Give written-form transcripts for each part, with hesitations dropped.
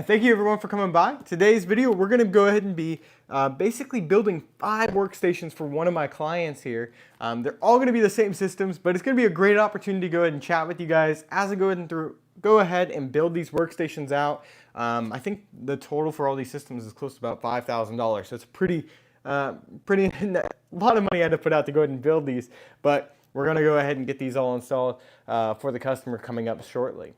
Thank you everyone for coming by. Today's video, we're going to go ahead and be basically building 5 workstations for one of my clients here. They're all going to be the same systems, but it's going to be a great opportunity to go ahead and chat with you guys as I go ahead and build these workstations out. I think the total for all these systems is close to about $5,000, so it's pretty a lot of money I had to put out to go ahead and build these, but we're going to go ahead and get these all installed for the customer coming up shortly.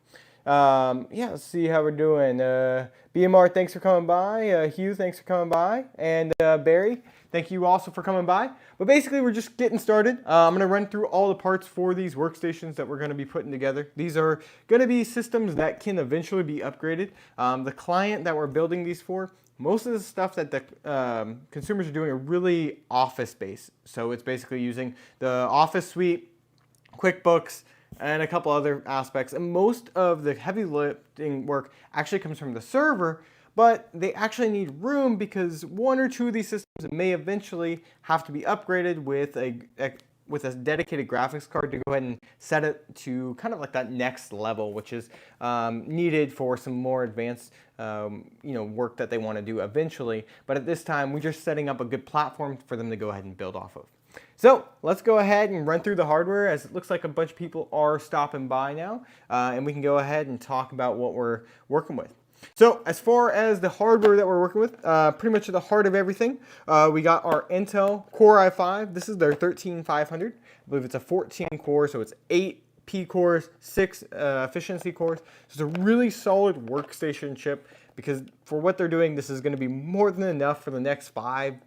Yeah, let's see how we're doing. BMR, thanks for coming by. Hugh, thanks for coming by. And Barry, thank you also for coming by. But basically, we're just getting started. I'm going to run through all the parts for these workstations that we're going to be putting together. These are going to be systems that can eventually be upgraded. The client that we're building these for, most of the stuff that the consumers are doing are really office-based. So it's basically using the Office suite, QuickBooks, and a couple other aspects. And most of the heavy lifting work actually comes from the server, but they actually need room because one or two of these systems may eventually have to be upgraded with a dedicated graphics card to go ahead and set it to kind of like that next level, which is needed for some more advanced work that they want to do eventually. But at this time, we're just setting up a good platform for them to go ahead and build off of. So let's go ahead and run through the hardware, as it looks like a bunch of people are stopping by now, and we can go ahead and talk about what we're working with. So as far as the hardware that we're working with, pretty much at the heart of everything, we got our Intel Core i5. This is their 13500. I believe it's a 14 core, so it's 8 P cores, 6 efficiency cores. So it's a really solid workstation chip, because for what they're doing, this is going to be more than enough for the next 5+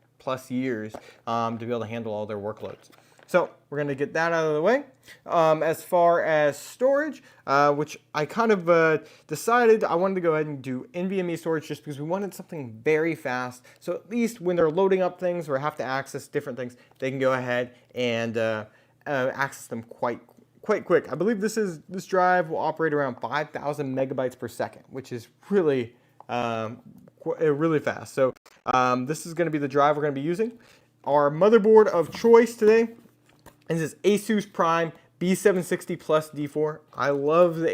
years to be able to handle all their workloads. So we're going to get that out of the way. As far as storage, which I kind of decided I wanted to go ahead and do NVMe storage just because we wanted something very fast. So at least when they're loading up things or have to access different things, they can go ahead and access them quite quick. I believe this drive will operate around 5,000 megabytes per second, which is really really fast. So this is going to be the drive we're going to be using. Our motherboard of choice today is this Asus Prime B760 Plus D4. I love the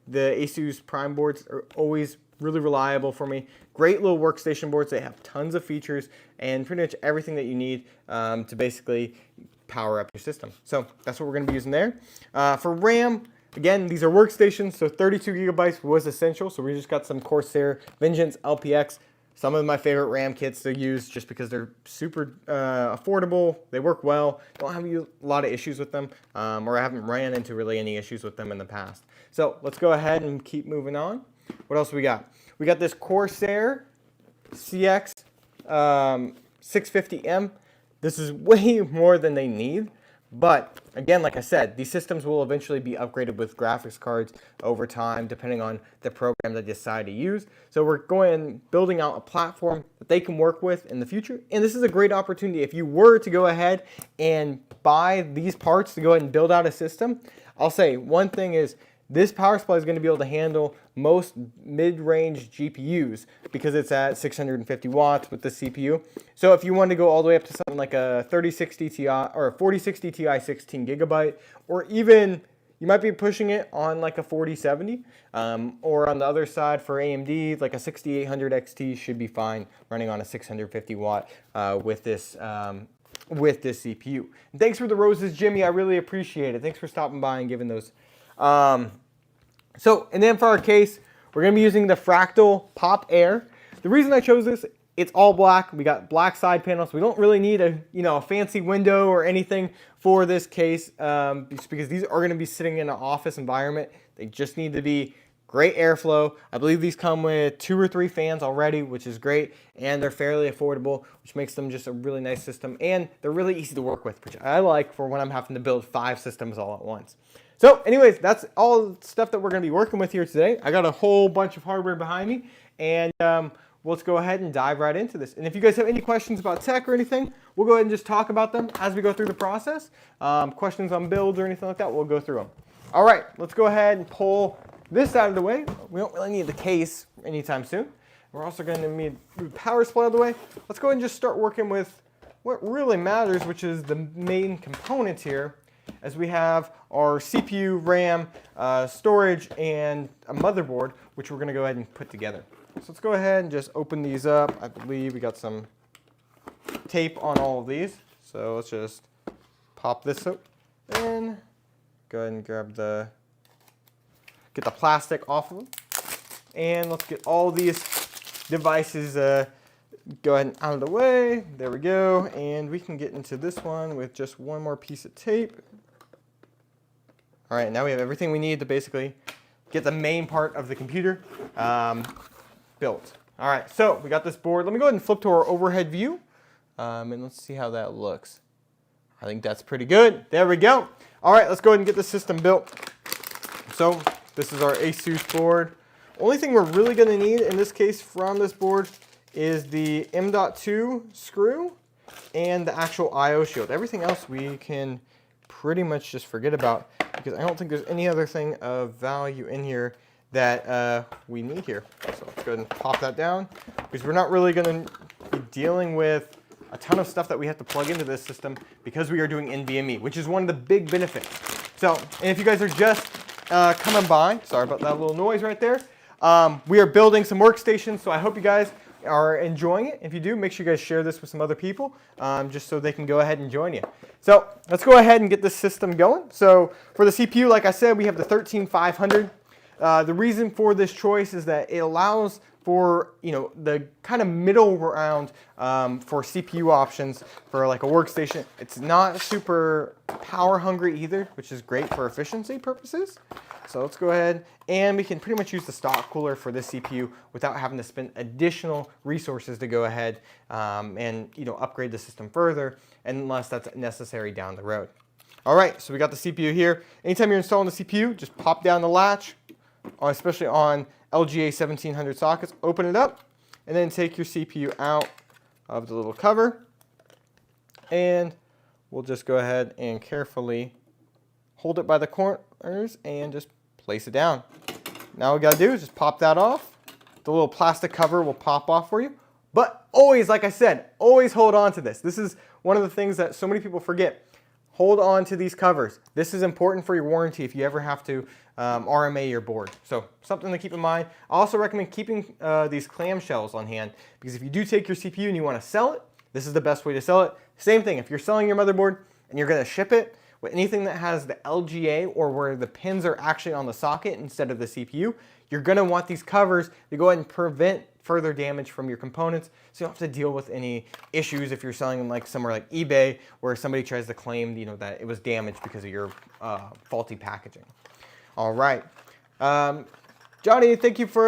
Asus Prime boards. Are always really reliable for me. Great little workstation boards. They have tons of features and pretty much everything that you need to basically power up your system. So that's what we're going to be using there. For RAM, again, these are workstations, so 32 gigabytes was essential. So we just got some Corsair Vengeance LPX. Some of my favorite RAM kits to use just because they're super affordable. They work well. Don't have a lot of issues with them, or I haven't ran into really any issues with them in the past. So let's go ahead and keep moving on. What else we got? We got this Corsair CX 650M. This is way more than they need. But again, like I said, these systems will eventually be upgraded with graphics cards over time, depending on the program they decide to use. So we're going and building out a platform that they can work with in the future. And this is a great opportunity. If you were to go ahead and buy these parts to go ahead and build out a system, I'll say one thing is this power supply is going to be able to handle most mid-range GPUs because it's at 650 watts with the CPU. So if you want to go all the way up to something like a 3060 Ti or a 4060 Ti 16 gigabyte, or even you might be pushing it on like a 4070, or on the other side for AMD, like a 6800 XT should be fine running on a 650 watt with this CPU. And thanks for the roses, Jimmy. I really appreciate it. Thanks for stopping by and giving those. And then for our case, we're going to be using the Fractal Pop Air. The reason I chose this, it's all black. We got black side panels. We don't really need a fancy window or anything for this case, just because these are going to be sitting in an office environment. They just need to be great airflow. I believe these come with 2 or 3 fans already, which is great, and they're fairly affordable, which makes them just a really nice system, and they're really easy to work with, which I like for when I'm having to build 5 systems all at once. So anyways, that's all the stuff that we're going to be working with here today. I got a whole bunch of hardware behind me, and let's go ahead and dive right into this. And if you guys have any questions about tech or anything, we'll go ahead and just talk about them as we go through the process. Questions on builds or anything like that, we'll go through them. All right, let's go ahead and pull this out of the way. We don't really need the case anytime soon. We're also going to need the power supply out of the way. Let's go ahead and just start working with what really matters, which is the main components here. as we have our CPU, RAM, storage, and a motherboard, which we're going to go ahead and put together. So let's go ahead and just open these up. I believe we got some tape on all of these. So let's just pop this up and go ahead and grab get the plastic off of them. And let's get all these devices go ahead and out of the way. There we go. And we can get into this one with just one more piece of tape. All right, now we have everything we need to basically get the main part of the computer built. All right, so we got this board. Let me go ahead and flip to our overhead view, and let's see how that looks. I think that's pretty good. There we go. All right, let's go ahead and get the system built. So this is our ASUS board. Only thing we're really going to need in this case from this board is the M.2 screw and the actual I/O shield. Everything else we can pretty much just forget about, because I don't think there's any other thing of value in here that we need here. So let's go ahead and pop that down, because we're not really going to be dealing with a ton of stuff that we have to plug into this system because we are doing NVMe, which is one of the big benefits. So, and if you guys are just coming by, sorry about that little noise right there, we are building some workstations, so I hope you guys are enjoying it. If you do, make sure you guys share this with some other people, just so they can go ahead and join you. So let's go ahead and get this system going. So for the CPU, like I said, we have the 13500. The reason for this choice is that it allows for, the kind of middle ground for CPU options for like a workstation. It's not super power hungry either, which is great for efficiency purposes. So let's go ahead, and we can pretty much use the stock cooler for this CPU without having to spend additional resources to go ahead and upgrade the system further, unless that's necessary down the road. All right, so we got the CPU here. Anytime you're installing the CPU, just pop down the latch, especially on LGA 1700 sockets, open it up, and then take your CPU out of the little cover, and we'll just go ahead and carefully hold it by the corners and just place it down. Now all we gotta do is just pop that off. The little plastic cover will pop off for you. But always, like I said, always hold on to this. This is one of the things that so many people forget. Hold on to these covers. This is important for your warranty if you ever have to RMA your board. So something to keep in mind. I also recommend keeping these clamshells on hand, because if you do take your CPU and you want to sell it, this is the best way to sell it. Same thing, if you're selling your motherboard and you're going to ship it, with anything that has the LGA, or where the pins are actually on the socket instead of the CPU, you're going to want these covers to go ahead and prevent further damage from your components, so you don't have to deal with any issues if you're selling them like somewhere like eBay, where somebody tries to claim that it was damaged because of your faulty packaging. All right, Johnny, thank you for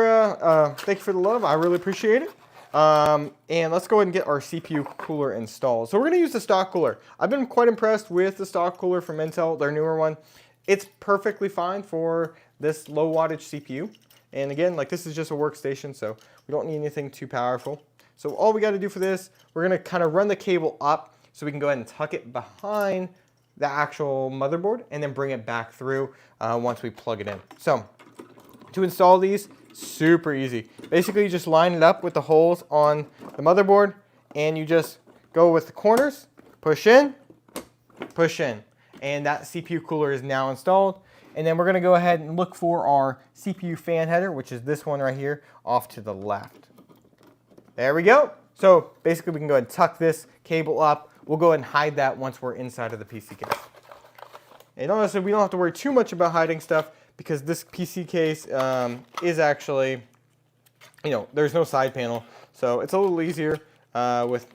the love. I really appreciate it. And let's go ahead and get our CPU cooler installed. So we're going to use the stock cooler. I've been quite impressed with the stock cooler from Intel, their newer one. It's perfectly fine for this low wattage CPU. And again, like, this is just a workstation, so we don't need anything too powerful. So all we got to do for this, we're going to kind of run the cable up so we can go ahead and tuck it behind the actual motherboard and then bring it back through once we plug it in. So to install these, super easy. Basically, you just line it up with the holes on the motherboard, and you just go with the corners, push in, and that CPU cooler is now installed. And then we're going to go ahead and look for our CPU fan header, which is this one right here, off to the left. There we go. So basically, we can go ahead and tuck this cable up. We'll go ahead and hide that once we're inside of the PC case. And honestly, we don't have to worry too much about hiding stuff, because this PC case is actually, there's no side panel. So it's a little easier with,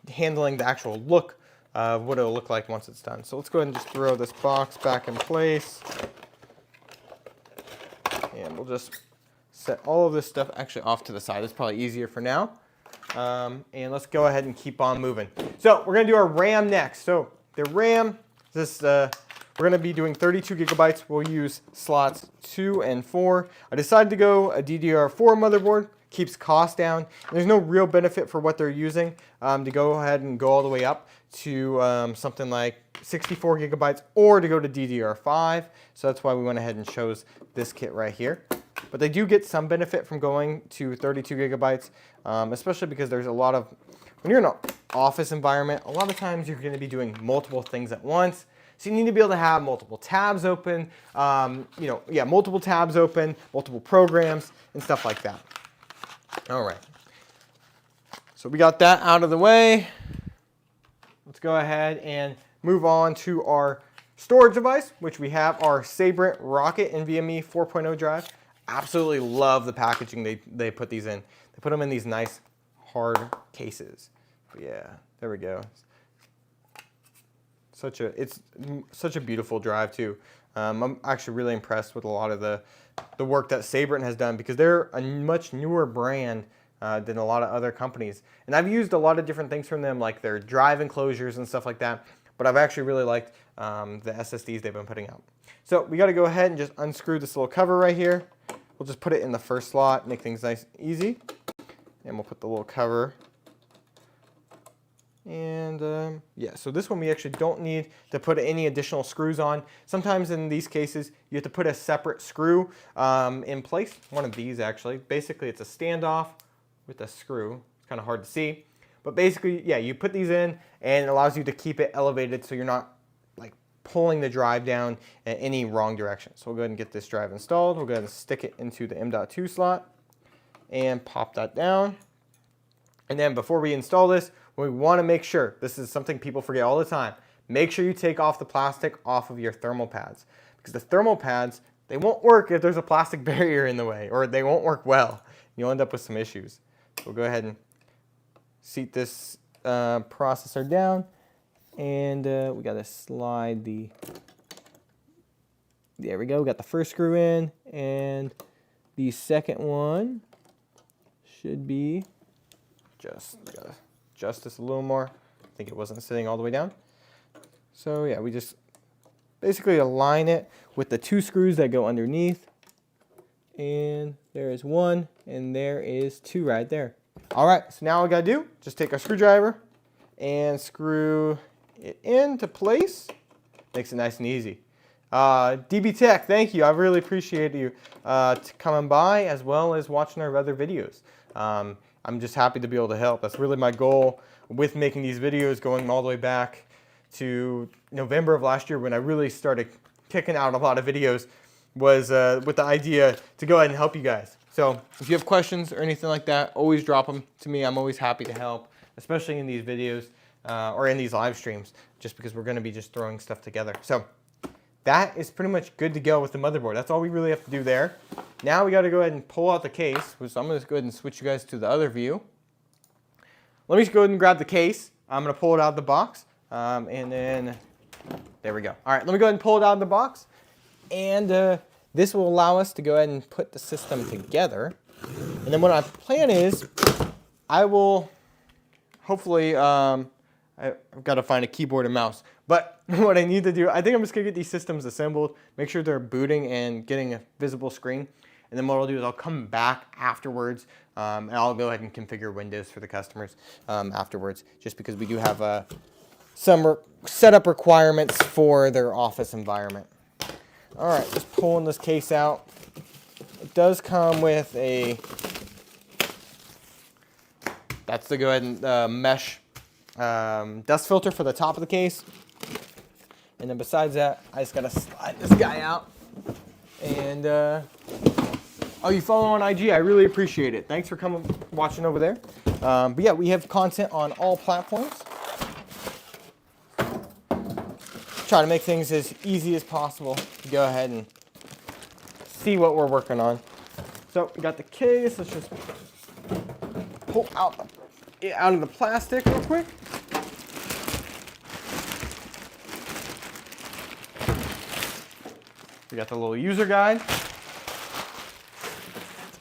handling the actual look of what it'll look like once it's done. So let's go ahead and just throw this box back in place. And we'll just set all of this stuff actually off to the side. It's probably easier for now. And let's go ahead and keep on moving. So we're going to do our RAM next. So the RAM, we're going to be doing 32 gigabytes. We'll use slots 2 and 4. I decided to go a DDR4 motherboard. Keeps cost down. And there's no real benefit for what they're using to go ahead and go all the way up to something like 64 gigabytes or to go to DDR5. So that's why we went ahead and chose this kit right here. But they do get some benefit from going to 32 gigabytes, especially because there's a lot of, when you're in an office environment, a lot of times you're going to be doing multiple things at once. So you need to be able to have multiple tabs open, multiple tabs open, multiple programs, and stuff like that. All right. So we got that out of the way. Let's go ahead and move on to our storage device, which we have our Sabrent Rocket NVMe 4.0 drive. Absolutely love the packaging they put these in. They put them in these nice hard cases. But yeah, there we go. It's such a beautiful drive too. I'm actually really impressed with a lot of the work that Sabrent has done, because they're a much newer brand than a lot of other companies. And I've used a lot of different things from them, like their drive enclosures and stuff like that. But I've actually really liked the SSDs they've been putting out. So we got to go ahead and just unscrew this little cover right here. We'll just put it in the first slot, make things nice and easy. And we'll put the little cover. And yeah, so this one we actually don't need to put any additional screws on. Sometimes in these cases, you have to put a separate screw in place. One of these actually. Basically, it's a standoff with a screw. It's kind of hard to see. But basically, yeah, you put these in and it allows you to keep it elevated so you're not like pulling the drive down in any wrong direction. So we'll go ahead and get this drive installed. We'll go ahead and stick it into the M.2 slot and pop that down. And then before we install this, we want to make sure, this is something people forget all the time, make sure you take off the plastic off of your thermal pads. Because the thermal pads, they won't work if there's a plastic barrier in the way, or they won't work well. You'll end up with some issues. So we'll go ahead and seat this processor down, and we got to slide the, there we go, we got the first screw in, and the second one should be just, we got to adjust this a little more. I think it wasn't sitting all the way down. So yeah, we just basically align it with the two screws that go underneath, and there is one, and there is two right there. All right, so now all we gotta do, just take our screwdriver and screw it into place. Makes it nice and easy. DB Tech, thank you. I really appreciate you coming by, as well as watching our other videos. I'm just happy to be able to help. That's really my goal with making these videos, going all the way back to November of last year when I really started kicking out a lot of videos, was with the idea to go ahead and help you guys. So if you have questions or anything like that, always drop them to me. I'm always happy to help, especially in these videos or in these live streams, just because we're going to be just throwing stuff together. So that is pretty much good to go with the motherboard. That's all we really have to do there. Now we got to go ahead and pull out the case, which I'm going to go ahead and switch you guys to the other view. Let me just go ahead and grab the case. I'm going to pull it out of the box, and then there we go. All right, let me go ahead and pull it out of the box, and this will allow us to go ahead and put the system together. And then what my plan is, I will hopefully, I've got to find a keyboard and mouse. But what I need to do, I think I'm just going to get these systems assembled, make sure they're booting and getting a visible screen. And then what I'll do is I'll come back afterwards, and I'll go ahead and configure Windows for the customers afterwards, just because we do have some setup requirements for their office environment. All right, just pulling this case out. It does come with a, that's to go ahead and mesh dust filter for the top of the case. And then besides that, I just gotta slide this guy out. And oh, you follow on IG? I really appreciate it. Thanks for coming, watching over there. But yeah, we have content on all platforms. Try to make things as easy as possible to go ahead and see what we're working on. So we got the case. Let's just pull out of the plastic real quick. We got the little user guide.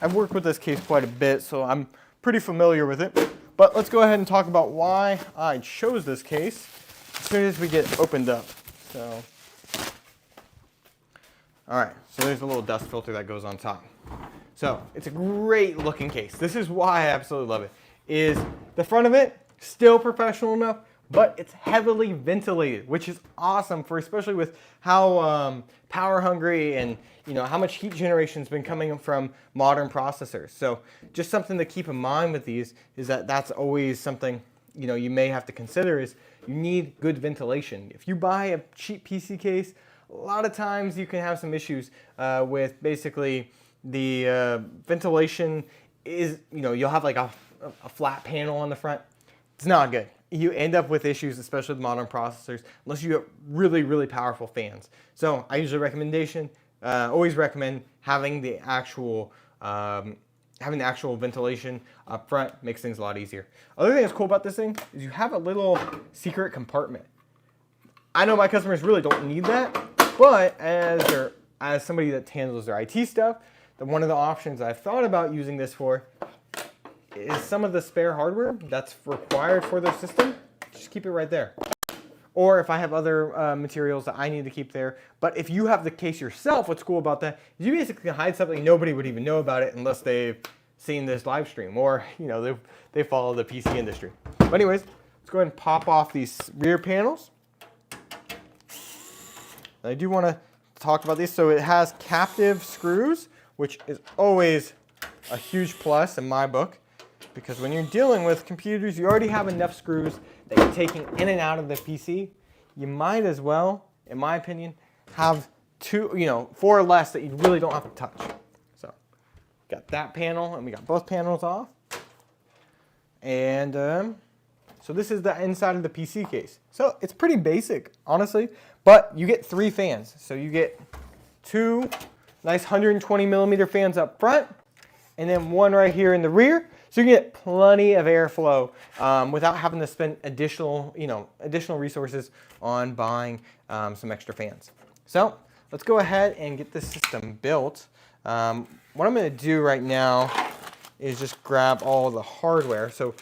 I've worked with this case quite a bit, so I'm pretty familiar with it. But let's go ahead and talk about why I chose this case as soon as we get opened up. So, all right, so there's a little dust filter that goes on top. So it's a great looking case. This is why I absolutely love it. Is the front of it still professional enough, but it's heavily ventilated, which is awesome for, especially with how power hungry and how much heat generation has been coming from modern processors. So just something to keep in mind with these is that that's always something you may have to consider is you need good ventilation. If you buy a cheap PC case, a lot of times you can have some issues with basically the ventilation is, you'll have like a flat panel on the front. It's not good. You end up with issues, especially with modern processors, unless you have really, really powerful fans. So I usually always recommend having the actual ventilation up front. Makes things a lot easier. Other thing that's cool about this thing is you have a little secret compartment. I know my customers really don't need that, but as somebody that handles their IT stuff, one of the options I've thought about using this for is some of the spare hardware that's required for their system. Just keep it right there. Or if I have other materials that I need to keep there. But if you have the case yourself, what's cool about that is you basically can hide something nobody would even know about it unless they've seen this live stream or they follow the PC industry. But anyways, let's go ahead and pop off these rear panels. And I do want to talk about these. So it has captive screws, which is always a huge plus in my book, because when you're dealing with computers, you already have enough screws that you're taking in and out of the PC. You might as well, in my opinion, have 4 or less that you really don't have to touch. So got that panel, and we got both panels off. And so this is the inside of the PC case. So it's pretty basic, honestly, but you get 3 fans. So you get 2 nice 120 millimeter fans up front, and then 1 right here in the rear. So you can get plenty of airflow without having to spend additional resources on buying some extra fans. So let's go ahead and get this system built. What I'm going to do right now is just grab all the hardware. So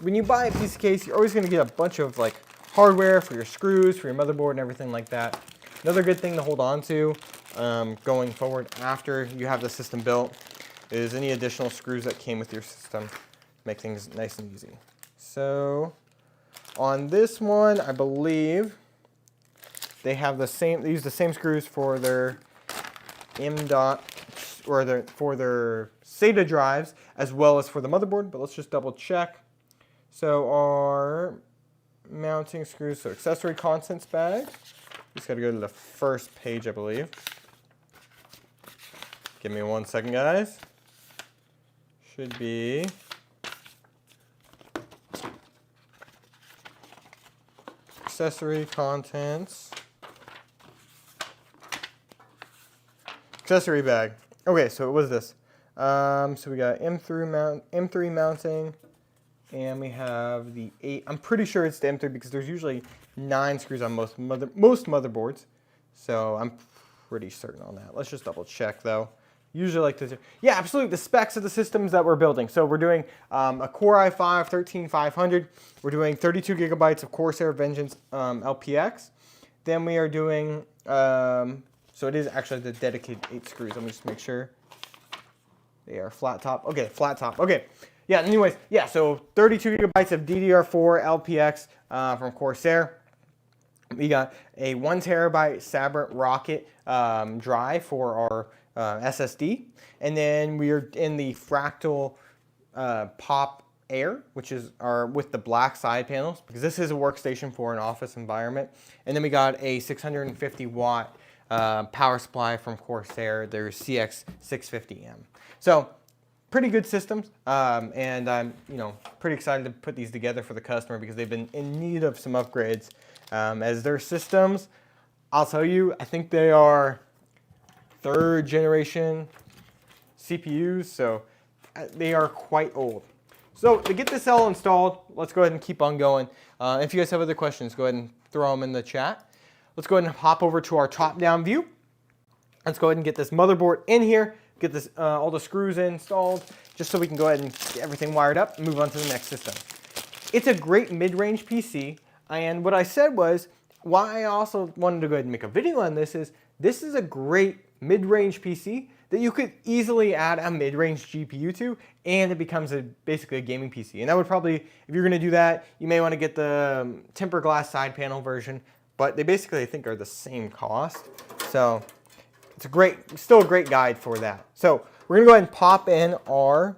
when you buy a PC case, you're always going to get a bunch of like hardware for your screws, for your motherboard, and everything like that. Another good thing to hold on to going forward after you have the system built is any additional screws that came with your system. Make things nice and easy. So on this one, I believe they use the same screws for their M.2 or for their SATA drives as well as for the motherboard, but let's just double check. So our mounting screws, so accessory contents bag. Just got to go to the first page, I believe. Give me 1 second, guys. Should be accessory contents. Accessory bag. Okay, so what was this? So we got M3 mounting, and we have the 8. I'm pretty sure it's the M3 because there's usually 9 screws on most motherboards. So I'm pretty certain on that. Let's just double check though. Usually like to, yeah, absolutely, the specs of the systems that we're building. So we're doing a Core i5 13500. We're doing 32 gigabytes of Corsair Vengeance LPX. Then we are doing, so it is actually the dedicated 8 screws. Let me just make sure. They are flat top. Okay, flat top. Okay. Yeah, anyways, yeah, so 32 gigabytes of DDR4 LPX from Corsair. We got a 1 terabyte Sabrent Rocket drive for our SSD, and then we are in the Fractal Pop Air, which is with the black side panels, because this is a workstation for an office environment. And then we got a 650 watt power supply from Corsair, their CX650M. So pretty good systems, and I'm pretty excited to put these together for the customer because they've been in need of some upgrades. As their systems, I'll tell you, I think they are 3rd generation CPUs, so they are quite old. So to get this all installed, let's go ahead and keep on going. If you guys have other questions, go ahead and throw them in the chat. Let's go ahead and hop over to our top-down view. Let's go ahead and get this motherboard in here, get this all the screws installed, just so we can go ahead and get everything wired up and move on to the next system. It's a great mid-range PC, and what I said was, why I also wanted to go ahead and make a video on this is a great mid-range PC that you could easily add a mid-range GPU to, and it becomes basically a gaming PC. And that would probably, if you're going to do that, you may want to get the tempered glass side panel version, but they basically, I think, are the same cost. So it's still a great guide for that. So we're going to go ahead and pop in our,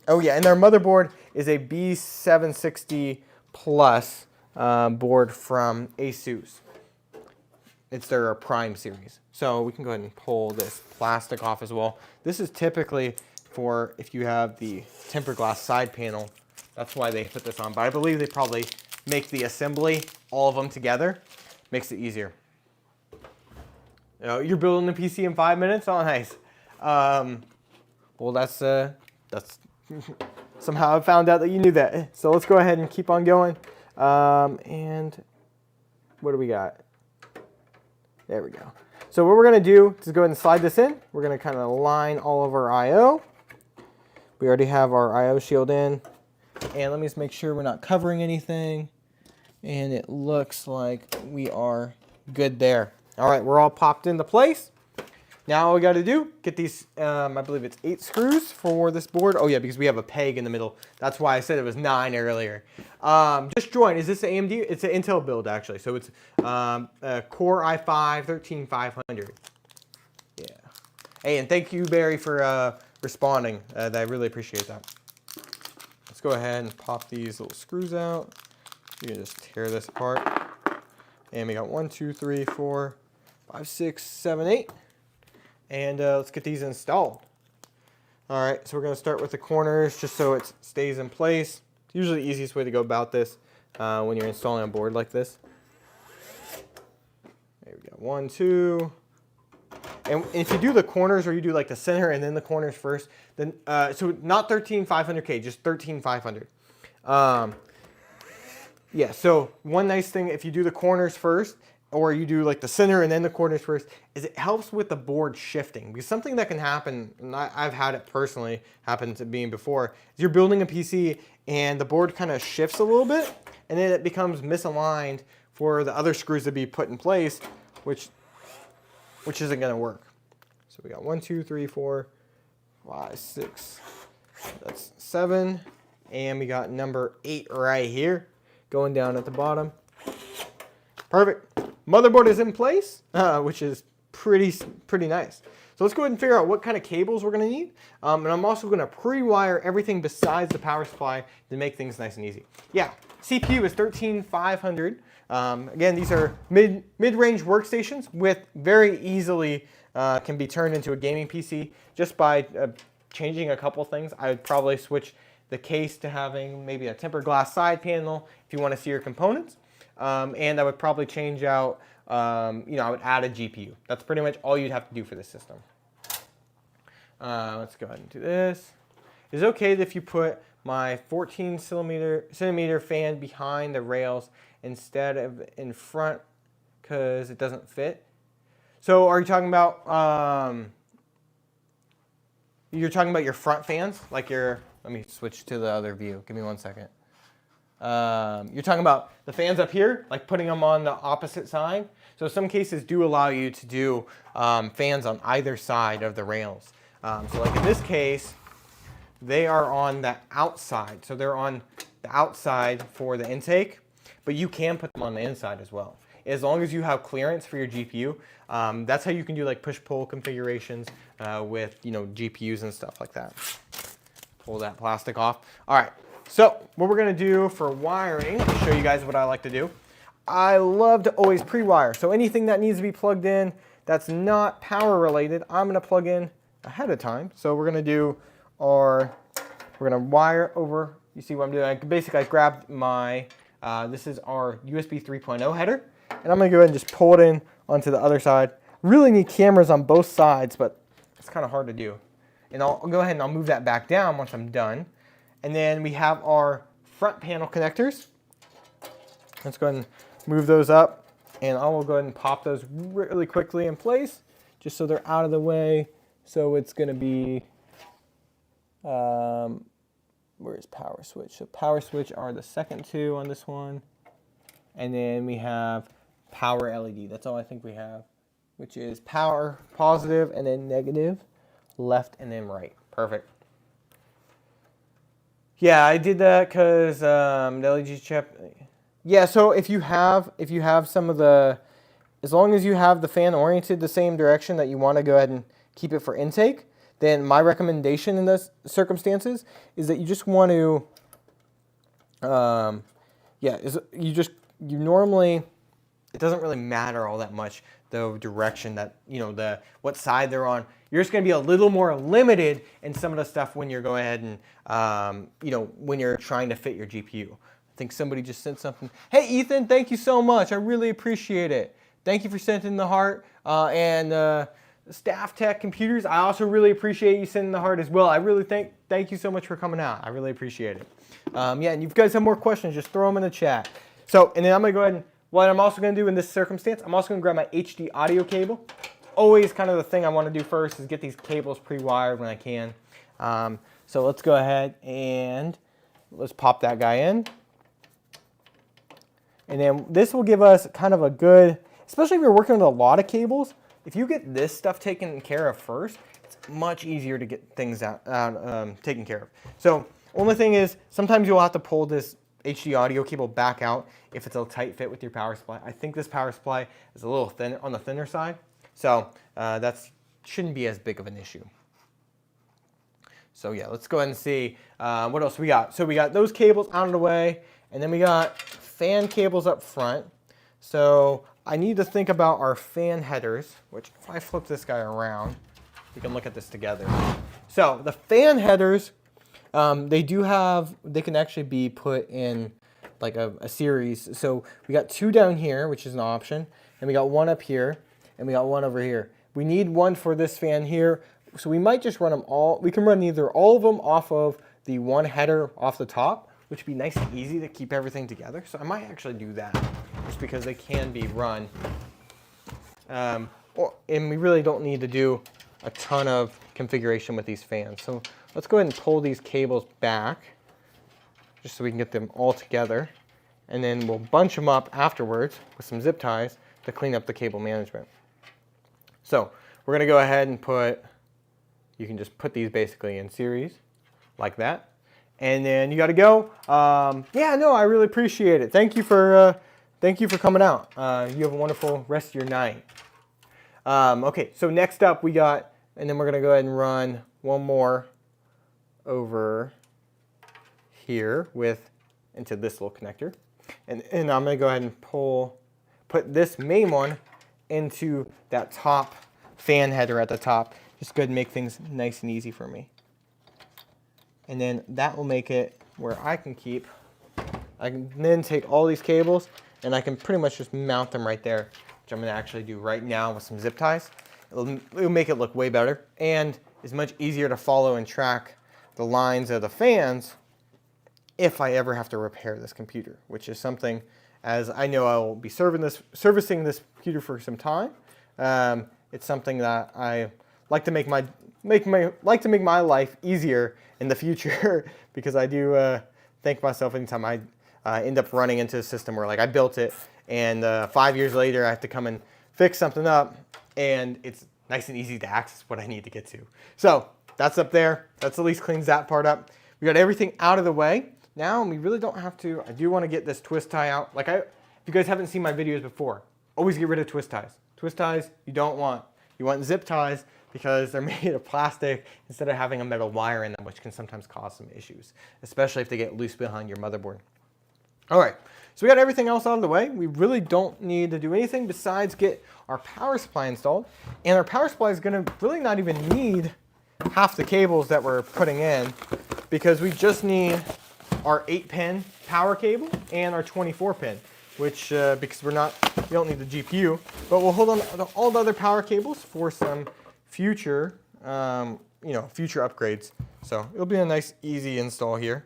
oh yeah, and our motherboard is a B760 Plus board from ASUS. It's their Prime series. So we can go ahead and pull this plastic off as well. This is typically for if you have the tempered glass side panel. That's why they put this on. But I believe they probably make the assembly, all of them together, makes it easier. You know, you're building a PC in 5 minutes? Oh, nice. Well, that's somehow I found out that you knew that. So let's go ahead and keep on going. And what do we got? There we go. So what we're going to do is go ahead and slide this in. We're going to kind of line all of our I/O. We already have our I/O shield in. And let me just make sure we're not covering anything. And it looks like we are good there. All right, we're all popped into place. Now all we got to do, get these, I believe it's 8 screws for this board. Oh yeah, because we have a peg in the middle. That's why I said it was 9 earlier. Just join. Is this an AMD? It's an Intel build actually. So it's a Core i5 13500. Yeah. Hey, and thank you, Barry, for responding. I really appreciate that. Let's go ahead and pop these little screws out. You can just tear this apart. And we got 1, 2, 3, 4, 5, 6, 7, 8. And let's get these installed. All right, so we're going to start with the corners just so it stays in place. It's usually the easiest way to go about this when you're installing a board like this. There we go, 1, 2. And if you do the corners or you do like the center and then the corners first, then so not 13500K, just 13500. Yeah, so one nice thing if you do the corners first, or you do like the center and then the corners first, is it helps with the board shifting. Because something that can happen, and I've had it personally happen to me before, is you're building a PC and the board kind of shifts a little bit, and then it becomes misaligned for the other screws to be put in place, which isn't gonna work. So we got 1, 2, 3, 4, 5, 6, that's 7, and we got number 8 right here, going down at the bottom. Perfect. Motherboard is in place, which is pretty nice. So let's go ahead and figure out what kind of cables we're going to need. And I'm also going to pre-wire everything besides the power supply to make things nice and easy. Yeah, CPU is 13500. Again, these are mid-range workstations with very easily can be turned into a gaming PC just by changing a couple things. I would probably switch the case to having maybe a tempered glass side panel if you want to see your components. And I would probably change out, you know, I would add a GPU. That's pretty much all you'd have to do for this system. Let's go ahead and do this. Is it okay if you put my 14 centimeter fan behind the rails instead of in front because it doesn't fit? So are you talking about, you're talking about your front fans? Like your, let me switch to the other view. Give me 1 second. You're talking about the fans up here, like putting them on the opposite side. So some cases do allow you to do fans on either side of the rails. So like in this case, they are on the outside. So they're on the outside for the intake, but you can put them on the inside as well. As long as you have clearance for your GPU, that's how you can do like push-pull configurations with, you know, GPUs and stuff like that. Pull that plastic off. All right. So what we're going to do for wiring, to show you guys what I like to do, I love to always pre-wire. So anything that needs to be plugged in that's not power related, I'm going to plug in ahead of time. So we're going to do we're going to wire over, you see what I'm doing? I grabbed my, this is our USB 3.0 header, and I'm going to go ahead and just pull it in onto the other side. Really need cameras on both sides, but it's kind of hard to do. And I'll go ahead and I'll move that back down once I'm done. And then we have our front panel connectors. Let's go ahead and move those up. And I will go ahead and pop those really quickly in place, just so they're out of the way. So it's going to be, where's power switch? So power switch are the second two on this one. And then we have power LED. That's all I think we have, which is power positive and then negative, left and then right. Perfect. Yeah, I did that because the LED chip. Yeah, so if you have some of the, as long as you have the fan oriented the same direction that you want to go ahead and keep it for intake, then my recommendation in those circumstances is that you just want to, yeah, you normally, it doesn't really matter all that much the direction that, what side they're on. You're just going to be a little more limited in some of the stuff when you're going ahead and, when you're trying to fit your GPU. I think somebody just sent something. Hey, Ethan, thank you so much. I really appreciate it. Thank you for sending the heart. And Staff Tech Computers, I also really appreciate you sending the heart as well. I really thank you so much for coming out. I really appreciate it. Yeah, and if you guys have more questions, just throw them in the chat. So, and then I'm going to go ahead and, what I'm also going to do in this circumstance, I'm also going to grab my HD audio cable. Always kind of the thing I want to do first is get these cables pre-wired when I can. So let's go ahead and let's pop that guy in. And then this will give us kind of a good, especially if you're working with a lot of cables, if you get this stuff taken care of first, it's much easier to get things taken care of. So only thing is, sometimes you'll have to pull this HD audio cable back out if it's a tight fit with your power supply. I think this power supply is a little thin on the thinner side, so that shouldn't be as big of an issue. So yeah, let's go ahead and see what else we got. So we got those cables out of the way, and then we got fan cables up front. So I need to think about our fan headers, which if I flip this guy around, we can look at this together. So the fan headers, they can actually be put in like a series. So we got two down here, which is an option, and we got one up here, and we got one over here. We need one for this fan here, so we might just run them all. We can run either all of them off of the one header off the top, which would be nice and easy to keep everything together. So I might actually do that, just because they can be run. And we really don't need to do a ton of configuration with these fans. So let's go ahead and pull these cables back, just so we can get them all together. And then we'll bunch them up afterwards with some zip ties to clean up the cable management. So we're gonna go ahead and you can just put these basically in series like that. And then you gotta go. Yeah, no, I really appreciate it. Thank you for coming out. You have a wonderful rest of your night. Okay, so next up we got, and then we're gonna go ahead and run one more over here into this little connector. And I'm gonna go ahead and put this main one into that top fan header at the top. Just go ahead and make things nice and easy for me. And then that will make it where I can then take all these cables and I can pretty much just mount them right there, which I'm gonna actually do right now with some zip ties. It'll make it look way better and is much easier to follow and track the lines of the fans if I ever have to repair this computer, which is something, as I know I will be servicing this computer for some time. It's something that I like to make my life easier in the future because I do thank myself anytime I end up running into a system where like I built it and 5 years later I have to come and fix something up, and it's nice and easy to access what I need to get to. So that's up there. That's at least cleans that part up. We got everything out of the way now, and we really don't have to. I do want to get this twist tie out. If you guys haven't seen my videos before, always get rid of twist ties. Twist ties you don't want. You want zip ties because they're made of plastic instead of having a metal wire in them, which can sometimes cause some issues, especially if they get loose behind your motherboard. All right, so we got everything else out of the way. We really don't need to do anything besides get our power supply installed. And our power supply is gonna really not even need half the cables that we're putting in, because we just need our 8-pin power cable and our 24-pin, which, because we don't need the GPU, but we'll hold on to all the other power cables for some future, future upgrades. So it'll be a nice, easy install here.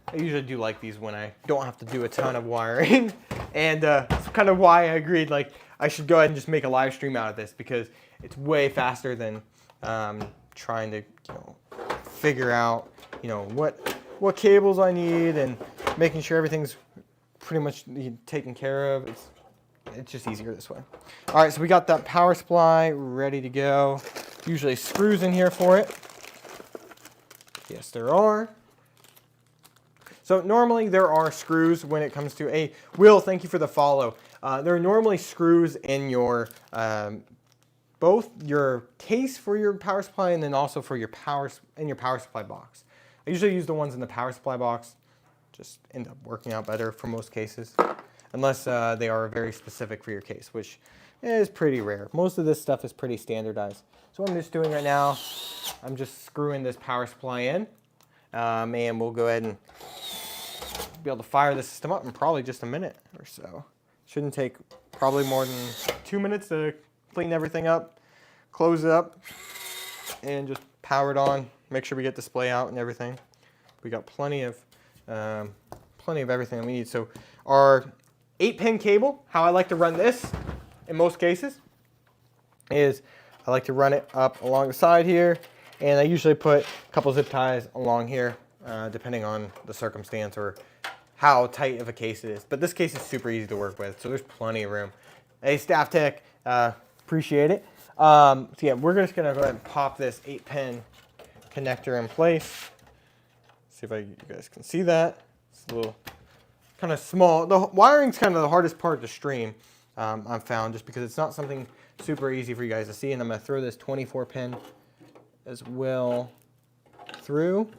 I usually do like these when I don't have to do a ton of wiring, and that's kind of why I agreed like I should go ahead and just make a live stream out of this, because it's way faster than trying to figure out what cables I need and making sure everything's pretty much taken care of. It's just easier this way. All right, so we got that power supply ready to go. Usually screws in here for it. Yes, there are. So normally there are screws when it comes to Will, thank you for the follow. There are normally screws in your both your case for your power supply and then also for your power supply box. I usually use the ones in the power supply box just end up working out better for most cases, unless they are very specific for your case, which is pretty rare. Most of this stuff is pretty standardized. So what I'm just doing right now, I'm just screwing this power supply in, and we'll go ahead and be able to fire the system up in probably just a minute or so. Shouldn't take probably more than 2 minutes to clean everything up, close it up, and just power it on. Make sure we get display out and everything. We got plenty of everything that we need. So our 8-pin cable, how I like to run this in most cases is I like to run it up along the side here, and I usually put a couple zip ties along here, depending on the circumstance or how tight of a case it is. But this case is super easy to work with, so there's plenty of room. Hey, staff tech, appreciate it. So yeah, we're just gonna go ahead and pop this 8-pin connector in place. See if you guys can see that. It's a little kind of small. The wiring's kind of the hardest part to stream, I've found, just because it's not something super easy for you guys to see. And I'm gonna throw this 24-pin as well through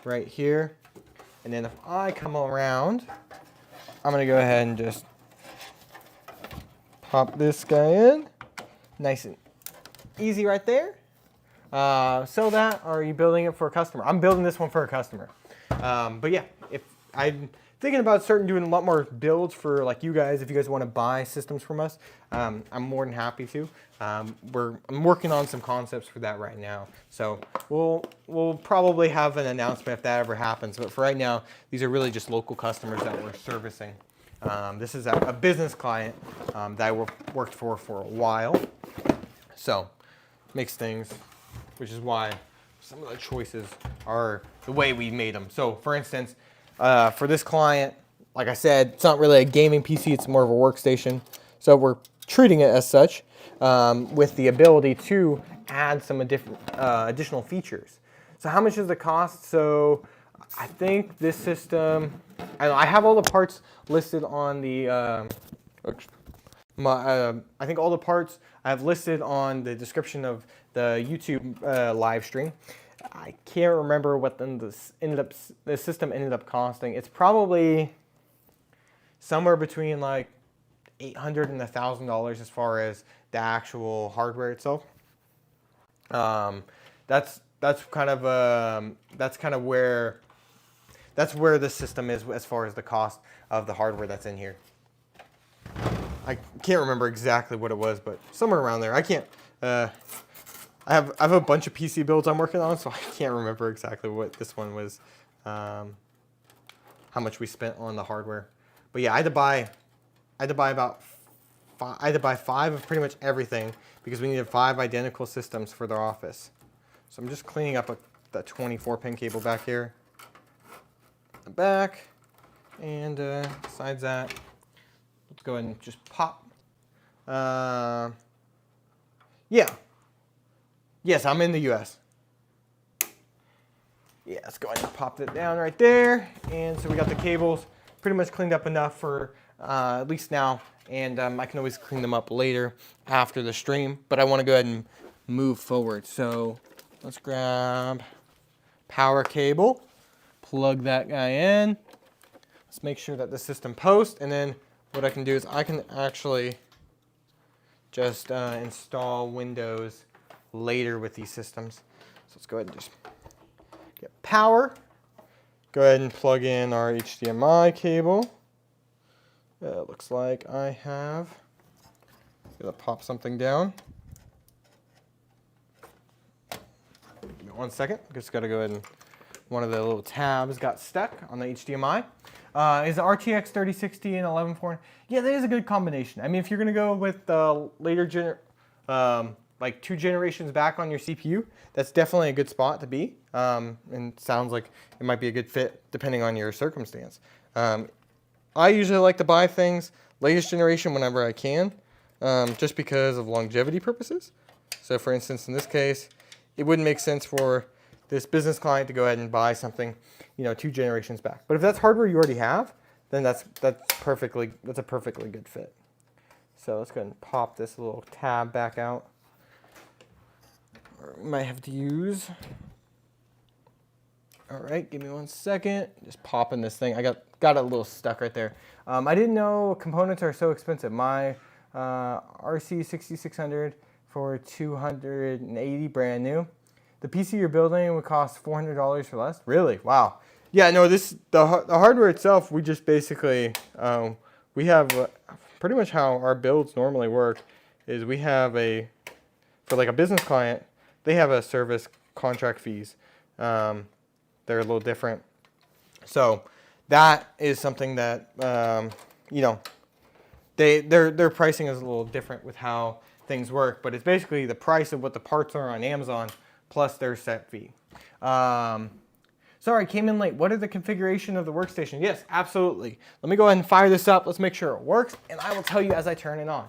right here. And then if I come around, I'm gonna go ahead and just pop this guy in. Nice and easy right there. Sell that, or are you building it for a customer? I'm building this one for a customer. But yeah, if I'm thinking about starting doing a lot more builds for like you guys, if you guys want to buy systems from us, I'm more than happy to. I'm working on some concepts for that right now. So we'll probably have an announcement if that ever happens. But for right now, these are really just local customers that we're servicing. This is a business client that I worked for a while. So makes things, which is why some of the choices are the way we made them. So for instance, for this client, like I said, it's not really a gaming PC, it's more of a workstation. So we're treating it as such, with the ability to add some additional features. So how much does it cost? So I think this system, I have all the parts listed on the, I think all the parts I have listed on the description of the YouTube live stream. I can't remember what the system ended up costing. It's probably somewhere between like $800 and $1,000 as far as the actual hardware itself. That's kind of where the system is as far as the cost of the hardware that's in here. I can't remember exactly what it was, but somewhere around there. I can't. I have a bunch of PC builds I'm working on, so I can't remember exactly what this one was, how much we spent on the hardware. But yeah, I had to buy 5 of pretty much everything because we needed 5 identical systems for the office. So I'm just cleaning up that 24-pin cable back here, the back, and besides that, let's go ahead and just pop. Yeah. Yes, I'm in the US. Yeah, let's go ahead and pop that down right there. And so we got the cables pretty much cleaned up enough for at least now. And I can always clean them up later after the stream. But I want to go ahead and move forward. So let's grab power cable, plug that guy in. Let's make sure that the system posts. And then what I can do is I can actually just install Windows later with these systems. So let's go ahead and just get power. Go ahead and plug in our HDMI cable. Looks like I have, gonna pop something down. Give me 1 second. Just gotta go ahead and one of the little tabs got stuck on the HDMI. Is the RTX 3060 and 1140? Yeah, that is a good combination. I mean, if you're gonna go with the later like 2 generations back on your CPU, that's definitely a good spot to be. And sounds like it might be a good fit depending on your circumstance. I usually like to buy things latest generation whenever I can, just because of longevity purposes. So for instance, in this case, it wouldn't make sense for this business client to go ahead and buy something, 2 generations back. But if that's hardware you already have, then that's a perfectly good fit. So let's go ahead and pop this little tab back out. Or we might have to use All right, give me 1 second. Just popping this thing. I got a little stuck right there. I didn't know components are so expensive. My RC 6600 for 280 brand new. The PC you're building would cost $400 for less. Really? Wow. Yeah, no. The hardware itself. We just basically we have pretty much how our builds normally work is we have for like a business client, they have a service contract fees. They're a little different. So that is something that, you know, their pricing is a little different with how things work, but it's basically the price of what the parts are on Amazon plus their set fee. Sorry, came in late. What are the configuration of the workstation? Yes, absolutely. Let me go ahead and fire this up. Let's make sure it works, and I will tell you as I turn it on.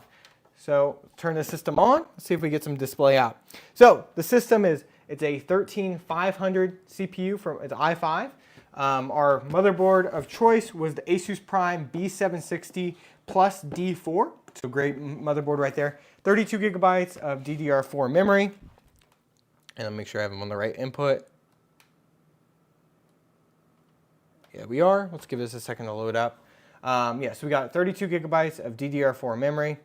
So turn the system on. Let's see if we get some display out. So the system it's a 13500 CPU it's i5. Our motherboard of choice was the Asus Prime B760 plus D4. So great motherboard right there. 32 gigabytes of DDR4 memory. And I'll make sure I have them on the right input. Yeah, we are. Let's give this a second to load up. Yeah, so we got 32 gigabytes of DDR4 memory.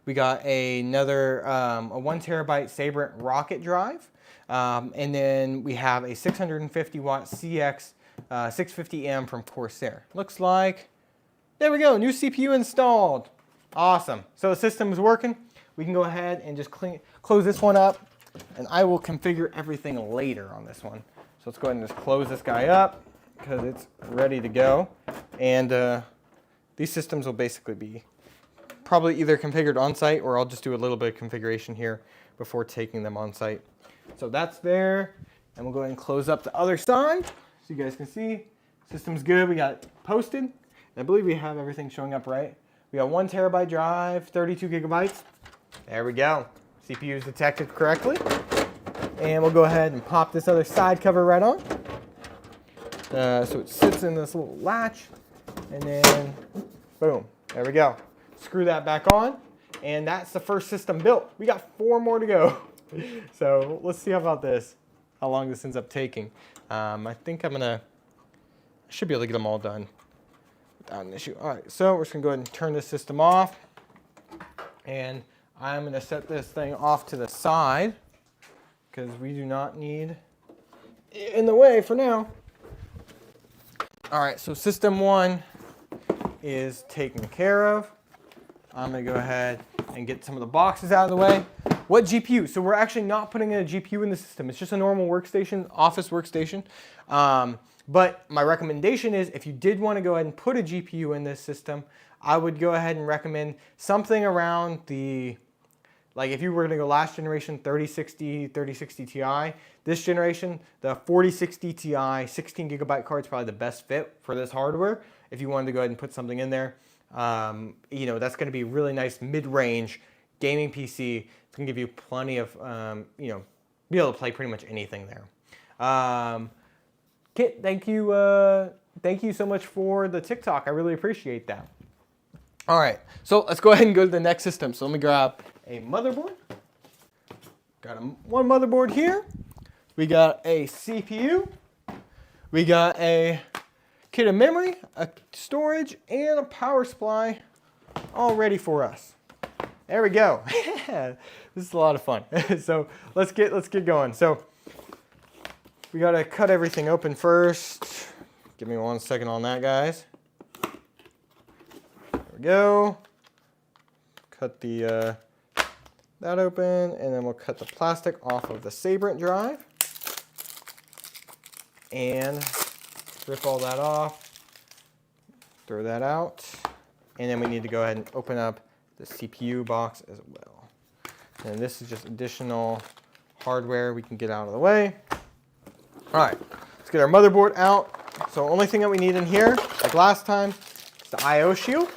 We got another a 1 terabyte Sabrent Rocket drive. And then we have a 650 watt CX 650M from Corsair. Looks like, there we go, new CPU installed. Awesome. So the system is working. We can go ahead and just close this one up, and I will configure everything later on this one. So let's go ahead and just close this guy up because it's ready to go. And these systems will basically be probably either configured on site, or I'll just do a little bit of configuration here before taking them on site. So that's there, and we'll go ahead and close up the other side so you guys can see. System's good. We got it posted. And I believe we have everything showing up right. We got 1 terabyte drive, 32 gigabytes. There we go. CPU is detected correctly. And we'll go ahead and pop this other side cover right on. So it sits in this little latch, and then boom, there we go. Screw that back on, and that's the first system built. We got 4 more to go. So let's see about this, how long this ends up taking. I think I should be able to get them all done without an issue. All right, so we're just gonna go ahead and turn this system off, and I'm gonna set this thing off to the side because we do not need it in the way for now. All right, so system 1 is taken care of. I'm gonna go ahead and get some of the boxes out of the way. What GPU? So we're actually not putting a GPU in the system. It's just a normal workstation, office workstation. But my recommendation is if you did want to go ahead and put a GPU in this system, I would go ahead and recommend something around like if you were gonna go last generation 3060 Ti, this generation, the 4060 Ti 16 gigabyte card is probably the best fit for this hardware. If you wanted to go ahead and put something in there, you know, that's gonna be a really nice mid-range gaming PC. It's gonna give you plenty of, you know, be able to play pretty much anything there. Kit, thank you so much for the TikTok. I really appreciate that. All right, so let's go ahead and go to the next system. So let me grab a motherboard. Got one motherboard here. We got a CPU. We got a kit of memory, a storage, and a power supply all ready for us. There we go. This is a lot of fun. So let's get going. So we gotta cut everything open first. Give me 1 second on that, guys. There we go. Cut the that open, and then we'll cut the plastic off of the Sabrent drive and rip all that off. Throw that out, and then we need to go ahead and open up the CPU box as well. And this is just additional hardware we can get out of the way. All right, let's get our motherboard out. So only thing that we need in here, like last time, is the I/O shield.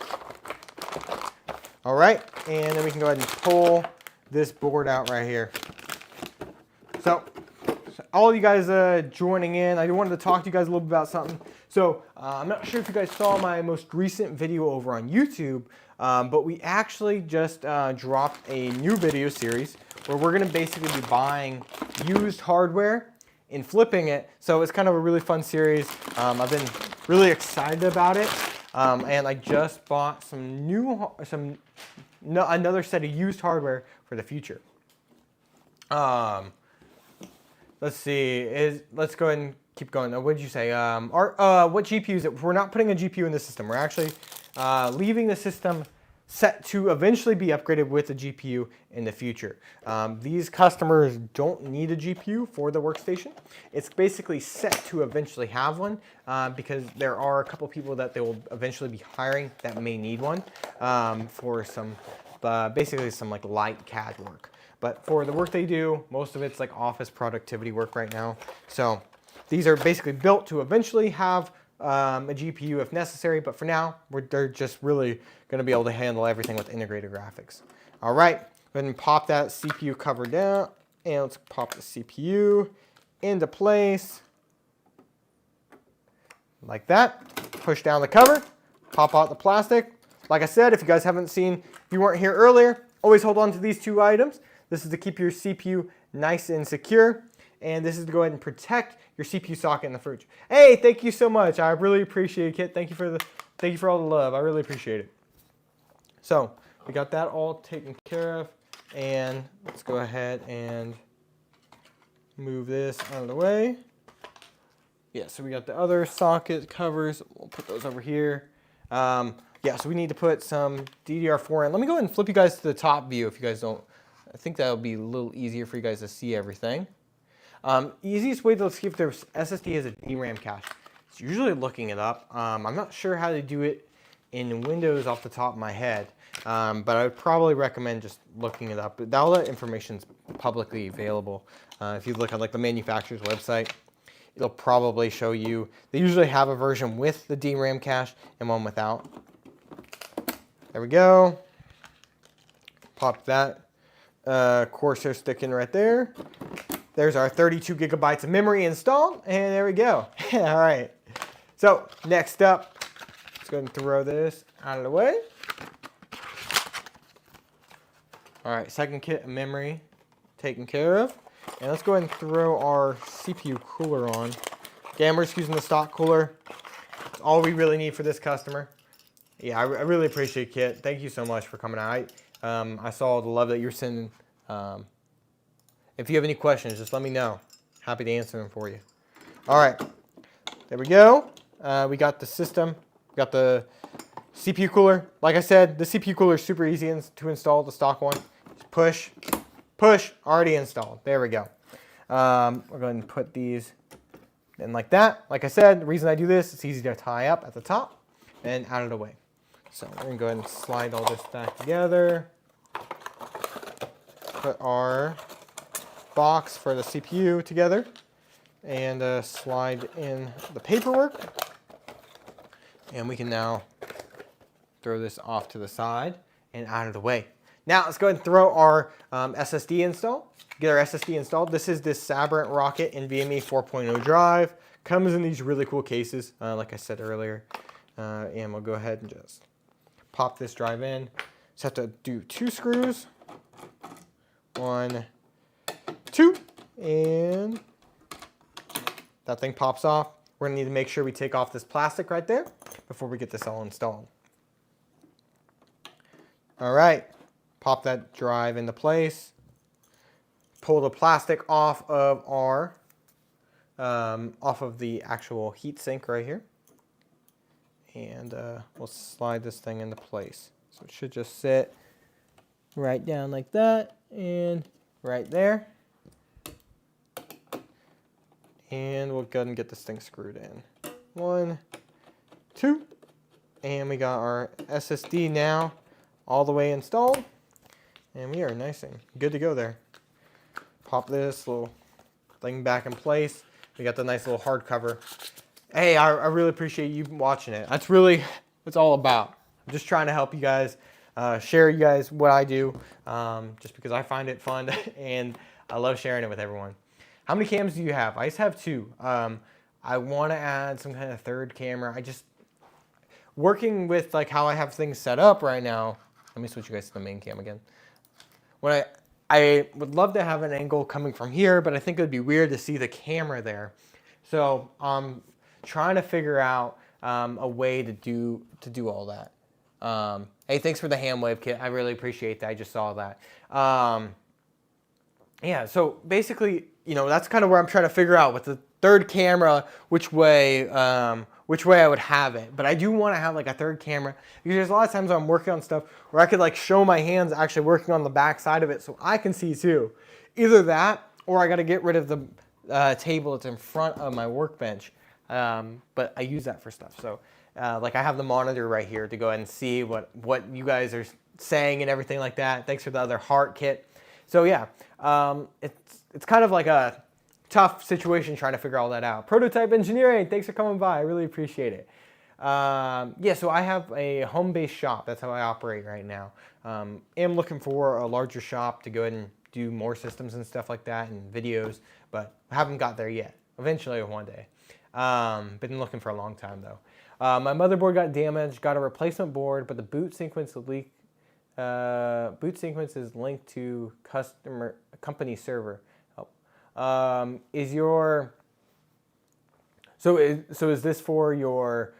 All right, and then we can go ahead and pull this board out right here. So all you guys joining in, I wanted to talk to you guys a little bit about something. So I'm not sure if you guys saw my most recent video over on YouTube, but we actually just dropped a new video series where we're gonna basically be buying used hardware in flipping it. So it's kind of a really fun series. I've been really excited about it. And I just bought another set of used hardware for the future. Let's see. Let's go ahead and keep going. What did you say? What GPU is it? We're not putting a GPU in the system. We're actually leaving the system set to eventually be upgraded with a GPU in the future. These customers don't need a GPU for the workstation. It's basically set to eventually have one because there are a couple people that they will eventually be hiring that may need one for some, basically some like light CAD work. But for the work they do, most of it's like office productivity work right now. So these are basically built to eventually have a GPU if necessary, but for now, they're just really going to be able to handle everything with integrated graphics. All right, go ahead and pop that CPU cover down, and let's pop the CPU into place like that. Push down the cover, pop out the plastic. Like I said, if you guys haven't seen, if you weren't here earlier, always hold on to these two items. This is to keep your CPU nice and secure, and this is to go ahead and protect your CPU socket in the fridge. Hey, thank you so much. I really appreciate it, Kit. Thank you for all the love. I really appreciate it. So we got that all taken care of, and let's go ahead and move this out of the way. Yeah, so we got the other socket covers. We'll put those over here. Yeah, so we need to put some DDR4 in. Let me go ahead and flip you guys to the top view if you guys don't. I think that'll be a little easier for you guys to see everything. Easiest way to see if their SSD has a DRAM cache. It's usually looking it up. I'm not sure how to do it in Windows off the top of my head, but I would probably recommend just looking it up. All that information is publicly available. If you look at like the manufacturer's website, it'll probably show you. They usually have a version with the DRAM cache and one without. There we go. Pop that Corsair stick in right there. There's our 32 gigabytes of memory installed, and there we go. All right. So next up, let's go ahead and throw this out of the way. All right, second kit of memory taken care of. And let's go ahead and throw our CPU cooler on. Again, we're just using the stock cooler. It's all we really need for this customer. Yeah, I really appreciate it, Kit. Thank you so much for coming out. I saw the love that you're sending. If you have any questions, just let me know. Happy to answer them for you. All right, there we go. We got the system. We got the CPU cooler. Like I said, the CPU cooler is super easy to install, the stock one. Just push, push, already installed. There we go. We're going to put these in like that. Like I said, the reason I do this, it's easy to tie up at the top and out of the way. So we're going to go ahead and slide all this back together. Put our box for the CPU together and slide in the paperwork. And we can now throw this off to the side and out of the way. Now let's go ahead and throw our SSD install. Get our SSD installed. This is this Sabrent Rocket NVMe 4.0 drive. Comes in these really cool cases, like I said earlier. And we'll go ahead and just pop this drive in. Just have to do 2 screws. 1, 2, and that thing pops off. We're gonna need to make sure we take off this plastic right there before we get this all installed. All right, pop that drive into place. Pull the plastic off of our, off of the actual heat sink right here. And we'll slide this thing into place. So it should just sit right down like that and right there. And we'll go ahead and get this thing screwed in. 1, 2, and we got our SSD now all the way installed. And we are nice and good to go there. Pop this little thing back in place. We got the nice little hardcover. Hey, I really appreciate you watching it. That's really what it's all about. I'm just trying to help you guys, share you guys what I do, just because I find it fun and I love sharing it with everyone. How many cams do you have? I just have 2. I want to add some kind of third camera. I just, working with like how I have things set up right now. Let me switch you guys to the main cam again. I would love to have an angle coming from here, but I think it would be weird to see the camera there. So I'm trying to figure out a way to do all that. Hey, thanks for the hand wave, Kit. I really appreciate that. I just saw that. Yeah, so basically, that's kind of where I'm trying to figure out with the third camera, which way I would have it. But I do want to have like a third camera because there's a lot of times I'm working on stuff where I could like show my hands actually working on the back side of it so I can see too. Either that or I got to get rid of the table that's in front of my workbench. But I use that for stuff. So like I have the monitor right here to go ahead and see what you guys are saying and everything like that. Thanks for the other heart, Kit. So yeah, it's kind of like a tough situation trying to figure all that out. Prototype engineering, thanks for coming by. I really appreciate it. Yeah, so I have a home-based shop. That's how I operate right now. Am looking for a larger shop to go ahead and do more systems and stuff like that and videos, but I haven't got there yet. Eventually, one day. Been looking for a long time though. My motherboard got damaged. Got a replacement board, but the boot sequence leaked. Boot sequence is linked to company server. Is this for your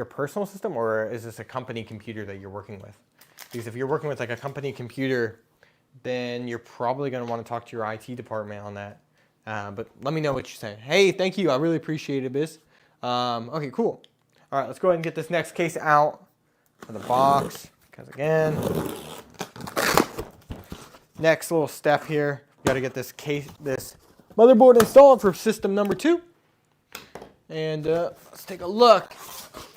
personal system, or is this a company computer that you're working with? Because if you're working with like a company computer, then you're probably going to want to talk to your IT department on that. But let me know what you're saying. Hey, thank you. I really appreciate it, Biz. Okay, cool. All right, let's go ahead and get this next case out of the box. Because again, next little step here, we got to get this motherboard installed for system number 2. And let's take a look.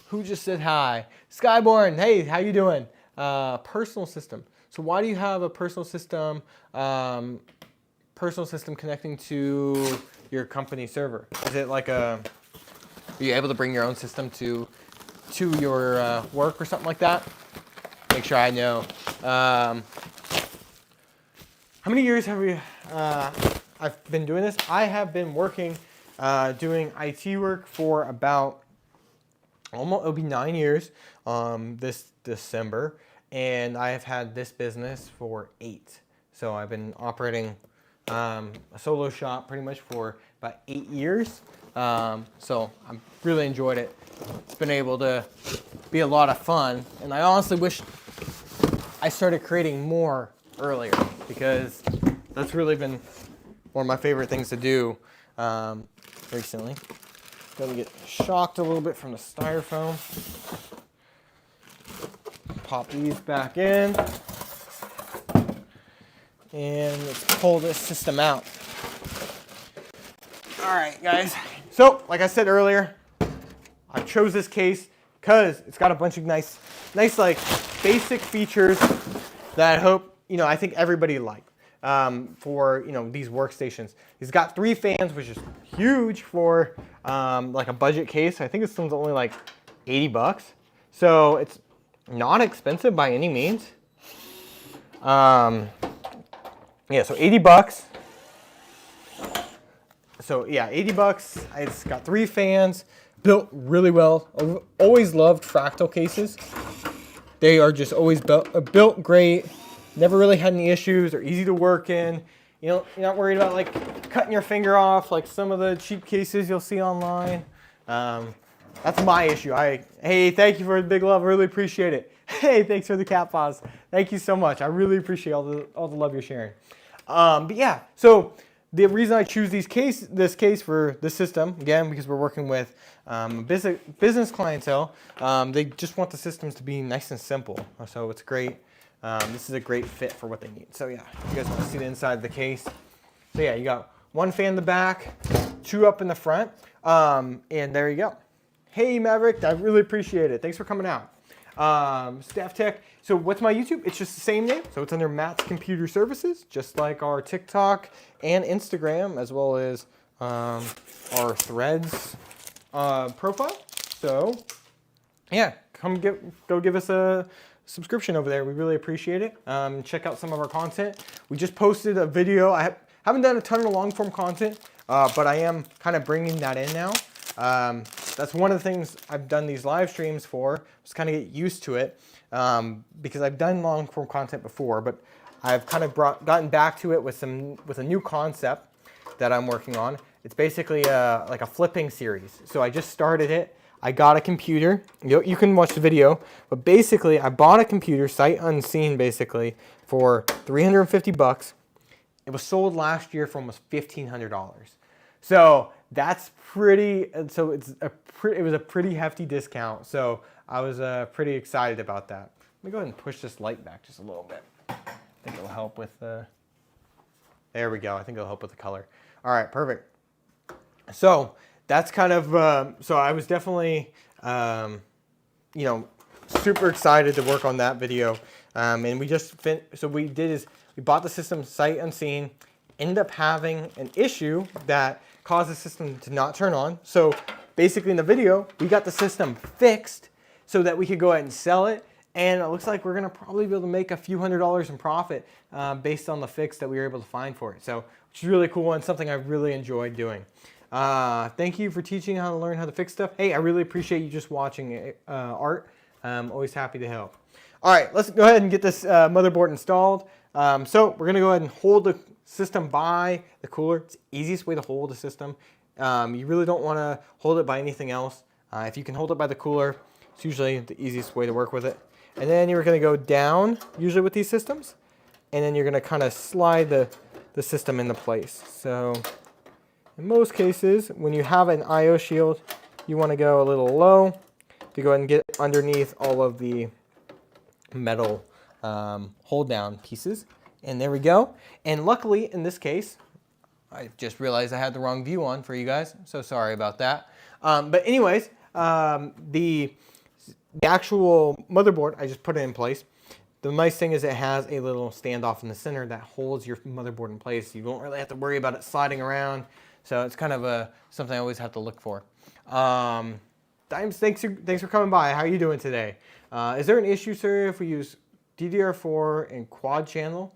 Who just said hi? Skyborn. Hey, how you doing? Personal system. So why do you have a personal system? Personal system connecting to your company server? Is it like are you able to bring your own system to your work or something like that? Make sure I know. How many years have I've been doing this? I have been working, doing IT work for about it'll be 9 years this December, and I have had this business for 8. So I've been operating a solo shop pretty much for about 8 years. So I've really enjoyed it. It's been able to be a lot of fun, and I honestly wish I started creating more earlier, because that's really been one of my favorite things to do recently. Gonna get shocked a little bit from the styrofoam. Pop these back in. And let's pull this system out. All right, guys. So, like I said earlier, I chose this case because it's got a bunch of nice like basic features that I hope, I think everybody liked for, these workstations. It's got 3 fans, which is huge for like a budget case. I think this one's only like $80. So it's not expensive by any means. Yeah, so $80. So yeah, $80. It's got 3 fans, built really well. I've always loved fractal cases. They are just always built great. Never really had any issues. They're easy to work in. You're not worried about like cutting your finger off like some of the cheap cases you'll see online. That's my issue. Hey, thank you for the big love. I really appreciate it. Hey, thanks for the cat paws. Thank you so much. I really appreciate all the love you're sharing. But yeah, so the reason I choose this case for this system, again, because we're working with business clientele, they just want the systems to be nice and simple. So it's great. This is a great fit for what they need. So yeah, you guys want to see the inside of the case. So yeah, you got 1 fan in the back, 2 up in the front, and there you go. Hey Maverick, I really appreciate it. Thanks for coming out. Staff Tech. So what's my YouTube? It's just the same name. So it's under Matt's Computer Services, just like our TikTok and Instagram, as well as our Threads profile. So yeah, go give us a subscription over there. We really appreciate it. Check out some of our content. We just posted a video. I haven't done a ton of long form content, but I am kind of bringing that in now. That's one of the things I've done these live streams for, just kind of get used to it, because I've done long form content before, but I've kind of gotten back to it with a new concept that I'm working on. It's basically like a flipping series. So I just started it. I got a computer. You can watch the video, but basically I bought a computer sight unseen basically for 350 bucks. It was sold last year for almost $1,500. So that's pretty. So it was a pretty hefty discount. So I was pretty excited about that. Let me go ahead and push this light back just a little bit. I think it'll help with the. There we go. I think it'll help with the color. All right, perfect. So that's kind of. So I was definitely, super excited to work on that video. And we just so we did is we bought the system sight unseen, ended up having an issue that caused the system to not turn on. So basically in the video, we got the system fixed so that we could go ahead and sell it. And it looks like we're gonna probably be able to make a few $100s in profit based on the fix that we were able to find for it. So which is really cool and something I really enjoyed doing. Thank you for teaching how to learn how to fix stuff. Hey, I really appreciate you just watching Art. I'm always happy to help. All right, let's go ahead and get this motherboard installed. So we're gonna go ahead and hold the system by the cooler. It's the easiest way to hold a system. You really don't wanna hold it by anything else. If you can hold it by the cooler, it's usually the easiest way to work with it. And then you're gonna go down, usually with these systems, and then you're gonna kind of slide the system into place. So in most cases, when you have an IO shield, you wanna go a little low to go ahead and get underneath all of the metal hold down pieces. And there we go. And luckily in this case, I just realized I had the wrong view on for you guys. So sorry about that. But anyways, the actual motherboard, I just put it in place. The nice thing is it has a little standoff in the center that holds your motherboard in place. You don't really have to worry about it sliding around. So it's kind of something I always have to look for. Dimes, thanks for coming by. How are you doing today? Is there an issue, sir, if we use DDR4 and quad channel?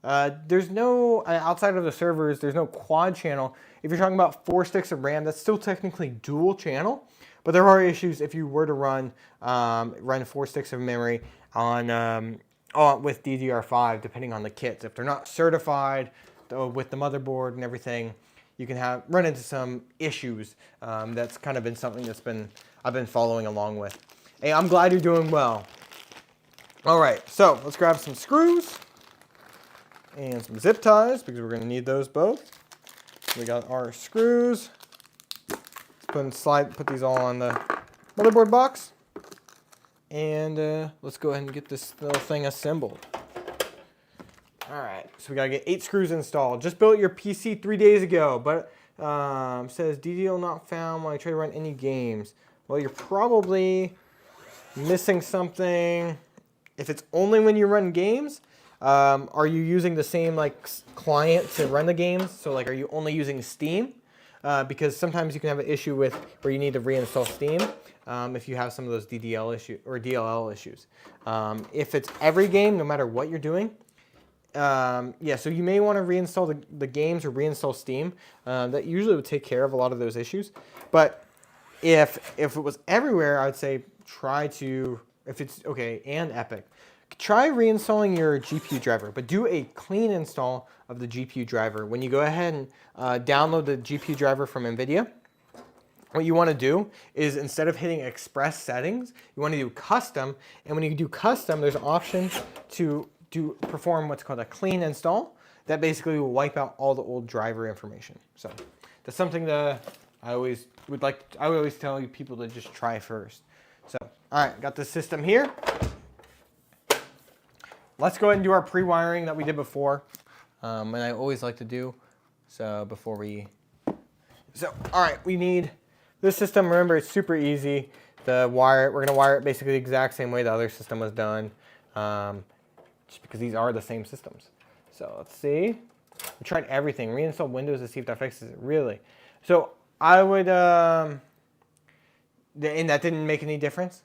There's no, outside of the servers, there's no quad channel. If you're talking about 4 sticks of RAM, that's still technically dual channel. But there are issues if you were to run 4 sticks of memory on with DDR5, depending on the kits. If they're not certified with the motherboard and everything, you can run into some issues. That's kind of been something I've been following along with. Hey, I'm glad you're doing well. All right, so let's grab some screws and some zip ties because we're going to need those both. We got our screws. Let's put these all on the motherboard box. And let's go ahead and get this little thing assembled. All right, so we gotta get 8 screws installed. Just built your PC 3 days ago, but says DDL not found when I try to run any games. Well, you're probably missing something. If it's only when you run games, are you using the same client to run the games? So are you only using Steam? Because sometimes you can have an issue with where you need to reinstall Steam if you have some of those DDL issues or DLL issues. If it's every game, no matter what you're doing, yeah, so you may want to reinstall the games or reinstall Steam. That usually would take care of a lot of those issues. But if it was everywhere, I would say if it's okay, and Epic, try reinstalling your GPU driver, but do a clean install of the GPU driver. When you go ahead and download the GPU driver from NVIDIA, what you want to do is instead of hitting express settings, you want to do custom. And when you do custom, there's an option to perform what's called a clean install. That basically will wipe out all the old driver information. So that's something that I always tell you people to just try first. So, all right, got the system here. Let's go ahead and do our pre-wiring that we did before. And I always like to do so before all right, we need this system. Remember, it's super easy to wire it. We're going to wire it basically the exact same way the other system was done, just because these are the same systems. So let's see. We tried everything. Reinstall Windows to see if that fixes it. Really? So I would, and that didn't make any difference?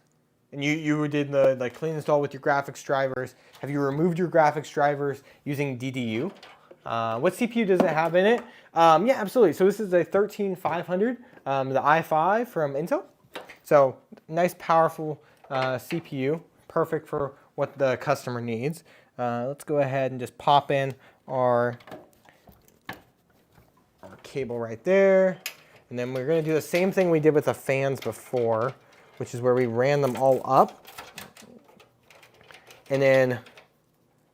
And you did the clean install with your graphics drivers. Have you removed your graphics drivers using DDU? What CPU does it have in it? Yeah, absolutely. So this is a 13500, the i5 from Intel. So nice, powerful CPU, perfect for what the customer needs. let's go ahead and just pop in our cable right there. And then we're going to do the same thing we did with the fans before, which is where we ran them all up. And then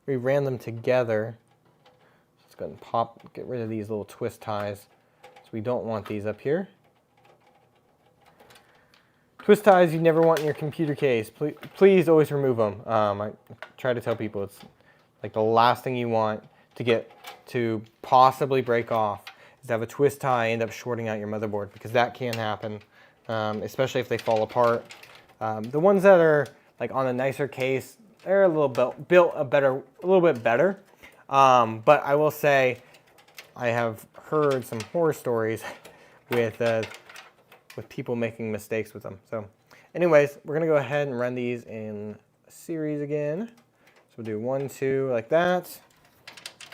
we ran them together. Let's go ahead and get rid of these little twist ties. So we don't want these up here. Twist ties you never want in your computer case. Please always remove them. I try to tell people it's like the last thing you want to possibly break off is to have a twist tie end up shorting out your motherboard, because that can happen, especially if they fall apart. The ones that are like on a nicer case, they're a little built a little bit better. But I will say I have heard some horror stories with people making mistakes with them. So anyways, we're gonna go ahead and run these in a series again. So we'll do 1, 2 like that.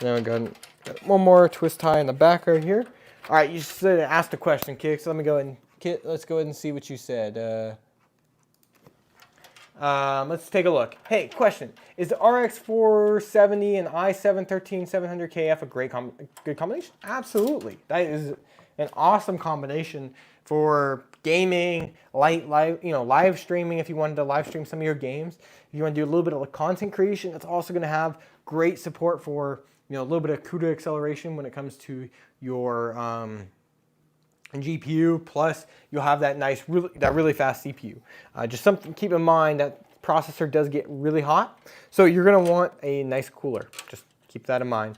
And then we'll go ahead and get one more twist tie in the back right here. All right, you said asked a question, Kit. So let me go ahead and Kit, let's go ahead and see what you said. Let's take a look. Hey, question. Is the RX 470 and i7-13700KF a good combination? Absolutely. That is an awesome combination for gaming, live streaming. If you wanted to live stream some of your games, if you want to do a little bit of content creation, it's also going to have great support for a little bit of CUDA acceleration when it comes to your GPU. Plus, you'll have that really fast CPU. Just something to keep in mind, that processor does get really hot, so you're going to want a nice cooler. Just keep that in mind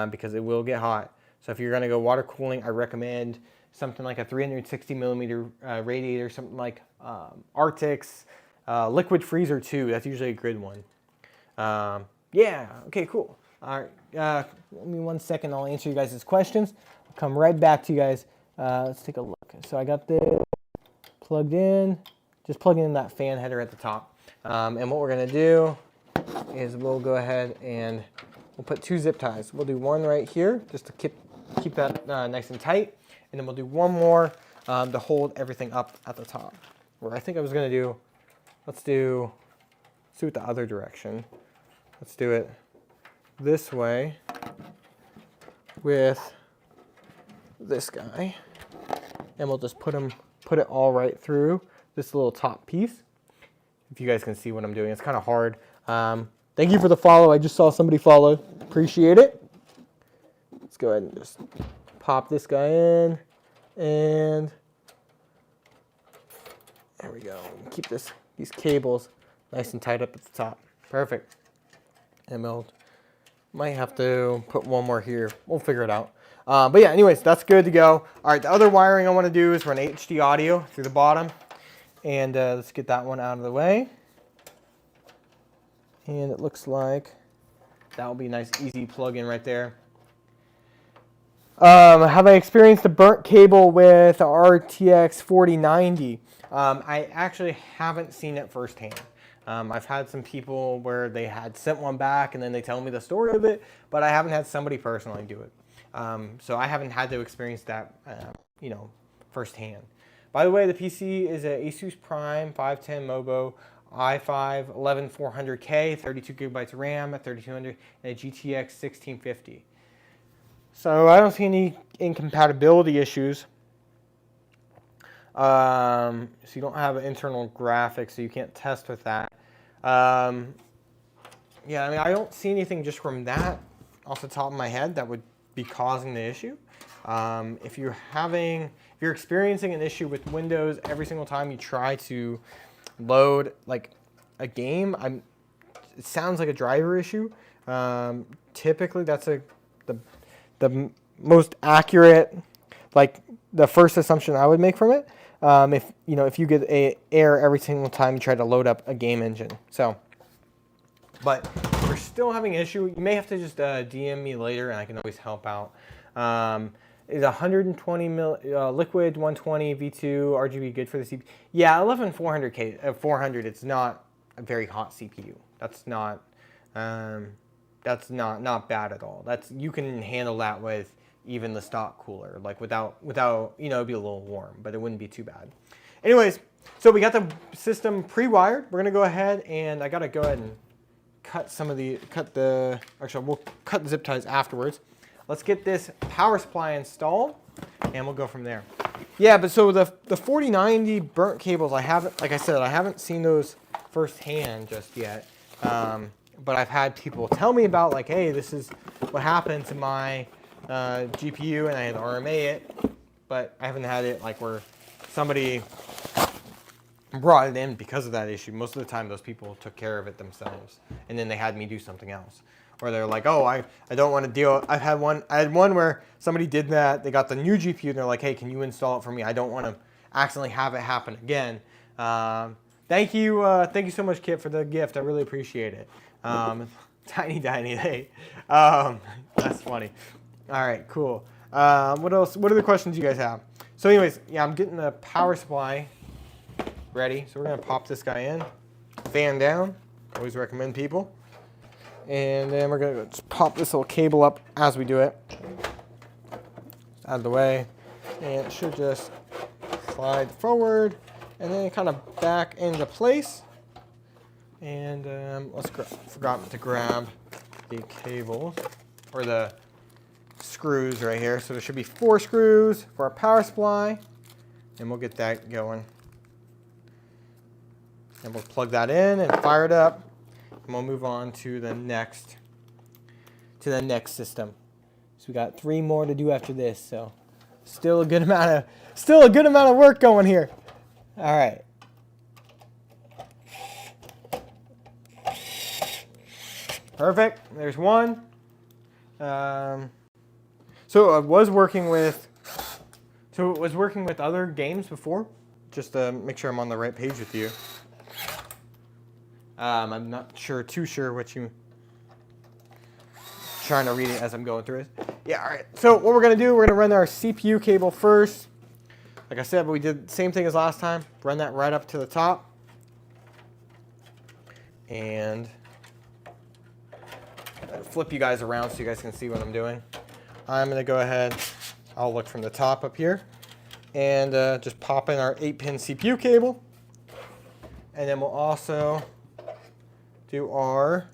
because it will get hot. So if you're going to go water cooling, I recommend something like a 360 millimeter radiator, something like Arctic's Liquid Freezer 2. That's usually a good one. Yeah, okay, cool. All right, give me 1 second. I'll answer you guys' questions. I'll come right back to you guys. Let's take a look. So I got this plugged in, just plugging in that fan header at the top. And what we're gonna do is we'll go ahead and we'll put 2 zip ties. We'll do one right here just to keep that nice and tight. And then we'll do one more to hold everything up at the top. Where I think I was gonna do, let's do it the other direction. Let's do it this way with this guy. And we'll just put it all right through this little top piece. If you guys can see what I'm doing, it's kind of hard. Thank you for the follow. I just saw somebody follow. Appreciate it. Let's go ahead and just pop this guy in, and there we go. Keep these cables nice and tight up at the top. Perfect. And we'll might have to put one more here. We'll figure it out. But yeah, anyways, that's good to go. All right, the other wiring I want to do is run HD audio through the bottom. And let's get that one out of the way. And it looks like that will be a nice, easy plug-in right there. Have I experienced a burnt cable with RTX 4090? I actually haven't seen it firsthand. I've had some people where they had sent one back and then they tell me the story of it, but I haven't had somebody personally do it. So I haven't had to experience that, firsthand. By the way, the PC is an Asus Prime 510 Mobo i5 11400K, 32 gigabytes RAM at 3200, and a GTX 1650. So I don't see any incompatibility issues. So you don't have internal graphics, so you can't test with that. Yeah, I mean, I don't see anything just from that off the top of my head that would be causing the issue. If you're experiencing an issue with Windows every single time you try to load like a game, it sounds like a driver issue. Typically, that's the most accurate, like the first assumption I would make from it. If you get an error every single time you try to load up a game engine. So, but if you're still having an issue, you may have to just DM me later, and I can always help out. Is 120 liquid 120 V2 RGB good for the CPU? Yeah, 11400K 400. It's not a very hot CPU. That's not bad at all. You can handle that with even the stock cooler, like without it'd be a little warm, but it wouldn't be too bad. Anyways, so we got the system pre-wired. We're gonna go ahead and I gotta go ahead and actually we'll cut the zip ties afterwards. Let's get this power supply installed and we'll go from there. Yeah, but so the 4090 burnt cables, like I said, I haven't seen those firsthand just yet. But I've had people tell me about, like, hey, this is what happened to my GPU, and I had to RMA it, but I haven't had it like where somebody brought it in because of that issue. Most of the time, those people took care of it themselves, and then they had me do something else. Or they're like, oh, I don't want to deal. I had one where somebody did that. They got the new GPU, and they're like, hey, can you install it for me? I don't want to accidentally have it happen again. Thank you so much, Kit, for the gift. I really appreciate it. Tiny, hey. That's funny. All right, cool. What else? What other questions do you guys have? So anyways, yeah, I'm getting the power supply ready. So we're gonna pop this guy in, fan down. Always recommend people. And then we're gonna just pop this little cable up as we do it. Just out of the way. And it should just slide forward and then kind of back into place. And forgot to grab the cables or the screws right here. So there should be 4 screws for our power supply, and we'll get that going. And we'll plug that in and fire it up, and we'll move on to the next system. So we got 3 more to do after this. So still a good amount of work going here. All right. Perfect. There's one. So I was working with other games before, just to make sure I'm on the right page with you. I'm not too sure what you. Trying to read it as I'm going through it. Yeah. All right. So what we're gonna do, we're gonna run our CPU cable first. Like I said, but we did the same thing as last time. Run that right up to the top, and flip you guys around so you guys can see what I'm doing. I'm going to go ahead, I'll look from the top up here, and just pop in our 8-pin CPU cable. And then we'll also do our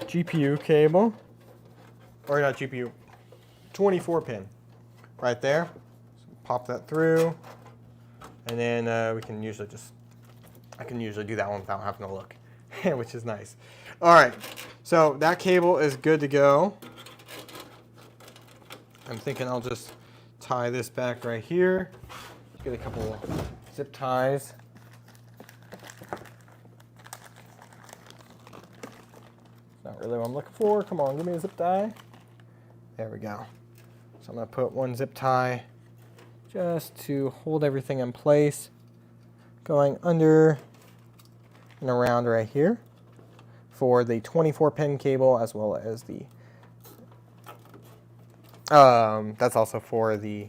GPU cable, or not GPU, 24-pin right there. So pop that through, and then I can usually do that one without having to look. Which is nice. All right, so that cable is good to go. I'm thinking I'll just tie this back right here. Get a couple zip ties. Not really what I'm looking for. Come on, give me a zip tie. There we go. So I'm gonna put one zip tie just to hold everything in place, going under and around right here for the 24-pin cable, as well as the that's also for the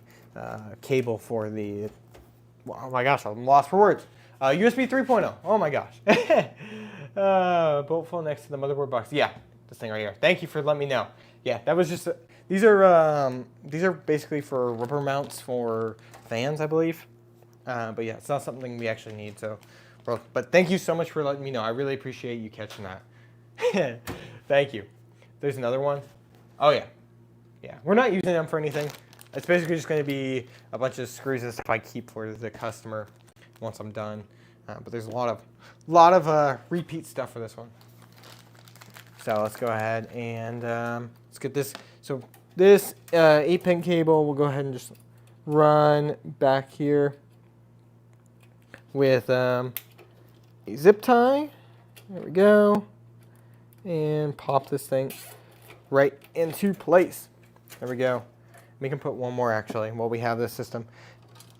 cable for the, oh my gosh, I'm lost for words, USB 3.0. Oh my gosh. Bolt full next to the motherboard box. Yeah, this thing right here. Thank you for letting me know. Yeah, that was just these are basically for rubber mounts for fans, I believe. But yeah, it's not something we actually need. So, but thank you so much for letting me know. I really appreciate you catching that. Thank you. There's another one. Oh yeah, yeah. We're not using them for anything. It's basically just going to be a bunch of screws and stuff I keep for the customer once I'm done. But there's a lot of repeat stuff for this one. So let's go ahead and let's get this. So this 8-pin cable, we'll go ahead and just run back here with a zip tie. There we go. And pop this thing right into place. There we go. We can put one more actually while we have this system.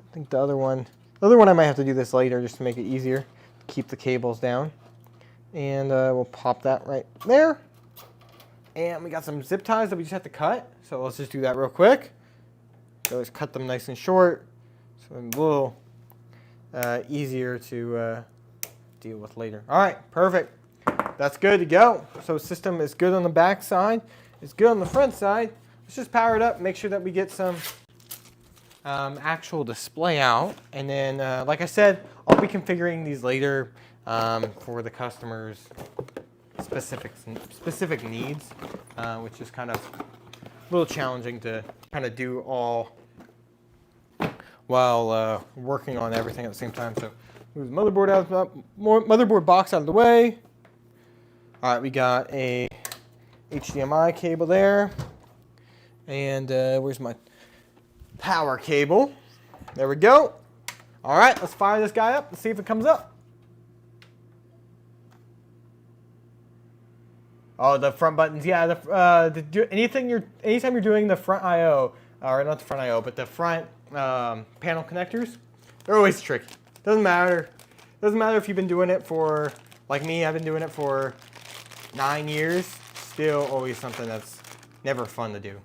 I think the other one I might have to do this later just to make it easier. Keep the cables down. And we'll pop that right there. And we got some zip ties that we just have to cut. So let's just do that real quick. So let's cut them nice and short. So a little easier to deal with later. All right, perfect. That's good to go. So system is good on the back side. It's good on the front side. Let's just power it up, make sure that we get some actual display out. And then, like I said, I'll be configuring these later for the customer's specific needs, which is kind of a little challenging to kind of do all while working on everything at the same time. So move the motherboard box out of the way. All right, we got a HDMI cable there, and where's my power cable? There we go. All right, let's fire this guy up and see if it comes up. Oh, the front buttons, yeah. Anytime you're doing the front I/O, or not the front I/O, but the front panel connectors, they're always tricky. Doesn't matter. Doesn't matter if you've been doing it for, like me, I've been doing it for 9 years. Still always something that's never fun to do.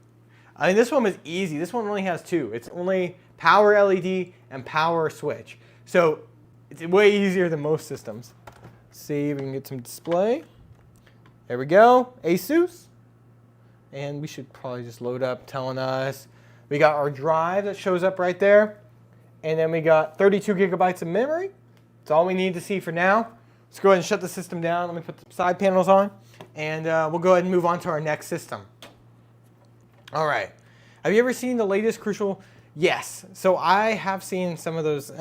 I mean, this one was easy. This one only has two. It's only power LED and power switch. So it's way easier than most systems. Let's see if we can get some display. There we go, Asus. And we should probably just load up telling us. We got our drive that shows up right there. And then we got 32 gigabytes of memory. That's all we need to see for now. Let's go ahead and shut the system down. Let me put the side panels on. And we'll go ahead and move on to our next system. All right. Have you ever seen the latest Crucial? Yes. So I have seen some of those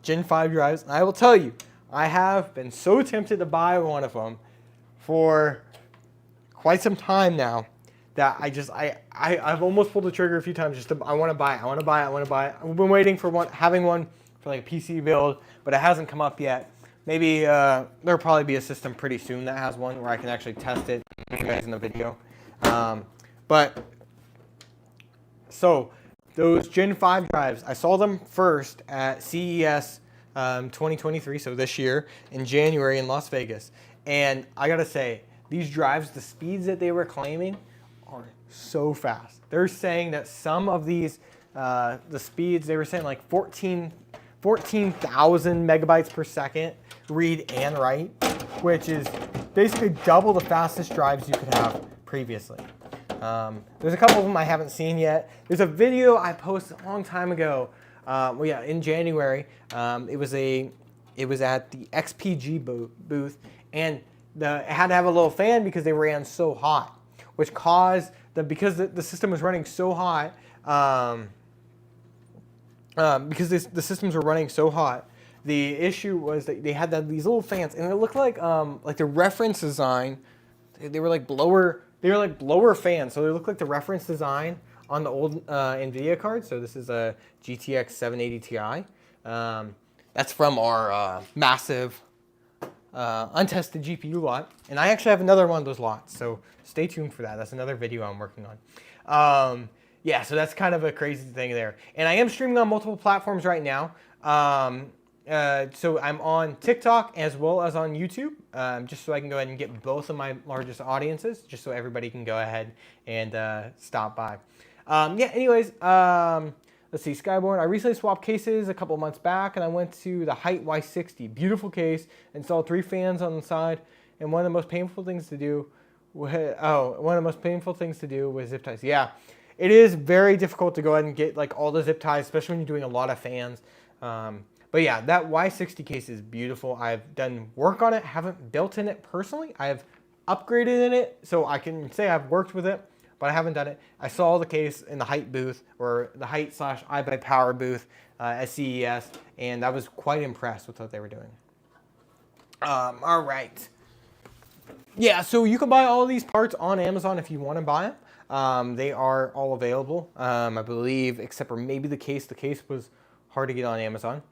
Gen 5 drives. And I will tell you, I have been so tempted to buy one of them for quite some time now that I've almost pulled the trigger a few times. I want to buy it. I want to buy it. I want to buy it. I've been waiting for having one for like a PC build, but it hasn't come up yet. Maybe there'll probably be a system pretty soon that has one where I can actually test it for you guys in the video. So those Gen 5 drives, I saw them first at CES 2023, so this year, in January in Las Vegas. And I gotta say, these drives, the speeds that they were claiming are so fast. They're saying that some of these, the speeds, they were saying like 14,000 megabytes per second read and write, which is basically double the fastest drives you could have previously. There's a couple of them I haven't seen yet. There's a video I posted a long time ago. In January. It was at the XPG booth, and it had to have a little fan because they ran so hot, which caused because the system was running so hot. Because the systems were running so hot, the issue was that they had these little fans, and it looked like the reference design. They were like blower fans, so they looked like the reference design on the old NVIDIA card. So this is a GTX 780 Ti. That's from our massive untested GPU lot. And I actually have another one of those lots, so stay tuned for that. That's another video I'm working on. Yeah, so that's kind of a crazy thing there. And I am streaming on multiple platforms right now. So I'm on TikTok as well as on YouTube, just so I can go ahead and get both of my largest audiences, just so everybody can go ahead and stop by. Anyways, let's see, Skyborn. I recently swapped cases a couple months back, and I went to the Height Y60. Beautiful case, installed 3 fans on the side, and one of the most painful things to do was zip ties. Yeah, it is very difficult to go ahead and get like all the zip ties, especially when you're doing a lot of fans. But yeah, that Y60 case is beautiful. I've done work on it, haven't built in it personally. I have upgraded in it, so I can say I've worked with it, but I haven't done it. I saw the case in the Height booth, or the Height / iBuyPower booth at CES, and I was quite impressed with what they were doing. All right. Yeah, so you can buy all these parts on Amazon if you want to buy them. They are all available, I believe, except for maybe the case. The case was hard to get on Amazon.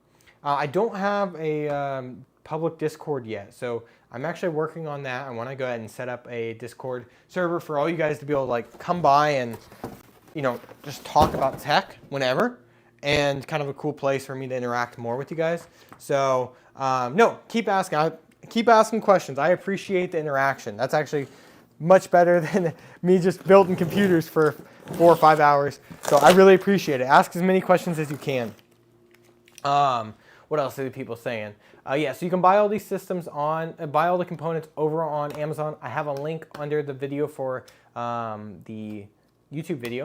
I don't have a public Discord yet, so I'm actually working on that. I want to go ahead and set up a Discord server for all you guys to be able to like come by and, you know, just talk about tech whenever, and kind of a cool place for me to interact more with you guys. So no, keep asking questions. I appreciate the interaction. That's actually much better than me just building computers for 4 or 5 hours. So I really appreciate it. Ask as many questions as you can. What else are the people saying? Yeah, so you can buy all these systems buy all the components over on Amazon. I have a link under the video for the YouTube video.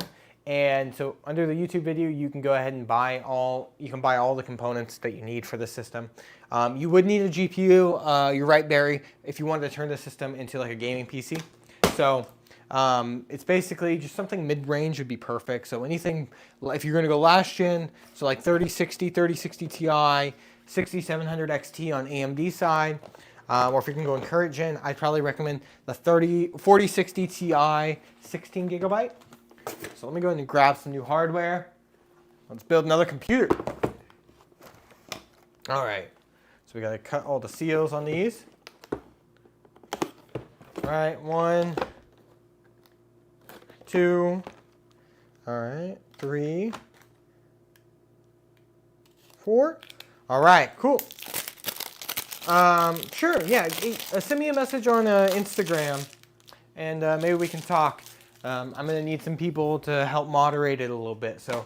And so under the YouTube video, you can go ahead and buy all the components that you need for the system. You would need a GPU. You're right, Barry, if you wanted to turn the system into like a gaming PC. So it's basically just something mid-range would be perfect. So anything, if you're going to go last gen, so like 3060 Ti, 6700 XT on AMD side, or if you can go in current gen, I'd probably recommend the 4060 Ti 16 gigabyte. So let me go ahead and grab some new hardware. Let's build another computer. All right, so we gotta cut all the seals on these. All right, 1, 2, all right, 3, 4. All right, cool. Sure, yeah, send me a message on Instagram, and maybe we can talk. I'm going to need some people to help moderate it a little bit, so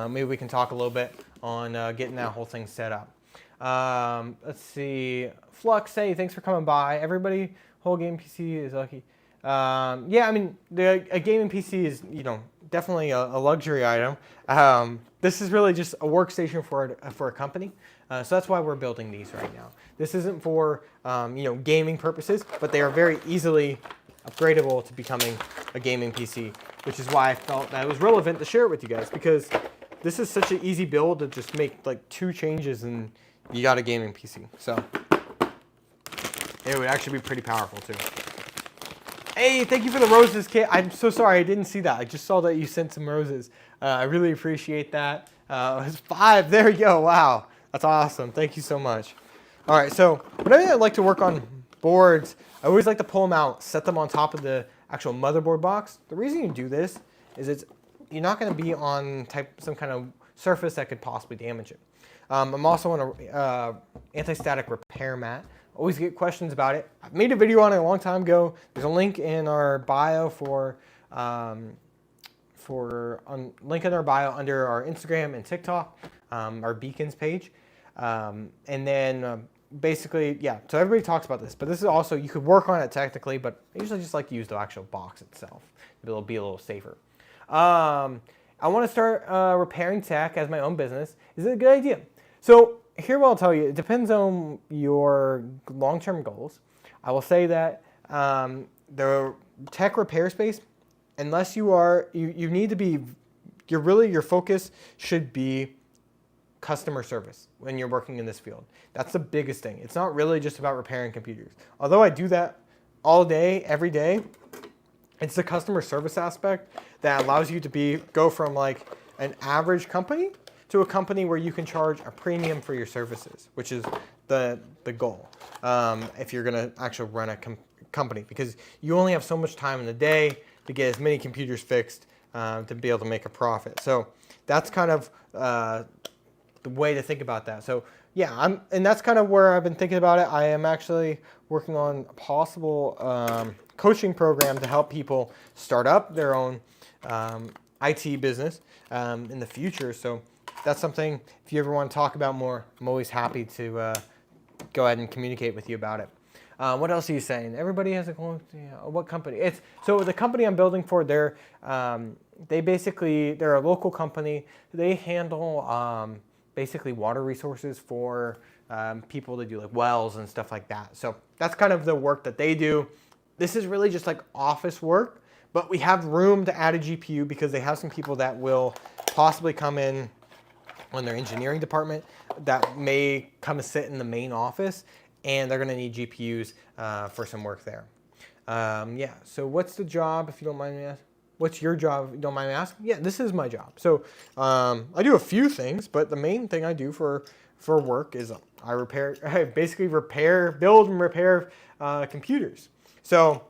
maybe we can talk a little bit on getting that whole thing set up. Let's see. Flux, hey, thanks for coming by. Everybody, whole game PC is lucky. Yeah, I mean, a gaming PC is, definitely a luxury item. This is really just a workstation for a company. So that's why we're building these right now. This isn't for, gaming purposes, but they are very easily upgradable to becoming a gaming PC, which is why I felt that it was relevant to share it with you guys, because this is such an easy build to just make like 2 changes and you got a gaming PC. So it would actually be pretty powerful too. Hey, thank you for the roses, Kit. I'm so sorry I didn't see that. I just saw that you sent some roses. I really appreciate that. It was 5. There you go. Wow. That's awesome. Thank you so much. All right, so whenever I like to work on boards, I always like to pull them out, set them on top of the actual motherboard box. The reason you do this is you're not going to be on some kind of surface that could possibly damage it. I'm also on a anti-static repair mat. Always get questions about it. I've made a video on it a long time ago. There's a link in our bio link in our bio under our Instagram and TikTok, our beacons page, and then basically, yeah. So everybody talks about this, but this is also, you could work on it technically, but I usually just like to use the actual box itself. It'll be a little safer. I want to start repairing tech as my own business. Is it a good idea? So here what I'll tell you, it depends on your long-term goals. I will say that the tech repair space, unless you need to be, your focus should be customer service when you're working in this field. That's the biggest thing. It's not really just about repairing computers. Although I do that all day, every day, it's the customer service aspect that allows you to go from like an average company to a company where you can charge a premium for your services, which is the goal if you're going to actually run a company, because you only have so much time in the day to get as many computers fixed to be able to make a profit. So that's kind of the way to think about that. So yeah, and that's kind of where I've been thinking about it. I am actually working on a possible coaching program to help people start up their own IT business in the future. So that's something, if you ever want to talk about more, I'm always happy to go ahead and communicate with you about it. What else are you saying? Everybody has a what company? So the company I'm building for, they're a local company. They handle basically water resources for people to do like wells and stuff like that. So that's kind of the work that they do. This is really just like office work, but we have room to add a GPU because they have some people that will possibly come in on their engineering department that may come and sit in the main office, and they're going to need GPUs for some work there. Yeah, so what's the job, if you don't mind me asking? What's your job, if you don't mind me asking? Yeah, this is my job. So I do a few things, but the main thing I do for work is I basically build and repair computers. So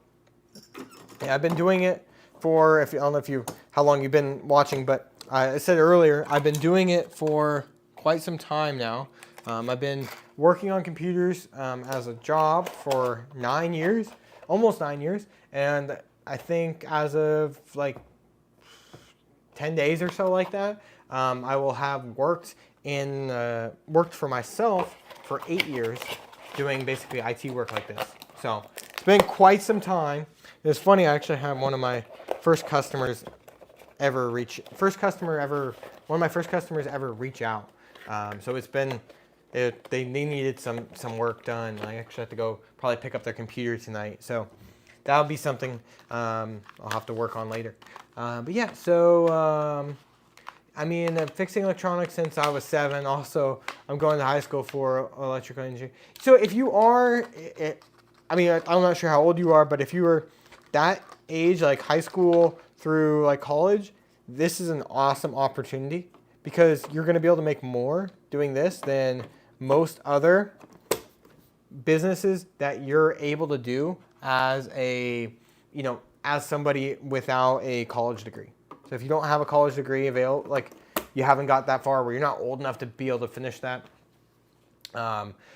yeah, I've been doing it for, I don't know how long you've been watching, but I said earlier, I've been doing it for quite some time now. I've been working on computers as a job for 9 years, almost 9 years, and I think as of like 10 days or so like that, I will have worked for myself for 8 years doing basically IT work like this. So it's been quite some time. It's funny, I actually had one of my first customers one of my first customers ever reach out. So it's been, they needed some work done. I actually have to go probably pick up their computer tonight. So that'll be something I'll have to work on later. But yeah, so I mean, fixing electronics since I was 7. Also, I'm going to high school for electrical engineering. So if you are, I mean, I'm not sure how old you are, but if you were that age, like high school through like college, this is an awesome opportunity because you're going to be able to make more doing this than most other businesses that you're able to do as as somebody without a college degree. So if you don't have a college degree available, like you haven't got that far where you're not old enough to be able to finish that.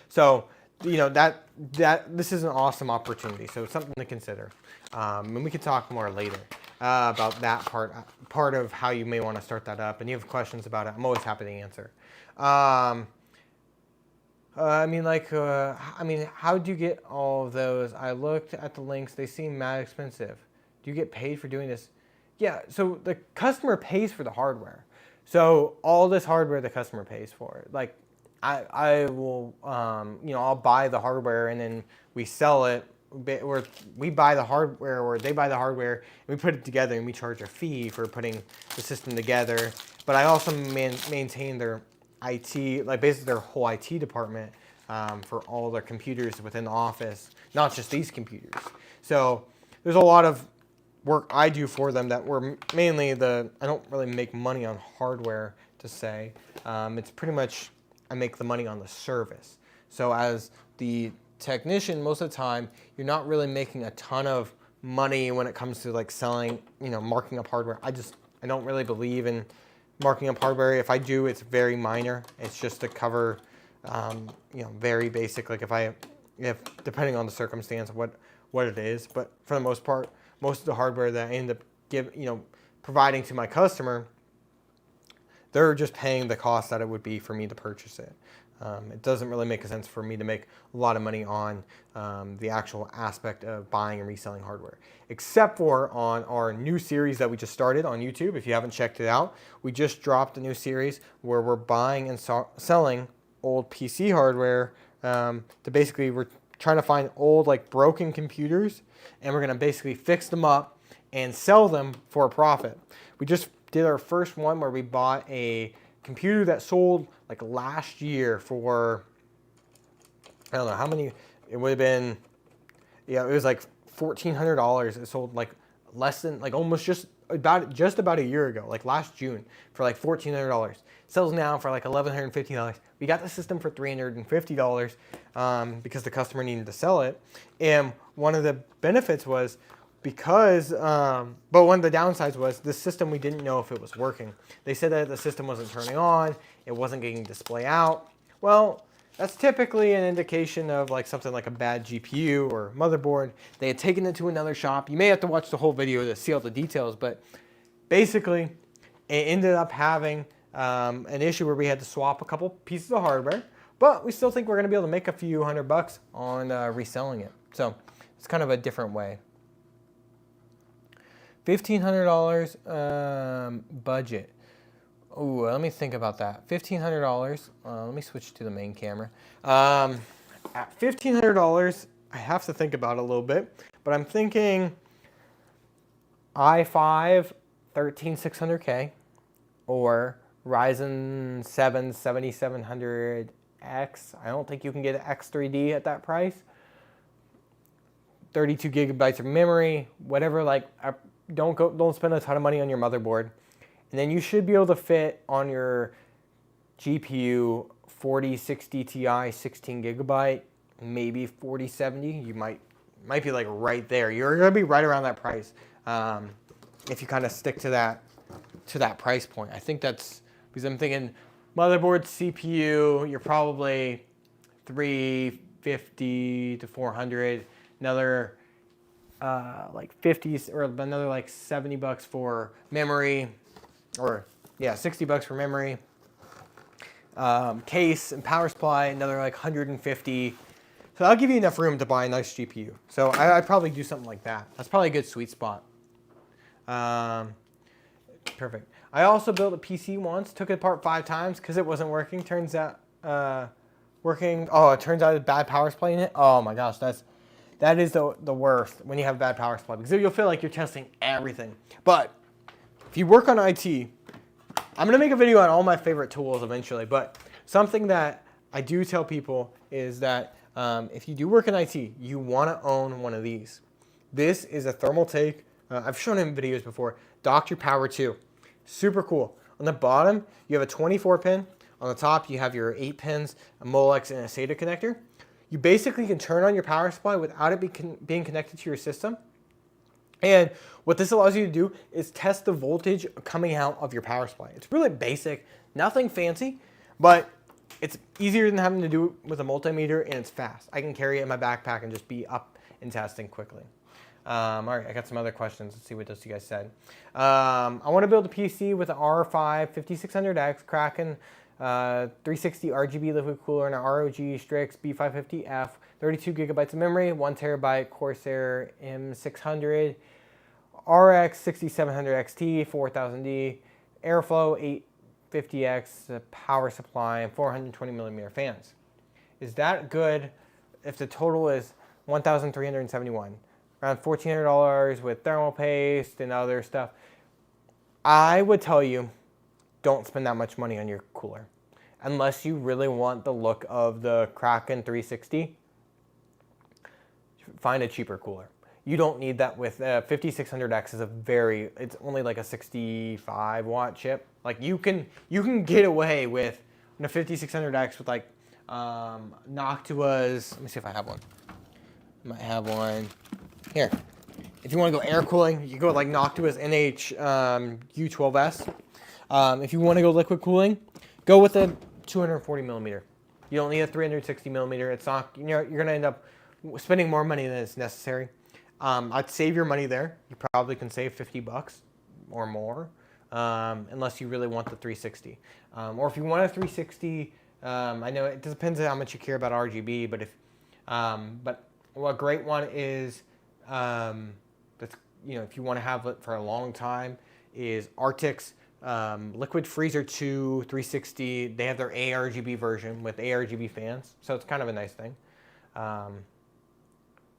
So this is an awesome opportunity. So it's something to consider. And we can talk more later about that part of how you may want to start that up. And you have questions about it, I'm always happy to answer. I mean, how do you get all of those? I looked at the links. They seem mad expensive. Do you get paid for doing this? Yeah, so the customer pays for the hardware. So all this hardware the customer pays for. Like I will, I'll buy the hardware and then we sell it. Or we buy the hardware or they buy the hardware and we put it together and we charge a fee for putting the system together. But I also maintain their IT, like basically their whole IT department for all their computers within the office, not just these computers. So there's a lot of work I do for them that were mainly I don't really make money on hardware to say. It's pretty much I make the money on the service. So as the technician, most of the time, you're not really making a ton of money when it comes to like selling, marking up hardware. I don't really believe in marking up hardware. If I do, it's very minor. It's just to cover, very basic. Like if depending on the circumstance, what it is. But for the most part, most of the hardware that I end up providing to my customer, they're just paying the cost that it would be for me to purchase it. It doesn't really make sense for me to make a lot of money on the actual aspect of buying and reselling hardware, except for on our new series that we just started on YouTube. If you haven't checked it out, we just dropped a new series where we're buying and selling old PC hardware to basically, we're trying to find old like broken computers and we're going to basically fix them up and sell them for a profit. We just did our first one where we bought a computer that sold like last year for, I don't know how many, it would have been, it was like $1,400. It sold like less than, like almost just about a year ago, like last June, for like $1,400. Sells now for like $1,150. We got the system for $350 because the customer needed to sell it. And one of the benefits was because, but one of the downsides was the system, we didn't know if it was working. They said that the system wasn't turning on, it wasn't getting display out. Well, that's typically an indication of like something like a bad GPU or motherboard. They had taken it to another shop. You may have to watch the whole video to see all the details, but basically it ended up having an issue where we had to swap a couple pieces of hardware, but we still think we're gonna be able to make a few $100 on reselling it. So it's kind of a different way. $1,500 budget. Ooh, let me think about that. $1,500. Let me switch to the main camera. At $1,500, I have to think about it a little bit, but I'm thinking i5 13600K or Ryzen 7 7700X. I don't think you can get an X3D at that price. 32 gigabytes of memory, whatever. Like, don't spend a ton of money on your motherboard. And then you should be able to fit on your GPU 4060 Ti 16 gigabyte, maybe 4070. You might be like right there. You're gonna be right around that price if you kind of stick to that price point. I think that's because I'm thinking motherboard, CPU. You're probably 350 to 400. Another like 50s or another like $70 for memory. Or yeah, $60 for memory, case and power supply, another like 150. So that'll give you enough room to buy a nice GPU. So I'd probably do something like that. That's probably a good sweet spot. Perfect. I also built a PC once, took it apart 5 times because it wasn't working. Turns out, it turns out it's bad power supply in it. Oh my gosh, that is the worst when you have bad power supply, because you'll feel like you're testing everything. But if you work on IT, I'm gonna make a video on all my favorite tools eventually, but something that I do tell people is that if you do work in IT, you wanna own one of these. This is a thermal take. I've shown it in videos before. Dr. Power 2. Super cool. On the bottom, you have a 24 pin. On the top, you have your 8 pins, a Molex, and a SATA connector. You basically can turn on your power supply without it being connected to your system. And what this allows you to do is test the voltage coming out of your power supply. It's really basic, nothing fancy, but it's easier than having to do it with a multimeter, and it's fast. I can carry it in my backpack and just be up and testing quickly. All right, I got some other questions. Let's see what those you guys said. I want to build a PC with an R5 5600X Kraken 360 RGB liquid cooler and an ROG Strix B550F, 32 gigabytes of memory, 1 terabyte Corsair M600, RX 6700 XT, 4000D, Airflow 850X power supply, and 420 millimeter fans. Is that good if the total is $1,371? Around $1,400 with thermal paste and other stuff. I would tell you, don't spend that much money on your cooler. Unless you really want the look of the Kraken 360, find a cheaper cooler. You don't need that with 5600X is it's only like a 65 watt chip. Like you can get away with a 5600X with like Noctua's, let me see if I have one. I might have one. Here, if you want to go air cooling, you go with like Noctua's NH U12S. If you want to go liquid cooling, go with a 240 millimeter. You don't need a 360 millimeter. It's not, you're going to end up spending more money than is necessary. I'd save your money there. You probably can save 50 bucks or more, unless you really want the 360. Or if you want a 360, I know it depends on how much you care about RGB, but a great one is, if you want to have it for a long time, is Arctic's Liquid Freezer 2 360. They have their ARGB version with ARGB fans, so it's kind of a nice thing.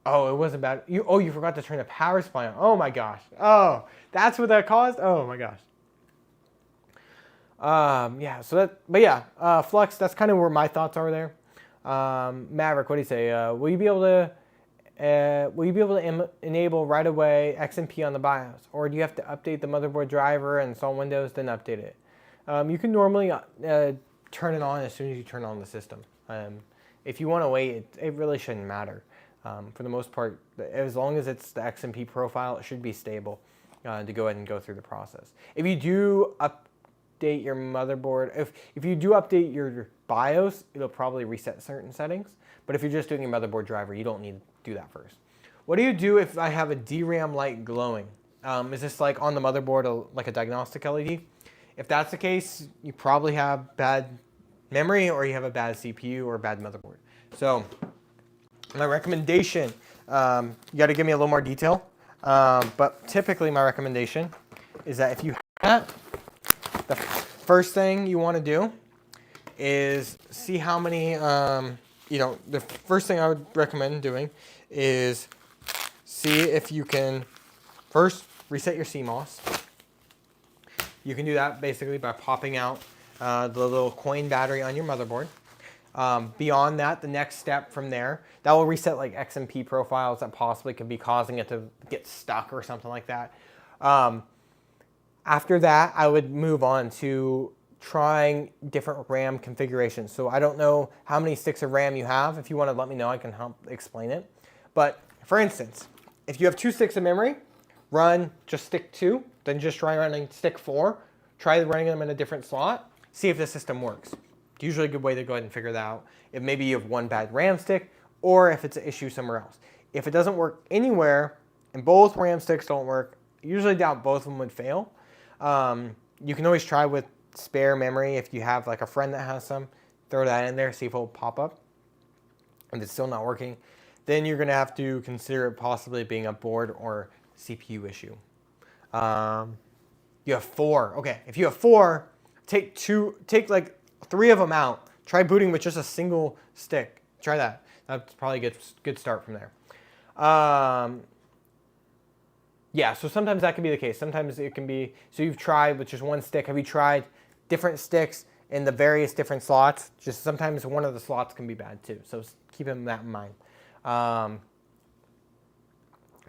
It wasn't bad. You forgot to turn the power supply on. Oh my gosh. Oh, that's what that caused? Oh my gosh. Flux, that's kind of where my thoughts are there. Maverick, what do you say? Will you be able to enable right away XMP on the BIOS, or do you have to update the motherboard driver and install Windows then update it? You can normally turn it on as soon as you turn on the system. If you want to wait, it really shouldn't matter. For the most part, as long as it's the XMP profile, it should be stable to go ahead and go through the process. If you do update your motherboard, if you do update your BIOS, it'll probably reset certain settings. But if you're just doing your motherboard driver, you don't need to do that first. What do you do if I have a DRAM light glowing? Is this like on the motherboard like a diagnostic LED? If that's the case, you probably have bad memory, or you have a bad CPU or a bad motherboard. So my recommendation, you got to give me a little more detail, but typically my recommendation is that if you have the first thing you want to do is see how many, the first thing I would recommend doing is see if you can first reset your CMOS. You can do that basically by popping out the little coin battery on your motherboard. Beyond that, the next step from there, that will reset like XMP profiles that possibly could be causing it to get stuck or something like that. After that, I would move on to trying different RAM configurations. So I don't know how many sticks of RAM you have. If you want to let me know, I can help explain it. But for instance, if you have 2 sticks of memory, run just stick 2, then just try running stick 4. Try running them in a different slot. See if the system works. It's usually a good way to go ahead and figure that out. If maybe you have one bad RAM stick, or if it's an issue somewhere else. If it doesn't work anywhere, and both RAM sticks don't work, I usually doubt both of them would fail. You can always try with spare memory. If you have like a friend that has some, throw that in there, see if it'll pop up. If it's still not working, then you're gonna have to consider it possibly being a board or CPU issue. You have 4. Okay, if you have 4, take like 3 of them out. Try booting with just a single stick. Try that. That's probably a good start from there. Yeah, so sometimes that can be the case. Sometimes it can be, so you've tried with just one stick. Have you tried different sticks in the various different slots? Just sometimes one of the slots can be bad too. So keep that in mind.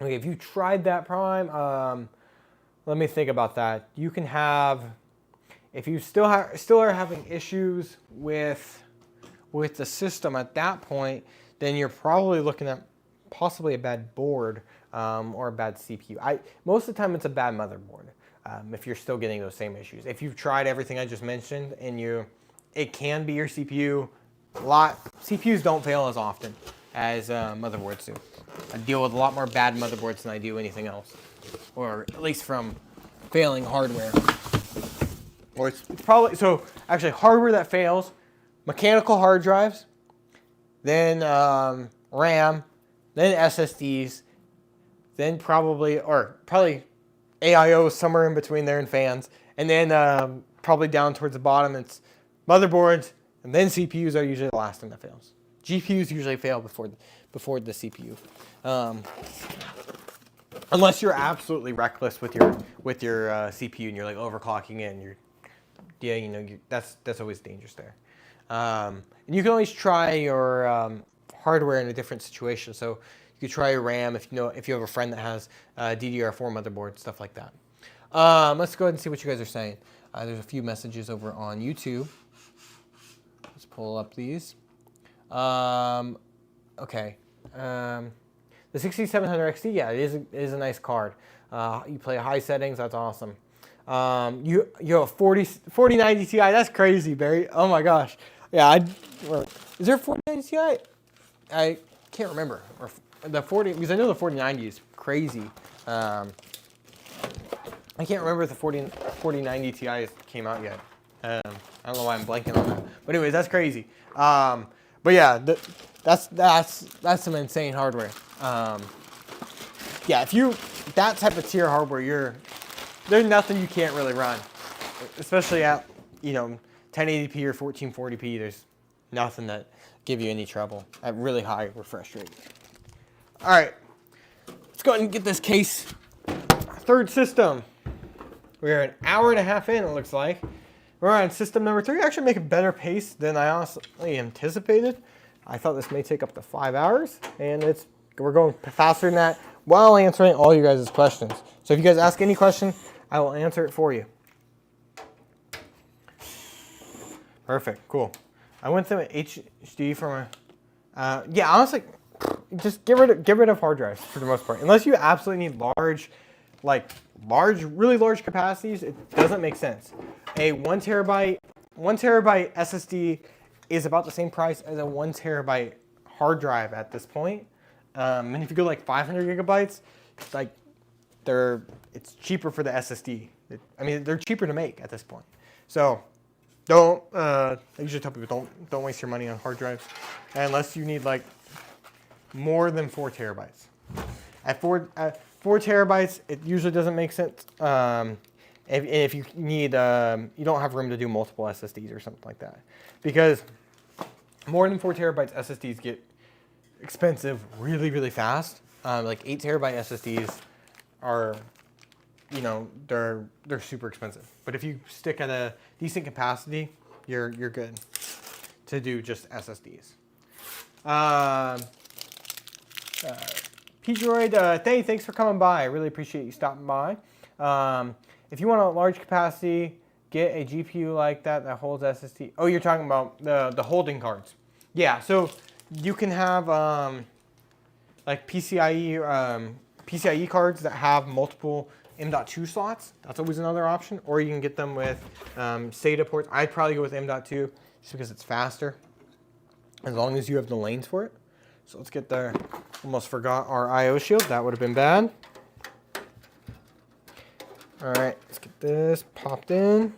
Okay, if you tried that prime, let me think about that. You can have, if you still are having issues with the system at that point, then you're probably looking at possibly a bad board or a bad CPU. Most of the time it's a bad motherboard if you're still getting those same issues. If you've tried everything I just mentioned and it can be your CPU. CPUs don't fail as often as motherboards do. I deal with a lot more bad motherboards than I do anything else, or at least from failing hardware. Or it's probably, so actually hardware that fails, mechanical hard drives, then RAM, then SSDs, then probably AIO somewhere in between there and fans, and then probably down towards the bottom it's motherboards, and then CPUs are usually the last thing that fails. GPUs usually fail before the CPU, unless you're absolutely reckless with your CPU and you're like overclocking it and that's always dangerous there. And you can always try your hardware in a different situation. So you could try your RAM if you have a friend that has DDR4 motherboard, stuff like that. Let's go ahead and see what you guys are saying. There's a few messages over on YouTube. Let's pull up these. Okay. The 6700 XT, yeah, it is a nice card. You play high settings, that's awesome. You have a 4090 Ti, that's crazy, Barry. Oh my gosh. Yeah, is there a 4090 Ti? I can't remember. Or the 40, because I know the 4090 is crazy. I can't remember if the 4090 Ti came out yet. I don't know why I'm blanking on that. But anyways, that's crazy. But yeah, that's some insane hardware. Yeah, that type of tier hardware, there's nothing you can't really run, especially at 1080p or 1440p. There's nothing that give you any trouble at really high refresh rate. All right, let's go ahead and get this case. Third system. We're an hour and a half in, it looks like. We're on system number 3. Actually make a better pace than I honestly anticipated. I thought this may take up to 5 hours, and we're going faster than that while answering all you guys' questions. So if you guys ask any question, I will answer it for you. Perfect, cool. I went through an HD from yeah, honestly, just get rid of hard drives for the most part. Unless you absolutely need really large capacities, it doesn't make sense. A 1 terabyte SSD is about the same price as a 1 terabyte hard drive at this point. And if you go like 500 gigabytes, it's cheaper for the SSD. They're cheaper to make at this point. So I usually tell people don't waste your money on hard drives unless you need like more than 4 terabytes. At 4 terabytes, it usually doesn't make sense. If you need, you don't have room to do multiple SSDs or something like that, because more than 4 terabytes SSDs get expensive really, really fast. Like 8 terabyte SSDs are, they're super expensive. But if you stick at a decent capacity, you're good to do just SSDs. P-Droid, thanks for coming by. I really appreciate you stopping by. If you want a large capacity, get a GPU like that holds SSD. Oh, you're talking about the holding cards. Yeah, so you can have like PCIe cards that have multiple M.2 slots. That's always another option. Or you can get them with SATA ports. I'd probably go with M.2 just because it's faster, as long as you have the lanes for it. So let's get there. Almost forgot our I/O shield. That would have been bad. All right, let's get this popped in.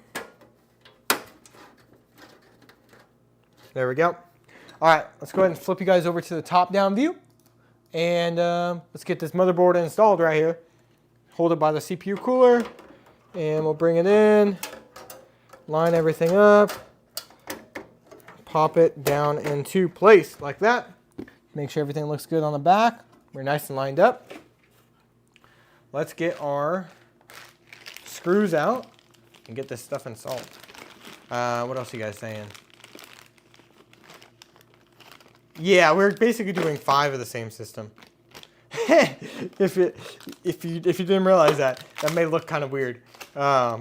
There we go. All right, let's go ahead and flip you guys over to the top-down view. And let's get this motherboard installed right here. Hold it by the CPU cooler. And we'll bring it in, line everything up, pop it down into place like that. Make sure everything looks good on the back. We're nice and lined up. Let's get our screws out and get this stuff installed. What else are you guys saying? Yeah, we're basically doing 5 of the same system. if you didn't realize that, that may look kind of weird.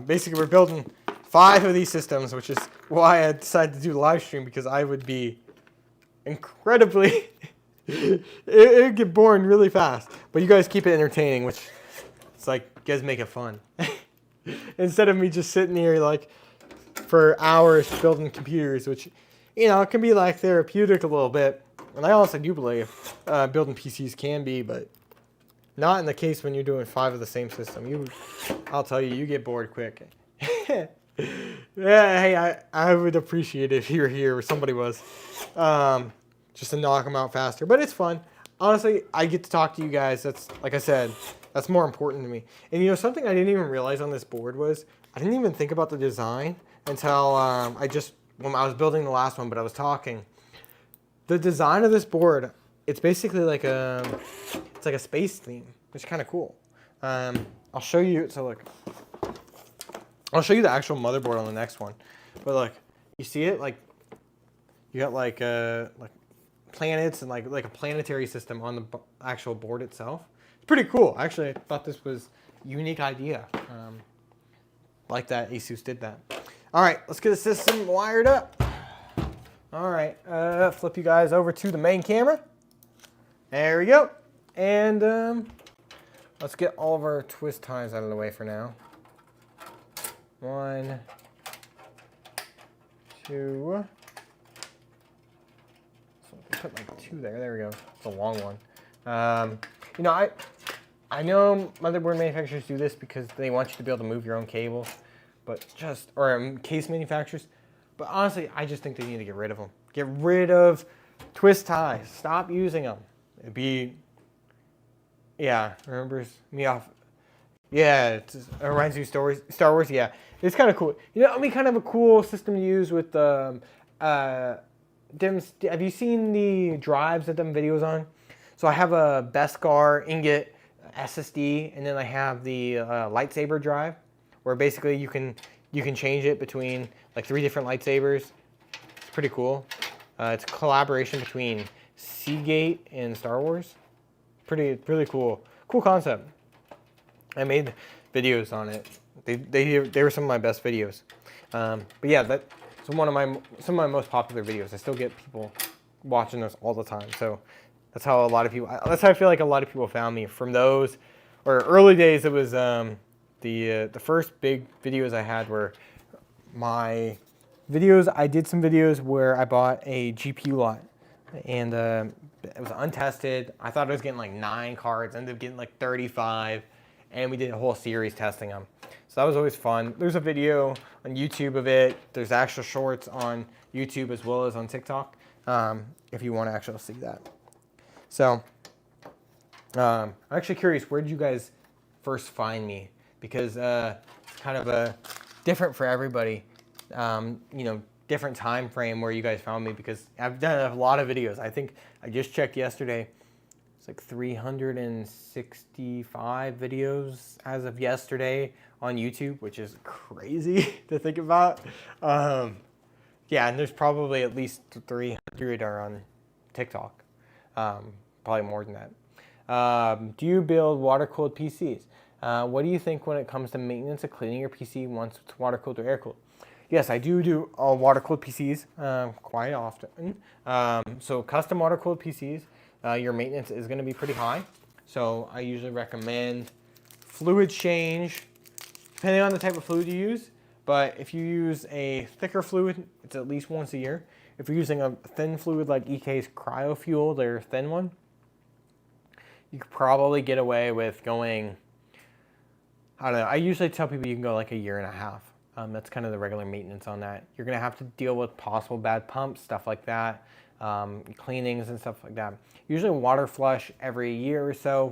Basically, we're building 5 of these systems, which is why I decided to do the live stream, because I would be incredibly it would get boring really fast. But you guys keep it entertaining, which it's like you guys make it fun. Instead of me just sitting here like for hours building computers, which, you know, it can be like therapeutic a little bit. And I also do believe building PCs can be, but not in the case when you're doing 5 of the same system. I'll tell you, you get bored quick. Yeah, hey, I would appreciate it if you were here or somebody was, just to knock them out faster. But it's fun. Honestly, I get to talk to you guys. That's, like I said, that's more important to me. And you know, something I didn't even realize on this board was I didn't even think about the design until when I was building the last one, but I was talking. The design of this board, it's basically like it's like a space theme, which is kind of cool. I'll show you. So look, I'll show you the actual motherboard on the next one. But look, you see it? Like you got like planets and like a planetary system on the actual board itself. It's pretty cool. Actually, I thought this was a unique idea. Like that Asus did that. All right, let's get the system wired up. All right, flip you guys over to the main camera. There we go. And let's get all of our twist ties out of the way for now. 1, 2. So put like 2 there. There we go. It's a long one. You know, I know motherboard manufacturers do this because they want you to be able to move your own cables, but or case manufacturers. But honestly, I just think they need to get rid of them. Get rid of twist ties. Stop using them. Remembers me off. Yeah, it reminds me of Star Wars. Yeah, it's kind of cool. You know, it'd be kind of a cool system to use with have you seen the drives that them videos on? So I have a Beskar ingot SSD, and then I have the lightsaber drive, where basically you can change it between like 3 different lightsabers. It's pretty cool. It's a collaboration between Seagate and Star Wars. Really cool concept. I made videos on it. They were some of my best videos. But yeah, that's some of my most popular videos. I still get people watching those all the time. So that's how that's how I feel like a lot of people found me from those. Or early days, it was the first big videos I had were my videos. I did some videos where I bought a GPU lot, and it was untested. I thought I was getting like 9 cards, ended up getting like 35, and we did a whole series testing them. So that was always fun. There's a video on YouTube of it. There's actual shorts on YouTube as well as on TikTok, if you want to actually see that. So I'm actually curious, where did you guys first find me? Because it's kind of different for everybody. You know, different time frame where you guys found me, because I've done a lot of videos. I think I just checked yesterday. It's like 365 videos as of yesterday on YouTube, which is crazy to think about. Yeah, and there's probably at least 300 are on TikTok. Probably more than that. Do you build water-cooled PCs? What do you think when it comes to maintenance of cleaning your PC once it's water-cooled or air-cooled? Yes, I do water-cooled PCs quite often. So custom water-cooled PCs, your maintenance is going to be pretty high. So I usually recommend fluid change, depending on the type of fluid you use. But if you use a thicker fluid, it's at least once a year. If you're using a thin fluid like EK's CryoFuel, their thin one, you could probably get away with going, I don't know, I usually tell people you can go like a year and a half. That's kind of the regular maintenance on that. You're going to have to deal with possible bad pumps, stuff like that, cleanings and stuff like that. Usually water flush every year or so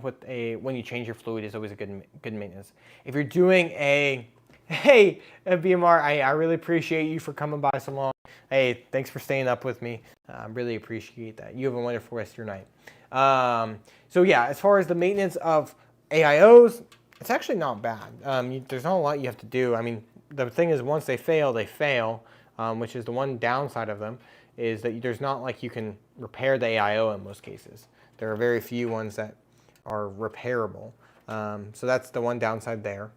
when you change your fluid is always a good maintenance. If you're doing a Hey, BMR, I really appreciate you for coming by so long. Hey, thanks for staying up with me. I really appreciate that. You have a wonderful rest of your night. So yeah, as far as the maintenance of AIOs, it's actually not bad. There's not a lot you have to do. I mean, the thing is, once they fail, which is the one downside of them, is that there's not like you can repair the AIO in most cases. There are very few ones that are repairable. So that's the one downside there.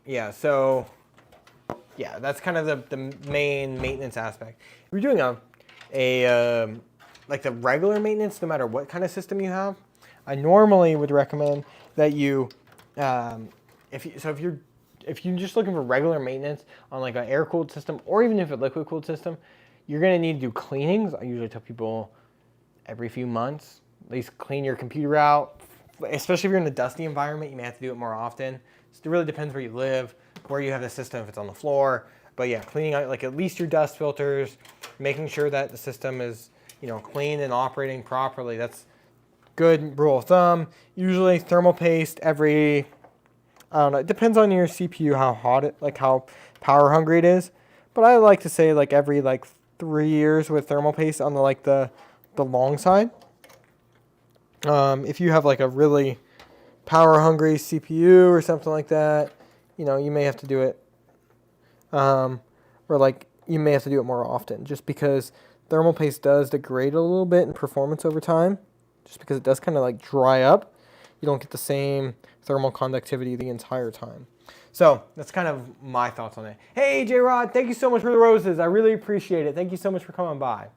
Yeah, so yeah, that's kind of the main maintenance aspect. If you're doing like the regular maintenance, no matter what kind of system you have, I normally would recommend that you, if you're just looking for regular maintenance on like an air-cooled system, or even if it's a liquid-cooled system, you're gonna need to do cleanings. I usually tell people every few months, at least clean your computer out. Especially if you're in a dusty environment, you may have to do it more often. It really depends where you live, where you have the system, if it's on the floor. But yeah, cleaning out like at least your dust filters, making sure that the system is, clean and operating properly. That's good rule of thumb. Usually thermal paste every, I don't know, it depends on your CPU, how hot it, like how power hungry it is. But I like to say like every 3 years with thermal paste on the long side. If you have like a really power hungry CPU or something like that, you may have to do it, or you may have to do it more often, just because thermal paste does degrade a little bit in performance over time, just because it does kind of dry up. You don't get the same thermal conductivity the entire time. So that's kind of my thoughts on it. Hey, J-Rod, thank you so much for the roses. I really appreciate it. Thank you so much for coming by.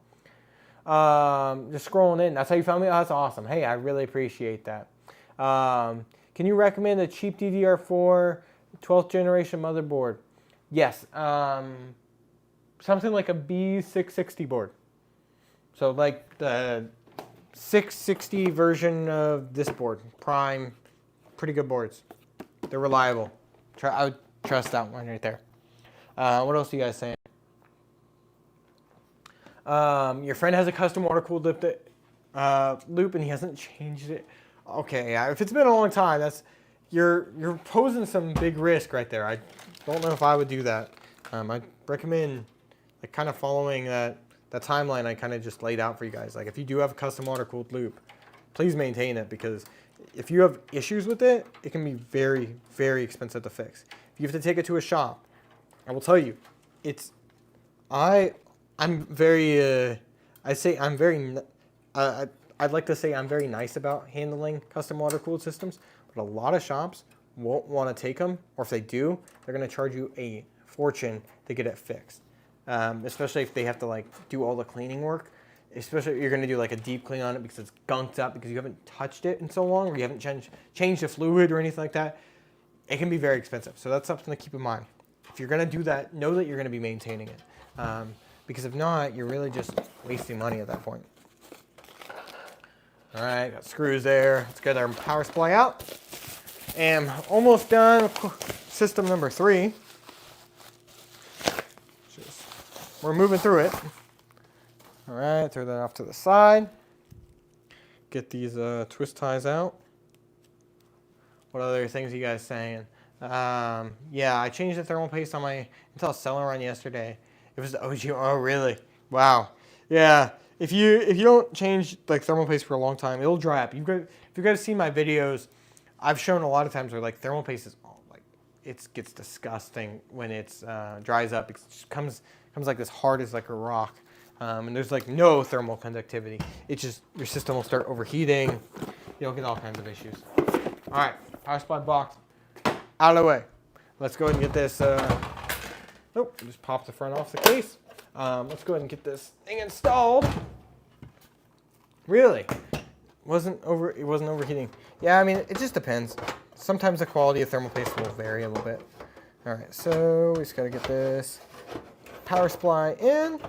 Just scrolling in. That's how you found me? Oh, that's awesome. Hey, I really appreciate that. Can you recommend a cheap DDR4 12th generation motherboard? Yes. Something like a B660 board. So like the 660 version of this board. Prime. Pretty good boards. They're reliable. I would trust that one right there. What else are you guys saying? Your friend has a custom water-cooled loop and he hasn't changed it. Okay, yeah, if it's been a long time, you're posing some big risk right there. I don't know if I would do that. I'd recommend kind of following that timeline I kind of just laid out for you guys. Like if you do have a custom water-cooled loop, please maintain it, because if you have issues with it, it can be very, very expensive to fix. If you have to take it to a shop, I will tell you, I'd like to say I'm very nice about handling custom water-cooled systems, but a lot of shops won't want to take them, or if they do, they're going to charge you a fortune to get it fixed. Especially if they have to do all the cleaning work. Especially if you're going to do a deep clean on it because it's gunked up because you haven't touched it in so long, or you haven't changed the fluid or anything like that. It can be very expensive, so that's something to keep in mind. If you're going to do that, know that you're going to be maintaining it. Because if not, you're really just wasting money at that point. All right, got screws there. Let's get our power supply out. And almost done with system number 3. We're moving through it. All right, throw that off to the side. Get these twist ties out. What other things are you guys saying? Yeah, I changed the thermal paste on my Intel Celeron yesterday. It was the OG. Oh, really? Wow. Yeah. If you don't change thermal paste for a long time, it'll dry up. If you guys see my videos, I've shown a lot of times where thermal paste is it gets disgusting when it's dries up. It just comes this hard as a rock, and there's no thermal conductivity. It's just your system will start overheating. You'll get all kinds of issues. All right, power supply box out of the way. Let's go ahead and get this. Nope, just pop the front off the case. Let's go ahead and get this thing installed. Really? It wasn't overheating. Yeah, I mean, it just depends. Sometimes the quality of thermal paste will vary a little bit. All right, so we just got to get this power supply in.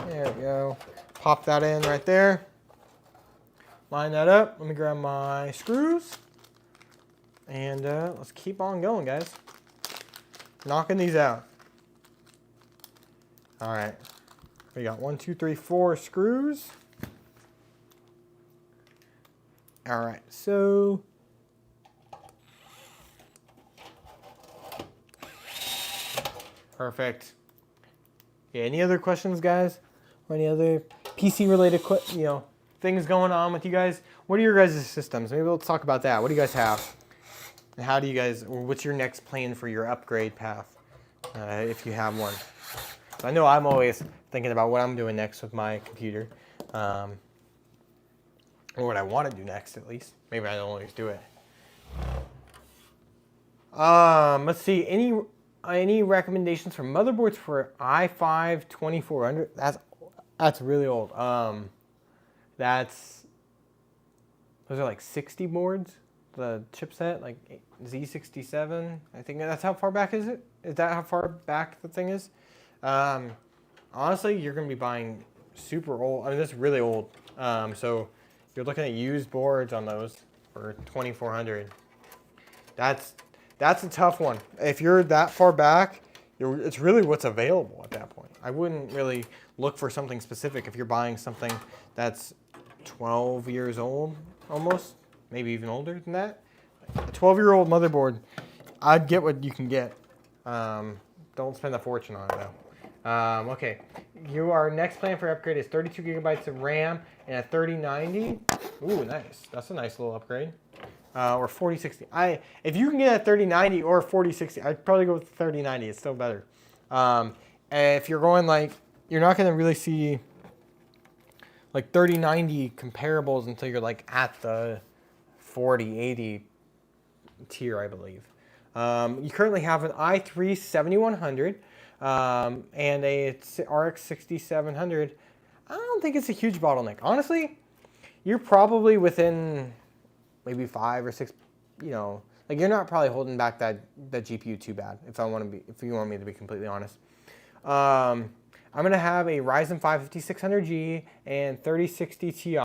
There we go. Pop that in right there. Line that up. Let me grab my screws. And let's keep on going, guys. Knocking these out. All right. We got 1, 2, 3, 4 screws. All right, so perfect. Yeah, any other questions, guys? Or any other PC related things going on with you guys? What are your guys' systems? Maybe let's talk about that. What do you guys have? And how do you guys, or what's your next plan for your upgrade path, if you have one? So I know I'm always thinking about what I'm doing next with my computer, or what I want to do next, at least. Maybe I don't always do it. Let's see. Any recommendations for motherboards for i5 2400? That's really old. Those are like 60 boards. The chipset, like Z67. I think that's how far back is it? Is that how far back the thing is? Honestly, you're gonna be buying super old. I mean, that's really old. So you're looking at used boards on those for 2400. That's a tough one. If you're that far back, it's really what's available at that point. I wouldn't really look for something specific if you're buying something that's 12 years old, almost, maybe even older than that. A 12-year-old motherboard, I'd get what you can get. Don't spend a fortune on it though. Okay, your next plan for upgrade is 32 gigabytes of RAM and a 3090. Ooh, nice. That's a nice little upgrade. Or 4060. If you can get a 3090 or 4060, I'd probably go with the 3090. It's still better. And if you're going like, you're not going to really see like 3090 comparables until you're like at the 4080 tier, I believe. You currently have an i3 7100 and a RX 6700. I don't think it's a huge bottleneck. Honestly, you're probably within maybe 5 or 6, like you're not probably holding back that GPU too bad. If you want me to be completely honest, I'm gonna have a Ryzen 5 5600G and 3060 Ti.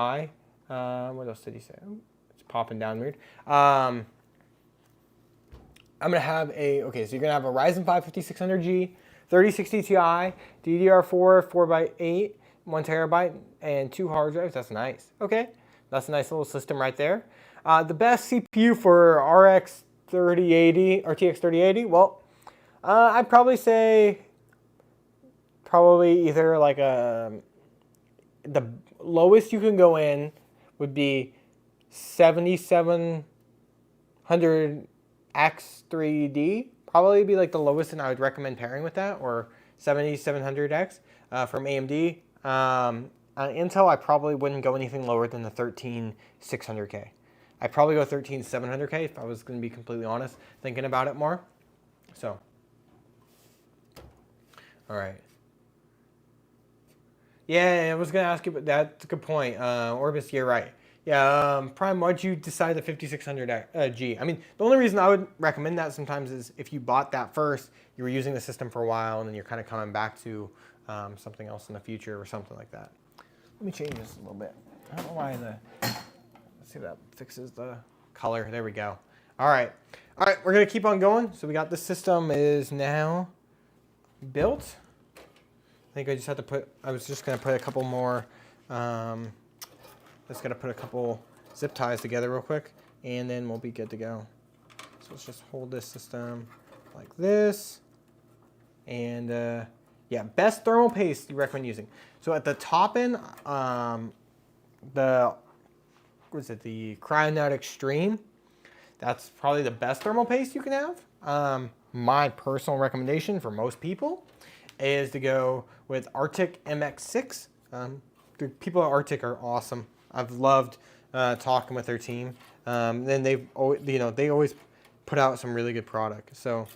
What else did he say? Oh, it's popping down weird. I'm gonna have so you're gonna have a Ryzen 5 5600G, 3060 Ti, DDR4 4x8, 1 terabyte, and 2 hard drives. That's nice. Okay, that's a nice little system right there. The best CPU for RX 3080 or TX 3080, well, I'd probably say either like the lowest you can go in would be 7700X3D. Probably be like the lowest, and I would recommend pairing with that, or 7700X from AMD. On Intel, I probably wouldn't go anything lower than the 13600K. I'd probably go 13700K if I was going to be completely honest, thinking about it more. So, all right. Yeah, I was going to ask you, but that's a good point. Orbis, you're right. Yeah, Prime, why'd you decide the 5600G? I mean, the only reason I would recommend that sometimes is if you bought that first, you were using the system for a while, and then you're kind of coming back to something else in the future or something like that. Let me change this a little bit. I don't know why let's see if that fixes the color. There we go. All right, we're gonna keep on going. So we got the system is now built. I think I just had to I was just gonna put a couple more, just gonna put a couple zip ties together real quick, and then we'll be good to go. So let's just hold this system like this. And yeah, best thermal paste you recommend using. So at the top end, the Cryonaut Extreme. That's probably the best thermal paste you can have. My personal recommendation for most people is to go with Arctic MX6. The people at Arctic are awesome. I've loved talking with their team. Then they always put out some really good product. So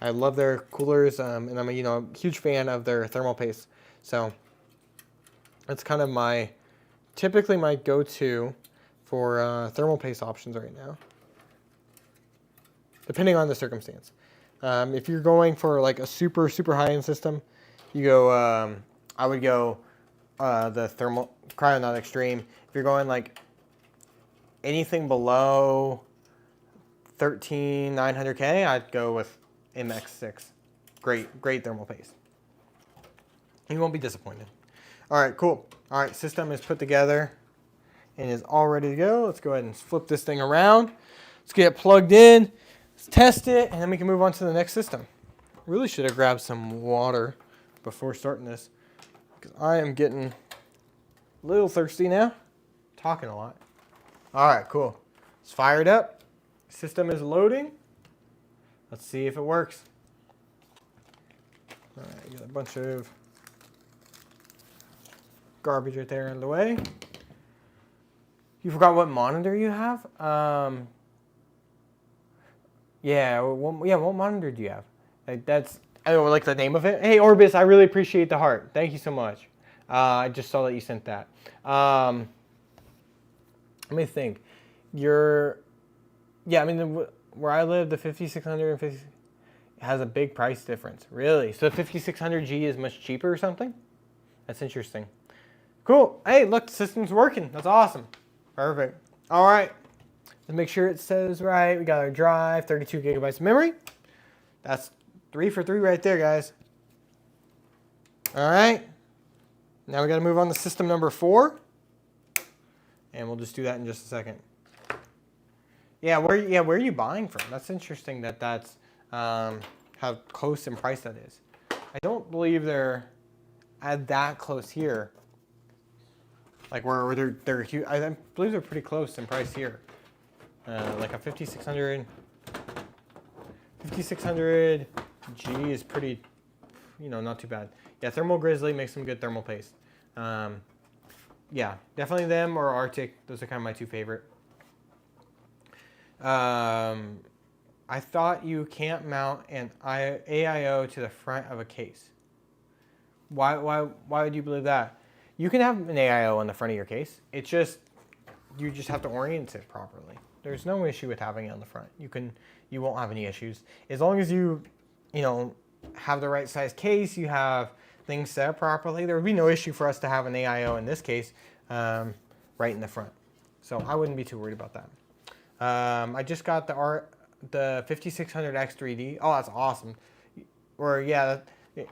I love their coolers, and I'm a huge fan of their thermal paste. So that's kind of typically my go-to for thermal paste options right now, depending on the circumstance. If you're going for like a super high-end system, you go. I would go the Cryonaut Extreme. If you're going like anything below 13900K, I'd go with MX6. Great thermal paste. You won't be disappointed. All right, cool. All right, system is put together. and is all ready to go. Let's go ahead and flip this thing around. Let's get it plugged in. Let's test it, and then we can move on to the next system. Really should have grabbed some water before starting this, because I am getting a little thirsty now. Talking a lot. All right, cool. Let's fire it up. System is loading. Let's see if it works. All right, got a bunch of garbage right there in the way. You forgot what monitor you have? What monitor do you have? That's, I don't know, like the name of it. Hey, Orbis, I really appreciate the heart. Thank you so much. I just saw that you sent that. Let me think. Where I live, the 5600 has a big price difference. Really? So the 5600G is much cheaper or something? That's interesting. Cool. Hey, look, the system's working. That's awesome. Perfect. All right. Let's make sure it says right. We got our drive, 32 gigabytes of memory. That's 3 for 3 right there, guys. All right. Now we got to move on to system number 4. And we'll just do that in just a second. Where are you buying from? That's interesting that's how close in price that is. I don't believe they're at that close here. Like where they're huge. I believe they're pretty close in price here. Like a 5600 G is pretty, not too bad. Yeah, Thermal Grizzly makes some good thermal paste. Yeah, definitely them or Arctic. Those are kind of my two favorite. I thought you can't mount an AIO to the front of a case. Why would you believe that? You can have an AIO on the front of your case. It's just, you just have to orient it properly. There's no issue with having it on the front. You won't have any issues. As long as you have the right size case, you have things set up properly, there would be no issue for us to have an AIO in this case right in the front. So I wouldn't be too worried about that. I just got the 5600X3D. Oh, that's awesome. Or yeah,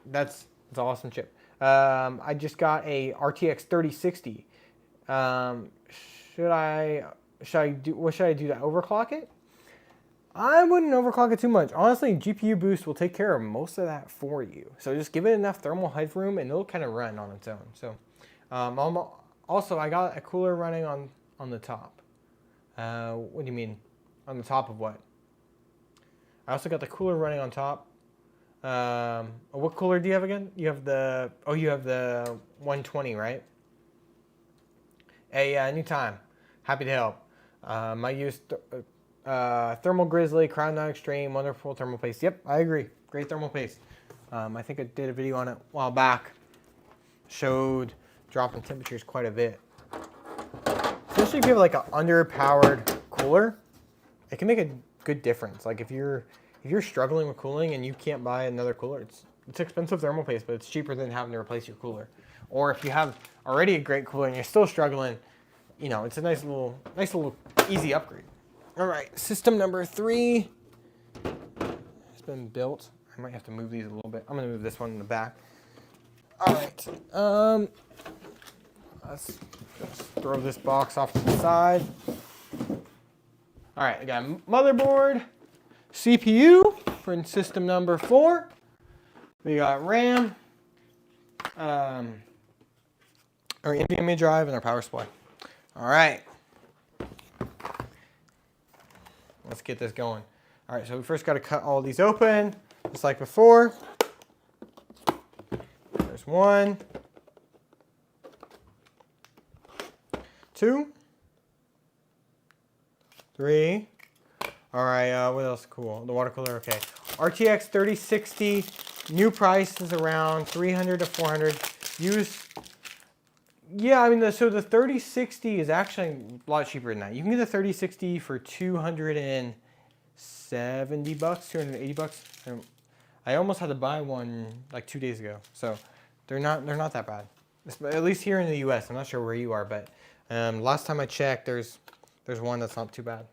that's an awesome chip. I just got a RTX 3060. What should I do to overclock it? I wouldn't overclock it too much. Honestly, GPU boost will take care of most of that for you. So just give it enough thermal headroom and it'll kind of run on its own. So also I got a cooler running on the top. What do you mean? On the top of what? I also got the cooler running on top. What cooler do you have again? You have the 120, right? Hey, anytime. Happy to help. I use Thermal Grizzly, Crown 9 Extreme, wonderful thermal paste. Yep, I agree. Great thermal paste. I think I did a video on it a while back. Showed dropping temperatures quite a bit. Especially if you have like an underpowered cooler, it can make a good difference. Like if you're struggling with cooling and you can't buy another cooler, it's expensive thermal paste, but it's cheaper than having to replace your cooler. Or if you have already a great cooler and you're still struggling, it's a nice little easy upgrade. All right, system number 3 has been built. I might have to move these a little bit. I'm gonna move this one in the back. All right, let's just throw this box off to the side. All right, I got a motherboard, CPU for system number 4. We got RAM, our NVMe drive, and our power supply. All right. Let's get this going. All right, so we first got to cut all these open, just like before. There's 1, 2, 3. All right, what else? Cool. The water cooler, okay. RTX 3060, new price is around 300 to 400. Used. Yeah, I mean, so the 3060 is actually a lot cheaper than that. You can get the 3060 for $270, $280. I almost had to buy one like 2 days ago, so they're not that bad. At least here in the U.S. I'm not sure where you are, but last time I checked, there's one that's not too bad.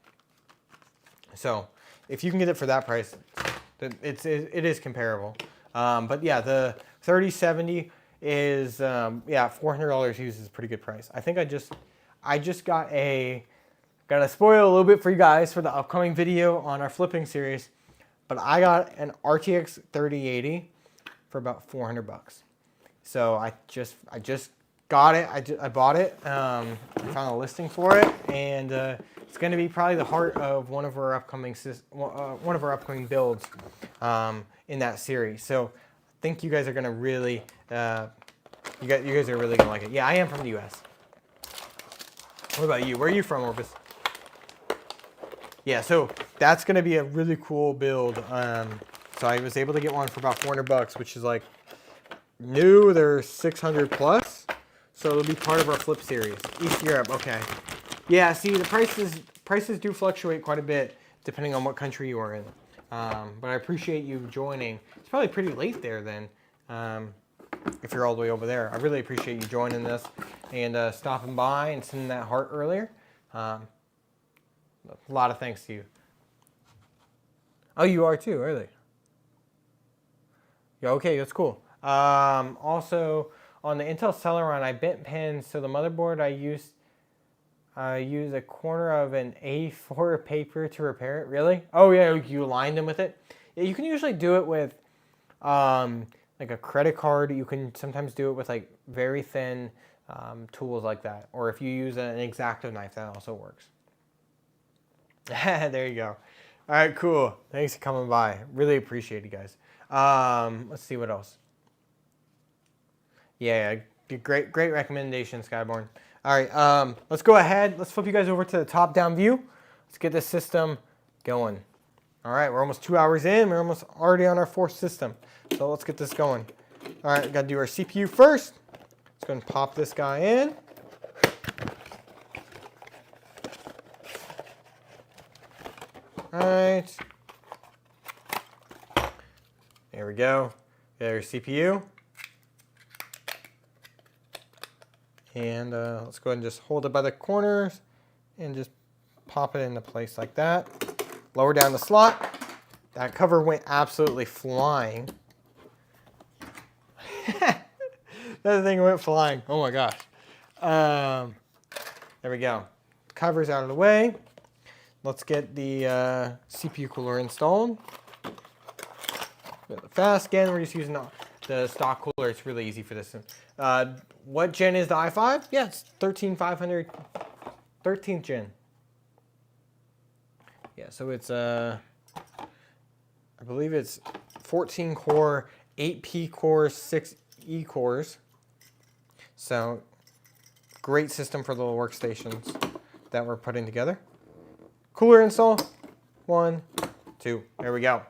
So if you can get it for that price, it is comparable. But yeah, the 3070 is $400 used is a pretty good price. I think I just gotta spoil a little bit for you guys for the upcoming video on our flipping series, but I got an RTX 3080 for about 400 bucks. So I just got it. I bought it. I found a listing for it, and it's going to be probably the heart of one of our upcoming builds in that series. So I think you guys are going to really you guys are really going to like it. Yeah, I am from the U.S. What about you? Where are you from, Orbis? Yeah, so that's going to be a really cool build. So I was able to get one for about 400 bucks, which is like new. They're 600 plus. So it'll be part of our flip series. East Europe, okay. Yeah, see, the prices do fluctuate quite a bit depending on what country you are in. But I appreciate you joining. It's probably pretty late there then, if you're all the way over there. I really appreciate you joining this and stopping by and sending that heart earlier. A lot of thanks to you. Oh, you are too, really? Yeah, okay, that's cool. Also, on the Intel Celeron, I bent pins, so the motherboard I use a corner of an A4 paper to repair it. Really? Oh yeah, you aligned them with it? Yeah, you can usually do it with like a credit card. You can sometimes do it with like very thin tools like that. Or if you use an X-Acto knife, that also works. There you go. All right, cool. Thanks for coming by. Really appreciate it, guys. Let's see what else. Yeah, great recommendation, Skyborn. All right, let's go ahead. Let's flip you guys over to the top-down view. Let's get this system going. All right, we're almost 2 hours in. We're almost already on our fourth system. So let's get this going. All right, we got to do our CPU first. Let's go and pop this guy in. All right. There we go. There's CPU. And let's go ahead and just hold it by the corners and just pop it into place like that. Lower down the slot. That cover went absolutely flying. That thing went flying. Oh my gosh. There we go. Cover's out of the way. Let's get the CPU cooler installed. Fast. Again, we're just using the stock cooler. It's really easy for this. What gen is the i5? Yeah, it's 13500, 13th gen. Yeah, so it's I believe it's 14 core, 8P cores, 6E cores. So great system for the workstations that we're putting together. Cooler install. 1, 2. There we go.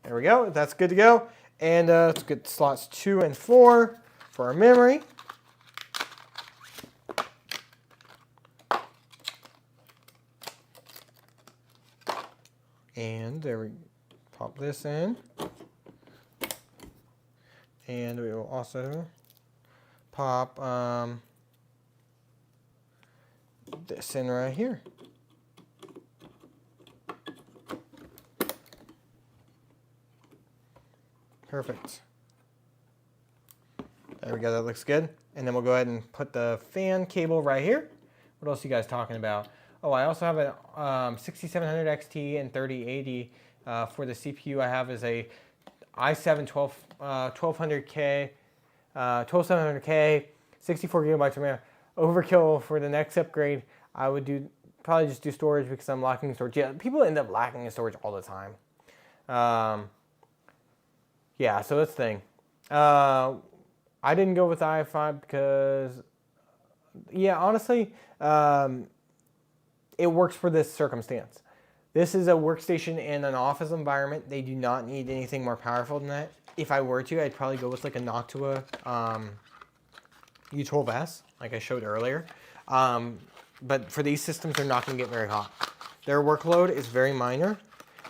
There we go. That's good to go. And let's get slots 2 and 4 for our memory. And there we pop this in. And we will also pop this in right here. Perfect. There we go, that looks good. And then we'll go ahead and put the fan cable right here. What else are you guys talking about? Oh, I also have a 6700 XT and 3080 for the CPU. I have is a i7 1200K, 12700K, 64 gigabytes of RAM. Overkill for the next upgrade. I would probably just do storage because I'm lacking storage. Yeah, people end up lacking in storage all the time. Yeah, so that's the thing. I didn't go with the i5 because, yeah, honestly, it works for this circumstance. This is a workstation in an office environment. They do not need anything more powerful than that. If I were to, I'd probably go with like a Noctua U12S, like I showed earlier. But for these systems, they're not going to get very hot. Their workload is very minor.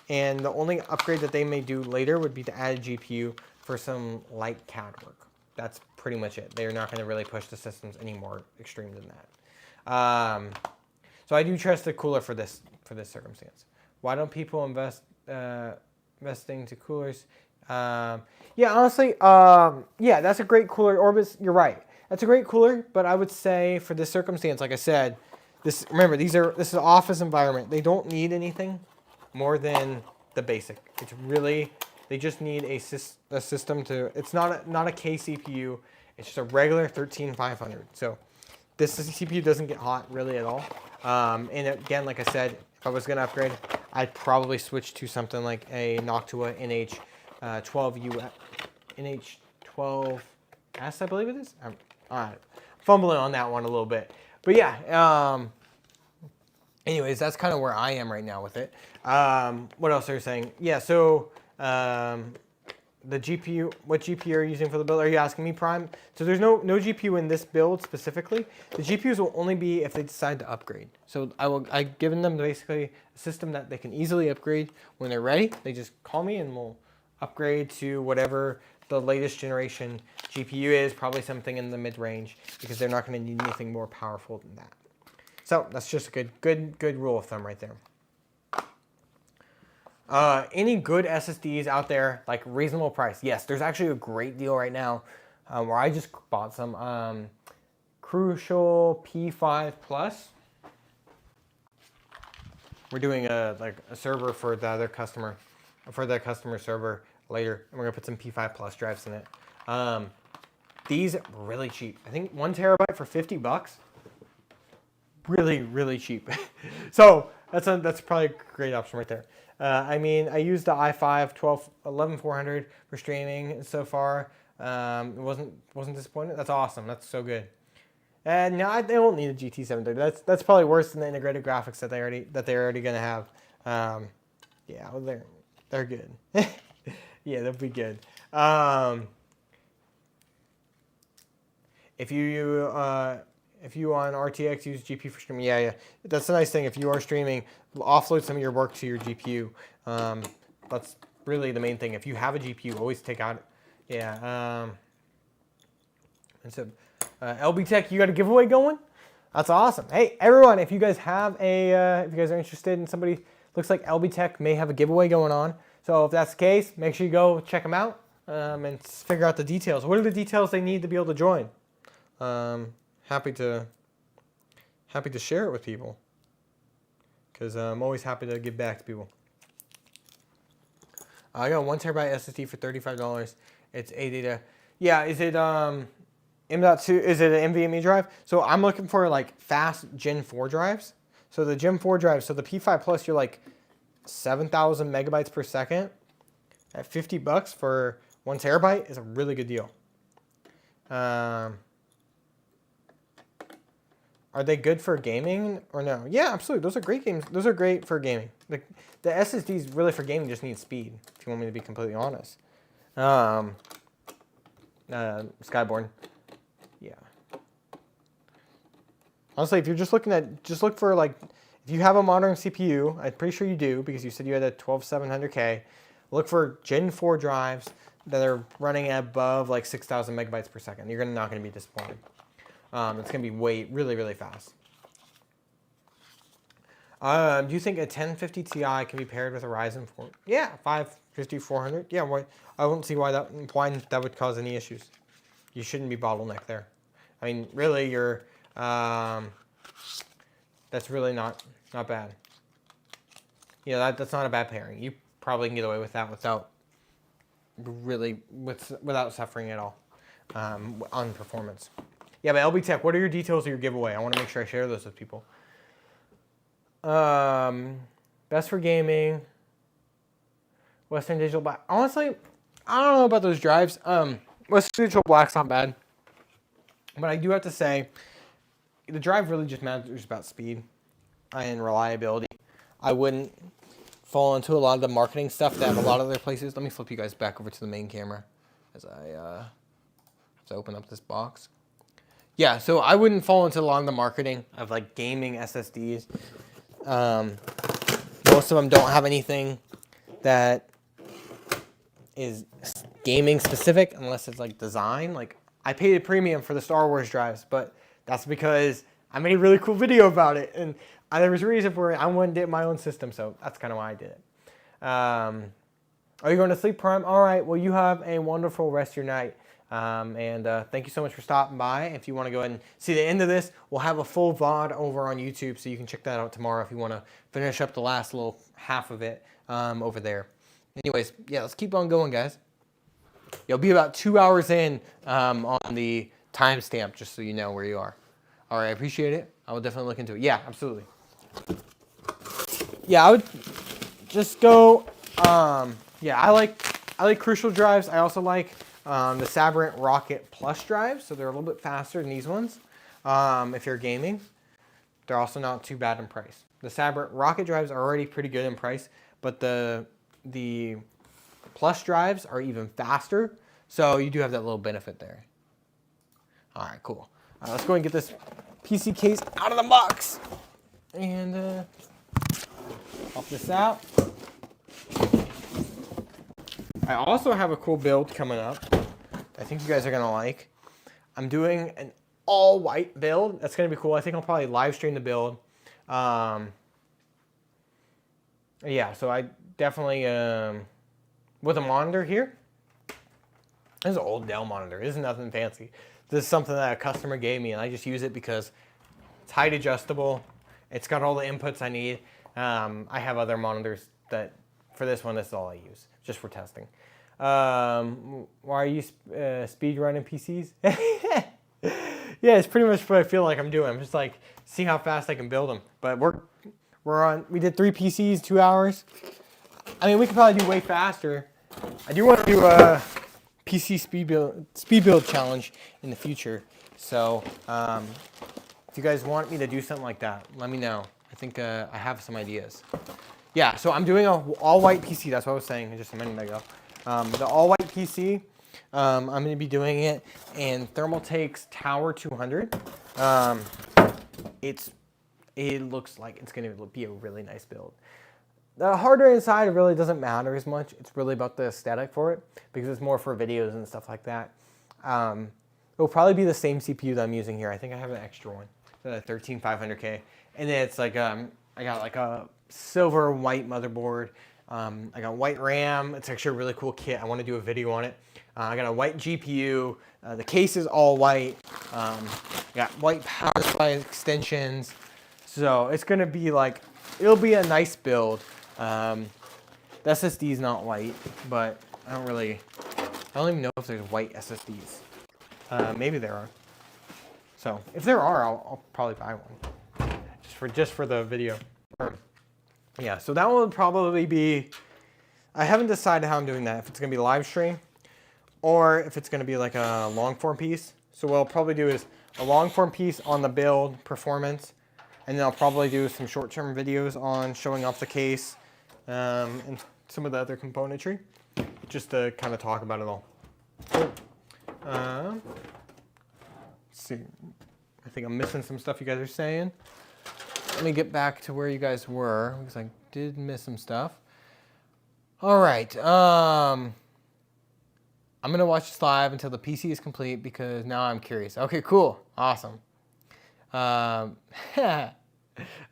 And the only upgrade that they may do later would be to add a GPU for some light CAD work. That's pretty much it. They're not going to really push the systems any more extreme than that. So I do trust the cooler for this circumstance. Why don't people investing to coolers? Yeah, honestly, yeah, that's a great cooler. Orbis, you're right. That's a great cooler, but I would say for this circumstance, like I said, Remember, this is an office environment. They don't need anything more than the basic. It's really, they just need a system to, it's not a K CPU. It's just a regular 13500. So this CPU doesn't get hot really at all. And again, like I said, if I was going to upgrade, I'd probably switch to something like a Noctua NH12U, NH12S, I believe it is. I'm fumbling on that one a little bit. But yeah, anyways, that's kind of where I am right now with it. What else are you saying? Yeah, so the GPU, what GPU are you using for the build? Are you asking me, Prime? So there's no GPU in this build specifically. The GPUs will only be if they decide to upgrade. So I've given them basically a system that they can easily upgrade when they're ready. They just call me and we'll upgrade to whatever the latest generation GPU is, probably something in the mid-range, because they're not going to need anything more powerful than that. So that's just a good rule of thumb right there. Any good SSDs out there, like reasonable price? Yes, there's actually a great deal right now where I just bought some Crucial P5 Plus. We're doing a server for the other customer, for the customer server later, and we're gonna put some P5 Plus drives in it. These are really cheap. I think 1 terabyte for $50. Really cheap. So that's probably a great option right there. I mean, I used the i5 11400 for streaming so far. It wasn't disappointed. That's awesome. That's so good. And now they don't need a GT 730. That's probably worse than the integrated graphics that they're already gonna have. Yeah, well, they're good. Yeah, they'll be good. If you on RTX use GPU for streaming, yeah, that's a nice thing. If you are streaming, offload some of your work to your GPU. That's really the main thing. If you have a GPU, always take out. Yeah. And so, LB Tech, you got a giveaway going? That's awesome. Hey, everyone, if you guys have if you guys are interested in somebody, looks like LB Tech may have a giveaway going on. So if that's the case, make sure you go check them out and figure out the details. What are the details they need to be able to join? Happy to share it with people, because I'm always happy to give back to people. I got a 1 terabyte SSD for $35. It's ADATA. Yeah, is it M.2? Is it an NVMe drive? So I'm looking for like fast Gen 4 drives. So the Gen 4 drives, so the P5 Plus, you're like 7,000 megabytes per second at $50 for 1 terabyte is a really good deal. Are they good for gaming or no? Yeah, absolutely. Those are great games. Those are great for gaming. The SSDs really for gaming just need speed, if you want me to be completely honest. Skyborn. Yeah. Honestly, if you're just looking at, look for like, if you have a modern CPU, I'm pretty sure you do because you said you had a 12700K, look for Gen 4 drives that are running above like 6,000 megabytes per second. You're not going to be disappointed. It's going to be really fast. Do you think a 1050 Ti can be paired with a Ryzen 4? Yeah, 550-400. Yeah, I won't see why that would cause any issues. You shouldn't be bottlenecked there. I mean, really, that's really not bad. You know, that's not a bad pairing. You probably can get away with that without suffering at all on performance. Yeah, but LB Tech, what are your details of your giveaway? I want to make sure I share those with people. Best for gaming. Western Digital Black. Honestly, I don't know about those drives. Western Digital Black's not bad. But I do have to say, the drive really just matters about speed and reliability. I wouldn't fall into a lot of the marketing stuff that a lot of other places. Let me flip you guys back over to the main camera as I have to open up this box. Yeah, so I wouldn't fall into a lot of the marketing of like gaming SSDs. Most of them don't have anything that is gaming specific unless it's like design. Like I paid a premium for the Star Wars drives, but that's because I made a really cool video about it. And there was a reason for it. I wanted to do my own system, so that's kind of why I did it. Are you going to sleep, Prime? All right, well, you have a wonderful rest of your night. Thank you so much for stopping by. If you want to go ahead and see the end of this, we'll have a full VOD over on YouTube, so you can check that out tomorrow if you want to finish up the last little half of it over there. Anyways, yeah, let's keep on going, guys. You'll be about 2 hours in on the timestamp, just so you know where you are. All right, I appreciate it. I will definitely look into it. Yeah, absolutely. Yeah, I would just go. Yeah, I like Crucial drives. I also like the Sabrent Rocket Plus drives, so they're a little bit faster than these ones. If you're gaming, they're also not too bad in price. The Sabrent Rocket drives are already pretty good in price, but the Plus drives are even faster, so you do have that little benefit there. All right, cool. Let's go and get this PC case out of the box and pop this out. I also have a cool build coming up I think you guys are gonna like. I'm doing an all white build. That's gonna be cool. I think I'll probably live stream the build. Yeah, so I definitely with a monitor here. This is an old Dell monitor. This is nothing fancy. This is something that a customer gave me, and I just use it because it's height adjustable. It's got all the inputs I need. I have other monitors that, for this one, this is all I use, just for testing. Why are you speed running PCs? Yeah, it's pretty much what I feel like I'm doing. I'm just like, see how fast I can build them. But we did 3 PCs, 2 hours. I mean, we could probably do way faster. I do want to do a PC speed build challenge in the future. So, if you guys want me to do something like that, let me know. I think I have some ideas. Yeah, so I'm doing an all-white PC. That's what I was saying just a minute ago. The all-white PC, I'm going to be doing it in Thermaltake's Tower 200. It looks like it's going to be a really nice build. The hardware inside really doesn't matter as much. It's really about the aesthetic for it because it's more for videos and stuff like that. It'll probably be the same CPU that I'm using here. I think I have an extra one, the 13500K. And then it's like I got like a silver white motherboard. I got white RAM. It's actually a really cool kit. I want to do a video on it. I got a white GPU. The case is all white. Got white power supply extensions. So it's gonna be like, it'll be a nice build. The SSD is not white, but I don't even know if there's white SSDs. Maybe there are. So if there are, I'll probably buy one just for the video. Yeah, so that will probably be, I haven't decided how I'm doing that, if it's gonna be live stream or if it's gonna be like a long form piece. So what I'll probably do is a long form piece on the build performance, and then I'll probably do some short-term videos on showing off the case and some of the other componentry, just to kind of talk about it all. Let's see, I think I'm missing some stuff you guys are saying. Let me get back to where you guys were, because I did miss some stuff. All right, I'm gonna watch this live until the PC is complete because now I'm curious. Okay, cool, awesome. It's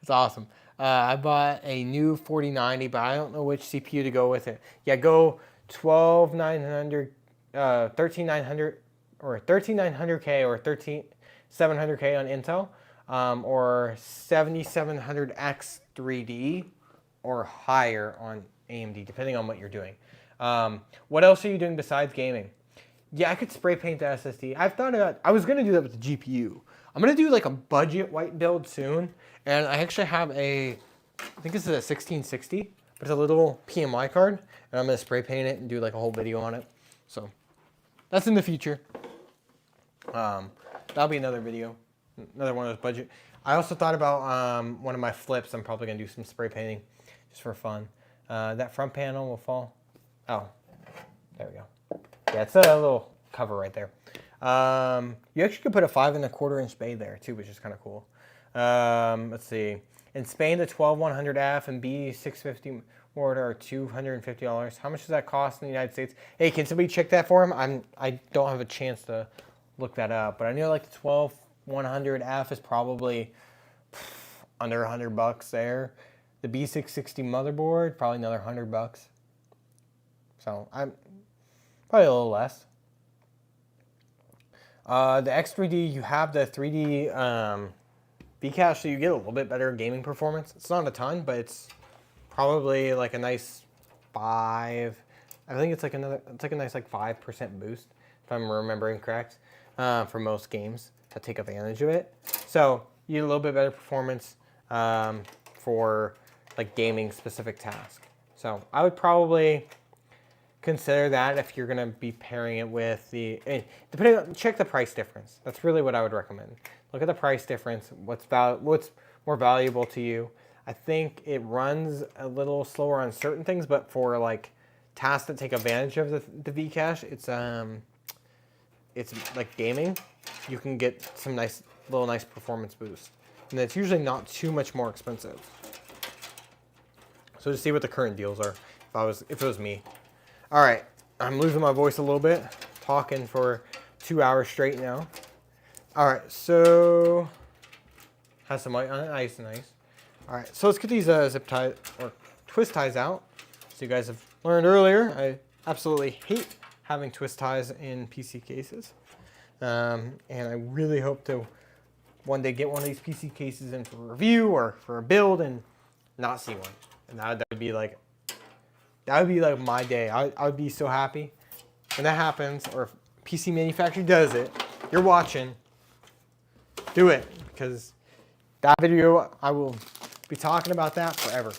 awesome. I bought a new 4090, but I don't know which CPU to go with it. Yeah, go 12900, 13900, or 13900K or 13700K on Intel. Or 7700X 3D or higher on AMD, depending on what you're doing. What else are you doing besides gaming? Yeah, I could spray paint the SSD. I've thought about, I was going to do that with the GPU. I'm going to do like a budget white build soon. And I actually have I think this is a 1660, but it's a little PMI card. And I'm going to spray paint it and do like a whole video on it. So that's in the future. That'll be another video. Another one of those budget. I also thought about one of my flips. I'm probably going to do some spray painting just for fun. That front panel will fall. Oh, there we go. Yeah, it's a little cover right there. You actually could put a 5 1/4 inch bay there too, which is kind of cool. Let's see. In Spain, the 12100F and B650 mortar are $250. How much does that cost in the United States? Hey, can somebody check that for him? I don't have a chance to look that up, but I know like the 12100F is probably under $100 there. The B660 motherboard, probably another $100. So I'm probably a little less. The X3D, you have the 3D V-Cache, so you get a little bit better gaming performance. It's not a ton, but it's probably like a nice 5. I think it's like a nice like 5% boost, if I'm remembering correct, for most games that take advantage of it. So you get a little bit better performance for like gaming specific tasks. So I would probably consider that if you're gonna be pairing it with the, depending on, check the price difference. That's really what I would recommend. Look at the price difference. What's more valuable to you? I think it runs a little slower on certain things, but for like tasks that take advantage of the V-Cache, it's like gaming. You can get some nice performance boost, and it's usually not too much more expensive. So just see what the current deals are. If it was me. All right, I'm losing my voice a little bit, talking for 2 hours straight now. All right, so has some white on it, nice. All right, so let's get these zip ties or twist ties out. So you guys have learned earlier, I absolutely hate having twist ties in PC cases. And I really hope to one day get one of these PC cases in for review or for a build and not see one. And that would be like my day. I would be so happy when that happens, or if PC manufacturer does it. You're watching, do it, because that video, I will be talking about that forever.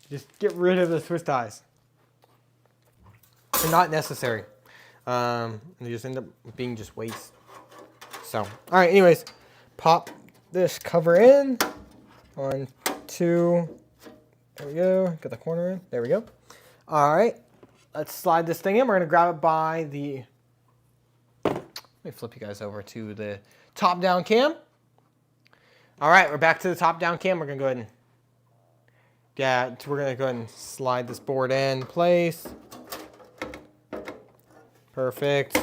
Just get rid of the twist ties. They're not necessary. They just end up being just waste. So, all right, anyways, pop this cover in. 1, 2, there we go. Get the corner in. There we go. All right, let's slide this thing in. We're gonna grab it by the, let me flip you guys over to the top-down cam. All right, we're back to the top-down cam. We're gonna go ahead and we're gonna go ahead and slide this board in place. Perfect.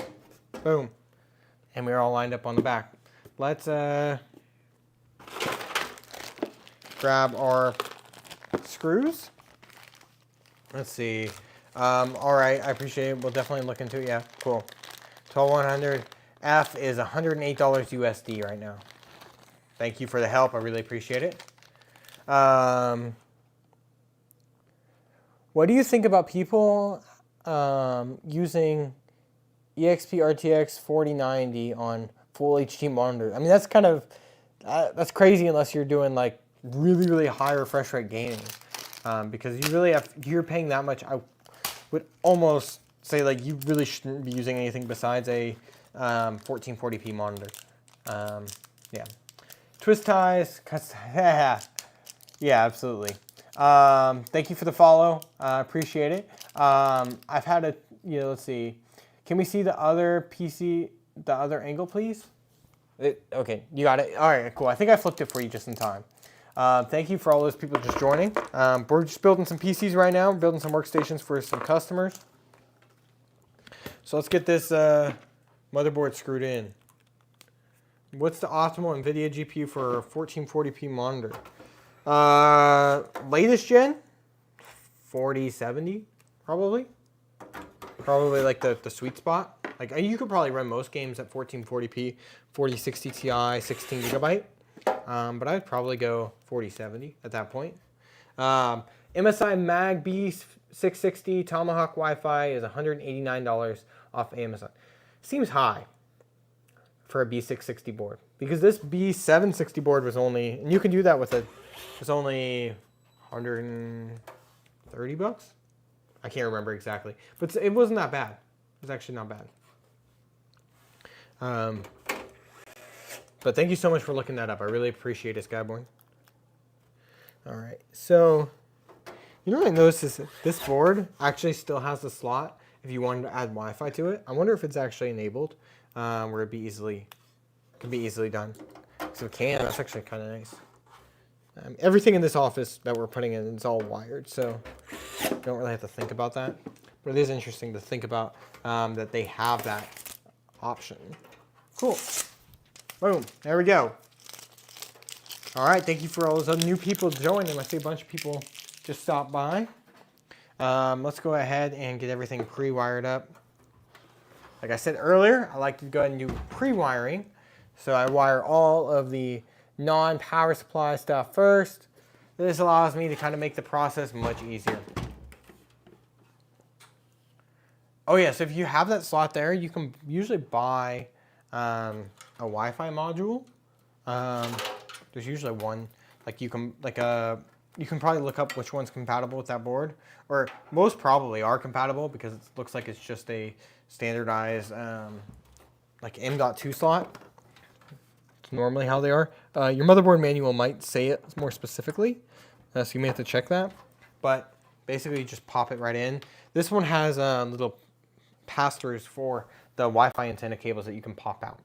Boom. And we're all lined up on the back. Let's grab our screws. Let's see. All right, I appreciate it. We'll definitely look into it. Yeah, cool. 12100F is $108 USD right now. Thank you for the help. I really appreciate it. What do you think about people using EXP RTX 4090 on full HD monitors? I mean, that's kind of that's crazy unless you're doing like really high refresh rate gaming, because you're paying that much. I would almost say like you really shouldn't be using anything besides a 1440p monitor. Yeah, twist ties. Yeah, absolutely. Thank you for the follow. Appreciate it. I've had a, let's see. Can we see the other PC, the other angle, please? Okay, you got it. All right, cool. I think I flipped it for you just in time. Thank you for all those people just joining. We're just building some PCs right now. We're building some workstations for some customers. So let's get this motherboard screwed in. What's the optimal NVIDIA GPU for a 1440p monitor? Latest gen, 4070, probably. Probably like the sweet spot. Like you could probably run most games at 1440p, 4060 Ti, 16 gigabyte. But I'd probably go 4070 at that point. MSI Mag B660 Tomahawk Wi-Fi is $189 off Amazon. Seems high for a B660 board, because this B760 board was only, and you can do that with it's only $130. I can't remember exactly, but it wasn't that bad. It was actually not bad. But thank you so much for looking that up. I really appreciate it, Skyborn. All right, so you know what I noticed is this board actually still has a slot if you wanted to add Wi-Fi to it. I wonder if it's actually enabled, where it can be easily done. So it can. That's actually kind of nice. Everything in this office that we're putting in is all wired, so you don't really have to think about that. But it is interesting to think about that they have that option. Cool. Boom. There we go. All right. Thank you for all those new people joining. I see a bunch of people just stopped by. Let's go ahead and get everything pre-wired up. like I said earlier, I like to go ahead and do pre-wiring. So I wire all of the non-power supply stuff first. This allows me to kind of make the process much easier. Oh yeah, so if you have that slot there, you can usually buy a Wi-Fi module. There's usually one, like you can probably look up which one's compatible with that board, or most probably are compatible because it looks like it's just a standardized like M.2 slot. It's normally how they are. Your motherboard manual might say it more specifically, so you may have to check that. But basically, you just pop it right in. This one has little pass-throughs for the Wi-Fi antenna cables that you can pop out.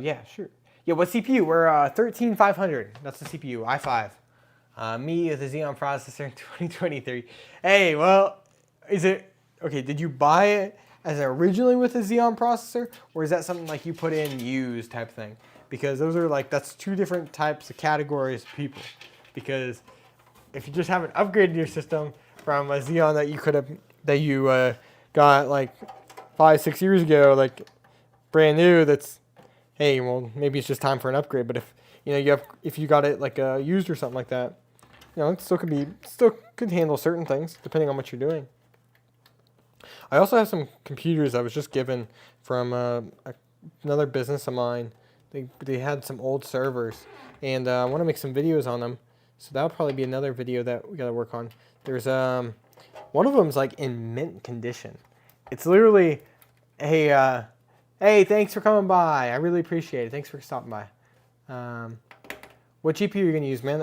Yeah, sure. Yeah, what CPU? We're 13500. That's the CPU, i5. Me with a Xeon processor in 2023. Hey, well, is it okay? Did you buy it as originally with a Xeon processor, or is that something like you put in used type thing? Because those are like, that's two different types of categories of people. Because if you just haven't upgraded your system from a Xeon that you got like 5-6 years ago, like brand new, that's, hey, well, maybe it's just time for an upgrade. But if you got it like used or something like that, it still could handle certain things depending on what you're doing. I also have some computers I was just given from another business of mine. They had some old servers, and I want to make some videos on them. So that'll probably be another video that we got to work on. There's one of them's like in mint condition. It's literally, hey, thanks for coming by. I really appreciate it. Thanks for stopping by. What GPU are you gonna use, man?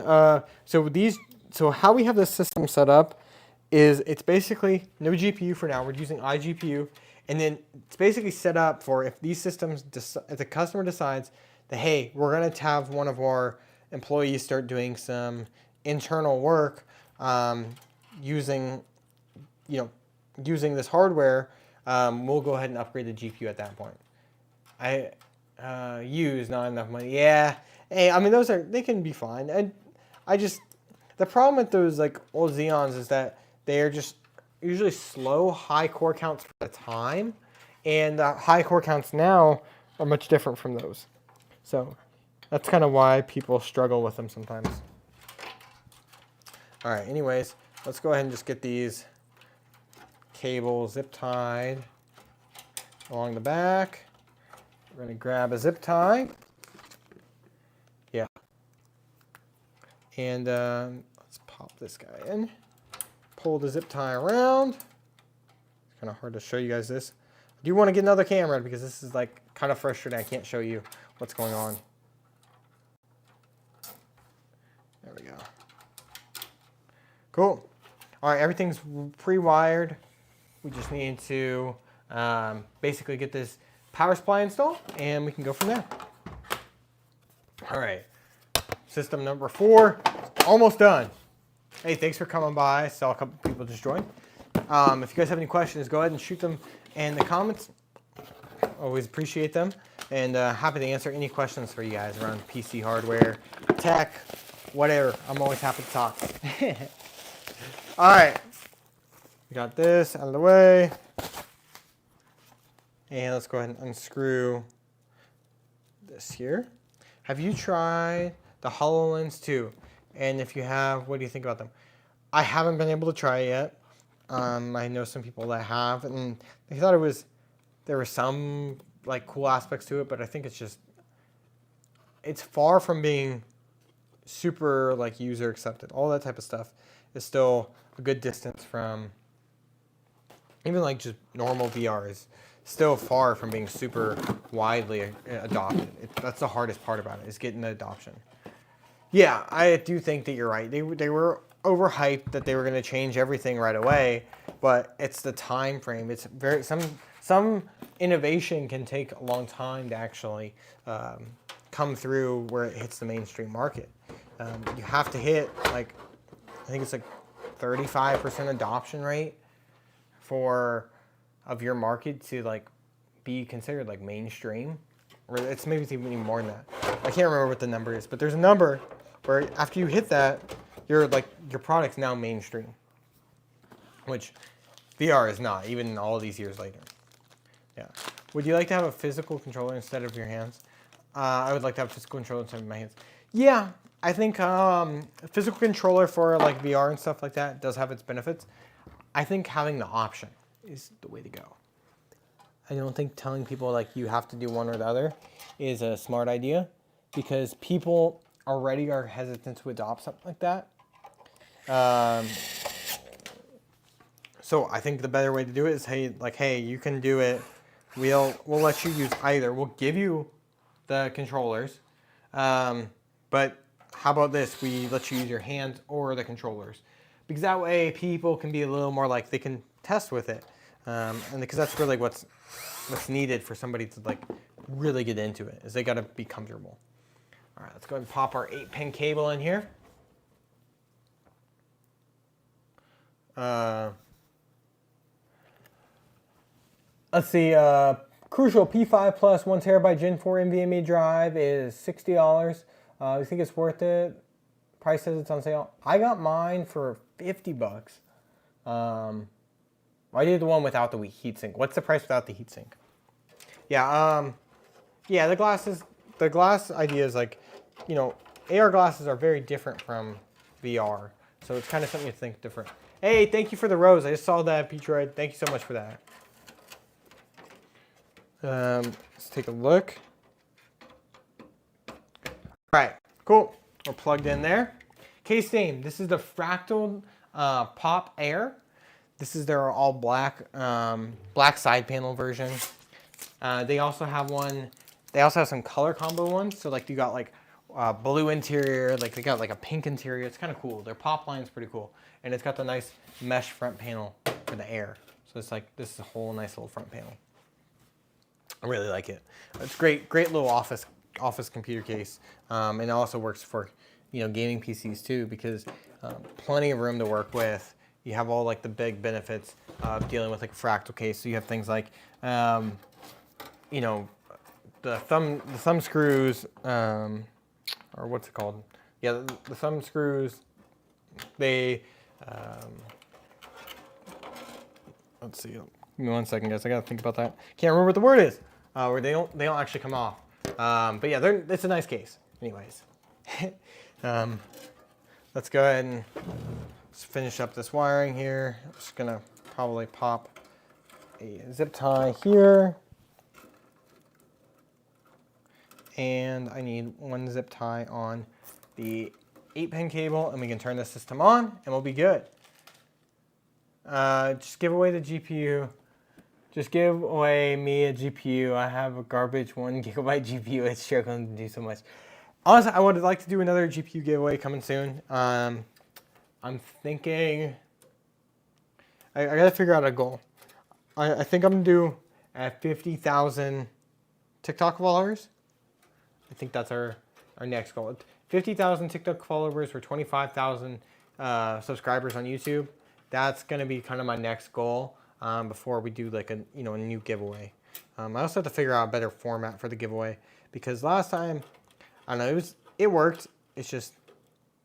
So how we have this system set up is it's basically no GPU for now. We're using iGPU, and then it's basically set up for if these systems, if the customer decides that, hey, we're gonna have one of our employees start doing some internal work using this hardware, we'll go ahead and upgrade the GPU at that point. I use not enough money. Yeah, hey, I mean they can be fine. And the problem with those like old Xeons is that they are just usually slow, high core counts for the time, and the high core counts now are much different from those. So that's kind of why people struggle with them sometimes. All right, anyways, let's go ahead and just get these cables zip tied along the back. We're going to grab a zip tie. Yeah. And let's pop this guy in. Pull the zip tie around. It's kind of hard to show you guys this. I do want to get another camera because this is like kind of frustrating. I can't show you what's going on. There we go. Cool. All right, everything's pre-wired. We just need to basically get this power supply installed, and we can go from there. All right, system number 4, almost done. Hey, thanks for coming by. I saw a couple people just join. If you guys have any questions, go ahead and shoot them in the comments. Always appreciate them, and happy to answer any questions for you guys around PC hardware, tech, whatever. I'm always happy to talk. All right, we got this out of the way. And let's go ahead and unscrew this here. Have you tried the HoloLens 2? And if you have, what do you think about them? I haven't been able to try it yet. I know some people that have, and they thought there were some like cool aspects to it, but I think it's far from being super like user accepted. All that type of stuff is still a good distance from even like just normal VR is still far from being super widely adopted. That's the hardest part about it, is getting the adoption. Yeah, I do think that you're right. They were overhyped that they were going to change everything right away, but it's the time frame. It's very some innovation can take a long time to actually come through where it hits the mainstream market. You have to hit like, I think it's like 35% adoption rate of your market to like be considered like mainstream, or it's maybe even more than that. I can't remember what the number is, but there's a number where after you hit that, your product's now mainstream, which VR is not, even all these years later. Yeah. Would you like to have a physical controller instead of your hands? I would like to have a physical controller instead of my hands. Yeah, I think a physical controller for like VR and stuff like that does have its benefits. I think having the option is the way to go. I don't think telling people like you have to do one or the other is a smart idea, because people already are hesitant to adopt something like that. So I think the better way to do it is, hey, you can do it. We'll let you use either. We'll give you the controllers, but how about this? We let you use your hands or the controllers, because that way people can be a little more like they can test with it, and because that's really what's needed for somebody to like really get into it, is they got to be comfortable. All right, let's go ahead and pop our 8-pin cable in here. Let's see, Crucial P5 Plus 1 terabyte Gen 4 NVMe drive is $60. You think it's worth it? Price says it's on sale. I got mine for 50 bucks. I did the one without the heatsink. What's the price without the heatsink? Yeah, yeah, the glass idea is like, you know, AR glasses are very different from VR. So it's kind of something to think different. Hey, thank you for the rose. I just saw that, Petroid. Thank you so much for that. Let's take a look. All right, cool. We're plugged in there. Case name, this is the Fractal Pop Air. This is their all black, black side panel version. They also have one, they also have some color combo ones. So like you got like blue interior, like they got like a pink interior. It's kind of cool. Their pop line is pretty cool. And it's got the nice mesh front panel for the air. So it's like, this is a whole nice little front panel. I really like it. It's great little office computer case. And it also works for, you know, gaming PCs too, because plenty of room to work with. You have all like the big benefits of dealing with like a fractal case. So you have things like, you know, the thumb screws, or what's it called? Yeah, the thumb screws. They, let's see. Give me 1 second, guys. I gotta think about that. Can't remember what the word is. Where they don't actually come off. But yeah, it's a nice case. Anyways, let's go ahead and finish up this wiring here. I'm just gonna probably pop a zip tie here, and I need one zip tie on the 8-pin cable, and we can turn the system on, and we'll be good. Just give away the GPU. Just give away me a GPU. I have a garbage 1 gigabyte GPU. It's struggling to do so much. Honestly, I would like to do another GPU giveaway coming soon. I'm thinking, I gotta figure out a goal. I think I'm gonna do at 50,000 TikTok followers. I think that's our next goal. 50,000 TikTok followers for 25,000 subscribers on YouTube. That's gonna be kind of my next goal. Before we do like a new giveaway. I also have to figure out a better format for the giveaway, because last time, I don't know, it worked. It's just,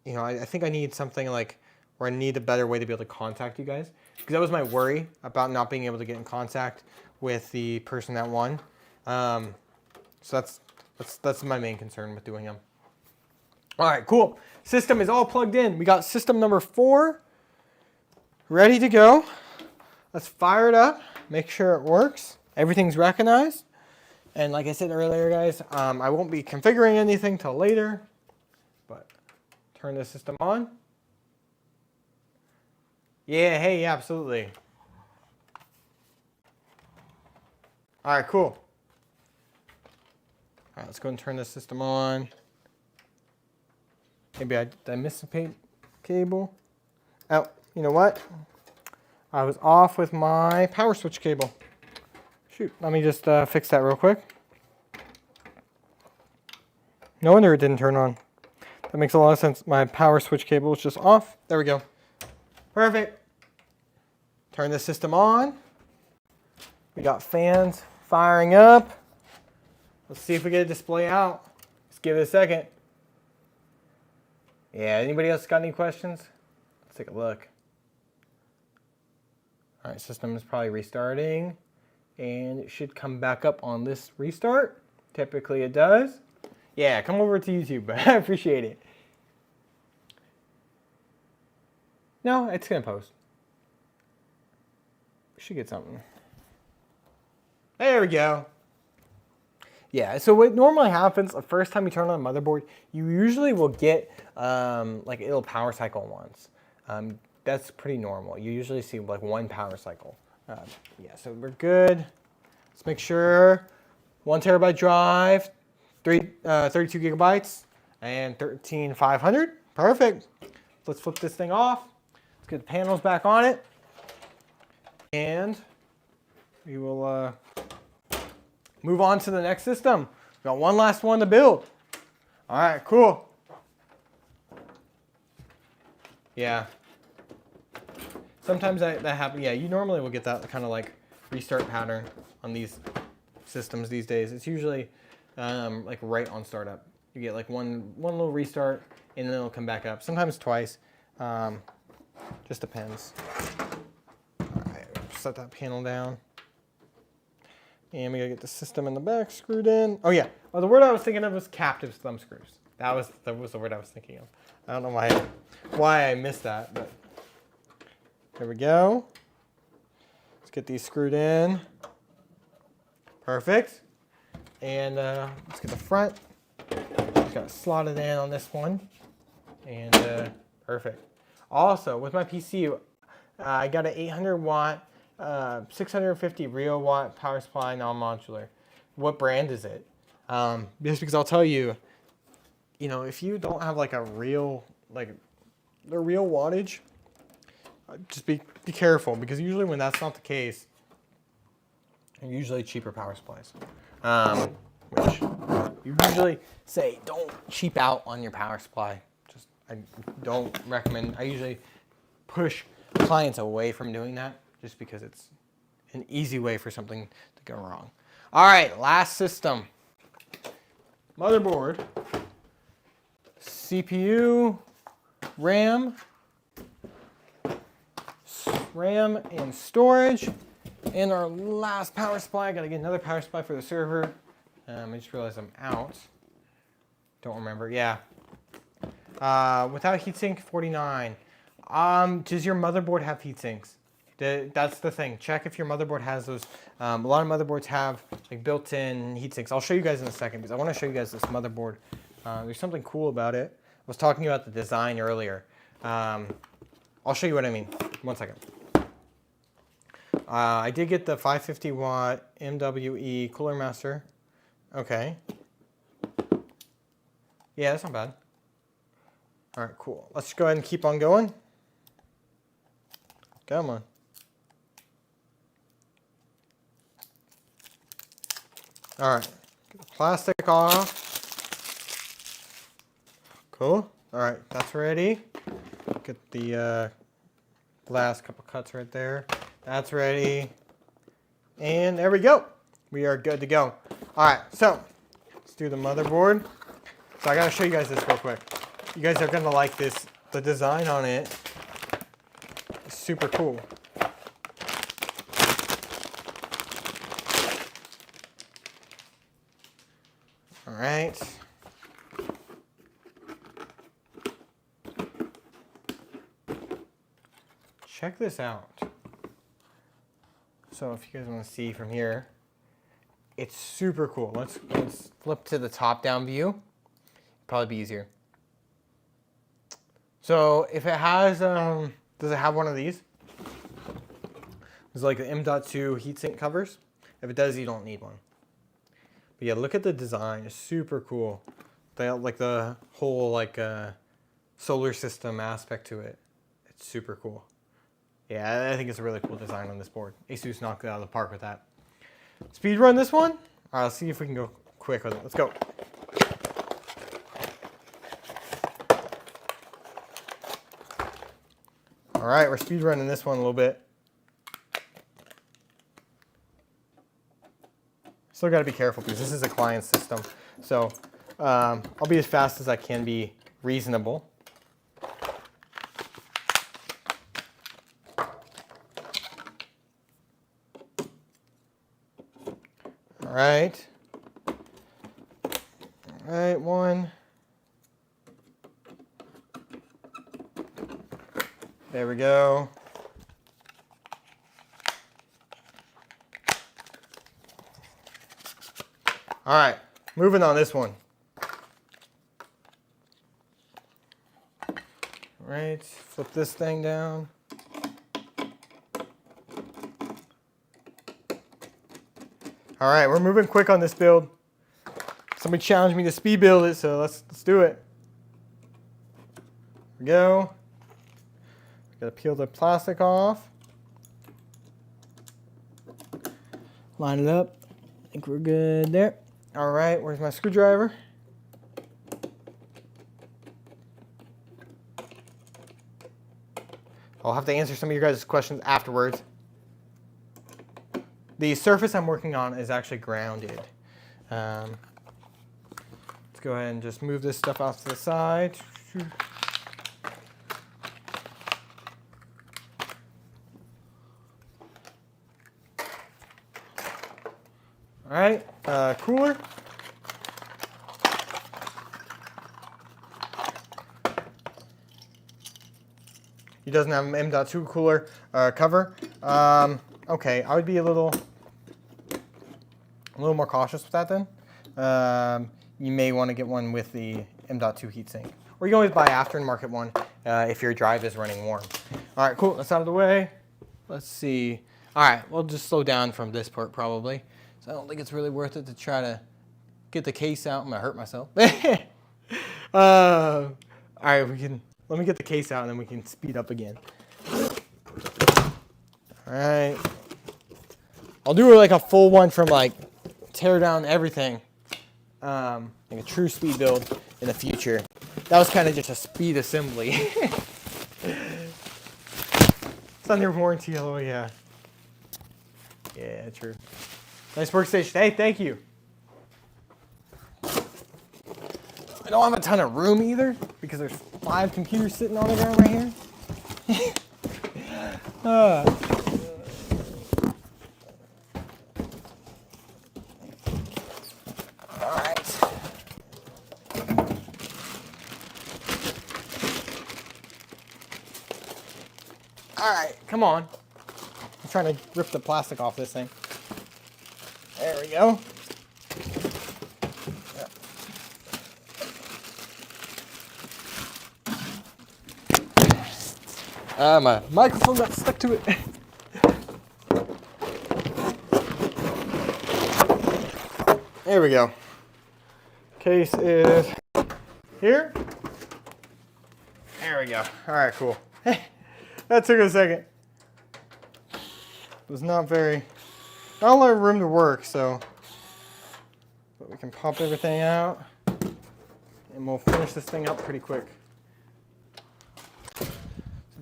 you know, I think I need something like where I need a better way to be able to contact you guys, because that was my worry about not being able to get in contact with the person that won. So that's my main concern with doing them. All right, cool. System is all plugged in. We got system number 4 ready to go. Let's fire it up, make sure it works. Everything's recognized. And like I said earlier, guys, I won't be configuring anything till later, but turn the system on. Yeah, hey, absolutely. All right, cool. All right, let's go and turn the system on. Maybe did I miss a cable? Oh, you know what? I was off with my power switch cable. Shoot, let me just fix that real quick. No wonder it didn't turn on. That makes a lot of sense. My power switch cable was just off. There we go. Perfect. Turn the system on. We got fans firing up. Let's see if we get a display out. Let's give it a second. Yeah, anybody else got any questions? Let's take a look. All right, system is probably restarting. and it should come back up on this restart. Typically it does. Yeah, come over to YouTube, but I appreciate it. No, it's gonna post. We should get something. There we go. Yeah, so what normally happens the first time you turn on the motherboard, you usually will get like it'll power cycle once. That's pretty normal. You usually see like one power cycle. Yeah, so we're good. Let's make sure 1 terabyte drive, 32 gigabytes, and 13500. Perfect. Let's flip this thing off. Let's get the panels back on it. And we will move on to the next system. We've got one last one to build. All right, cool. Yeah. Sometimes that happens. Yeah, you normally will get that kind of like restart pattern on these systems these days. It's usually like right on startup. You get like one little restart and then it'll come back up. Sometimes twice. Just depends. All right, set that panel down. And we gotta get the system in the back screwed in. Oh yeah, well, the word I was thinking of was captive thumb screws. That was the word I was thinking of. I don't know why I missed that, but there we go. Let's get these screwed in. Perfect. And let's get the front. Just gotta slot it in on this one. And perfect. Also, with my PC, I got an 800 watt, 650 Rio watt power supply, non-modular. What brand is it? Just because I'll tell you, if you don't have like the real wattage, just be careful, because usually when that's not the case, they're usually cheaper power supplies. Which you usually say don't cheap out on your power supply. I don't recommend. I usually push clients away from doing that just because it's an easy way for something to go wrong. All right, last system. Motherboard, CPU, RAM and storage, and our last power supply. I gotta get another power supply for the server. I just realized I'm out. Don't remember. Yeah. Without heatsink, 49. Does your motherboard have heatsinks? That's the thing. Check if your motherboard has those. A lot of motherboards have like built-in heatsinks. I'll show you guys in a second because I want to show you guys this motherboard. There's something cool about it. I was talking about the design earlier. I'll show you what I mean. 1 second. I did get the 550 watt MWE Cooler Master. Okay. Yeah, that's not bad. All right, cool. Let's go ahead and keep on going. Come on. All right, get the plastic off. Cool. All right, that's ready. Get the last couple cuts right there. That's ready. And there we go. We are good to go. All right, so let's do the motherboard. So I gotta show you guys this real quick. You guys are gonna like this. The design on it is super cool. All right. Check this out. So if you guys want to see from here, it's super cool. Let's flip to the top-down view. Probably be easier. So if it has, does it have one of these? It's like the M.2 heatsink covers. If it does, you don't need one. But yeah, look at the design. It's super cool. They have like the whole like solar system aspect to it. It's super cool. Yeah, I think it's a really cool design on this board. Asus knocked it out of the park with that. Speed run this one. All right, let's see if we can go quick with it. Let's go. All right, we're speed running this one a little bit. Still got to be careful because this is a client system. So I'll be as fast as I can be reasonable. right. All right, one. There we go. All right, moving on this one. All right, flip this thing down. All right, we're moving quick on this build. Somebody challenged me to speed build it, so let's do it. Here we go. Gotta peel the plastic off. Line it up. I think we're good there. All right, where's my screwdriver? I'll have to answer some of your guys' questions afterwards. The surface I'm working on is actually grounded. Let's go ahead and just move this stuff off to the side. All right, cooler. He doesn't have an M.2 cooler cover. Okay, I would be a little more cautious with that then. You may want to get one with the M.2 heatsink. Or you can always buy aftermarket one if your drive is running warm. All right, cool, that's out of the way. Let's see. All right, we'll just slow down from this part probably. So I don't think it's really worth it to try to get the case out. I'm gonna hurt myself. All right, let me get the case out and then we can speed up again. All right. I'll do like a full one from like tear down everything. Like a true speed build in the future. That was kind of just a speed assembly. It's under warranty, oh yeah. Yeah, true. Nice workstation. Hey, thank you. I don't have a ton of room either because there's 5 computers sitting on the ground right here. All right. All right, come on. I'm trying to rip the plastic off this thing. There we go. My microphone got stuck to it. There we go. Case is here. There we go. All right, cool. That took a second. It was not a lot of room to work, so. But we can pop everything out and we'll finish this thing up pretty quick.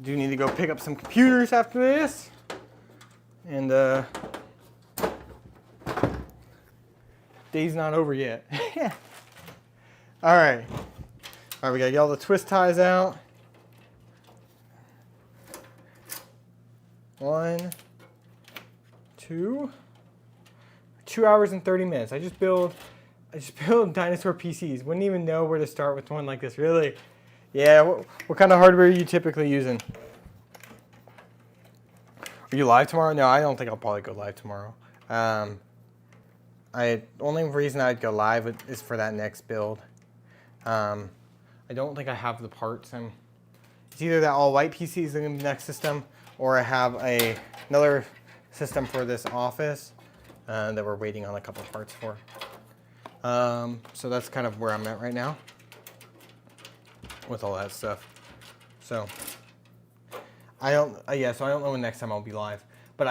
Do need to go pick up some computers after this. And day's not over yet. All right, we gotta get all the twist ties out. 1, 2 hours and 30 minutes. I just build dinosaur PCs. Wouldn't even know where to start with one like this, really. Yeah, what kind of hardware are you typically using? Are you live tomorrow? No, I don't think I'll probably go live tomorrow. Only reason I'd go live is for that next build. I don't think I have the parts. It's either that all-white PC is the next system, or I have another system for this office that we're waiting on a couple parts for. So that's kind of where I'm at right now with all that stuff. So I don't know when next time I'll be live. But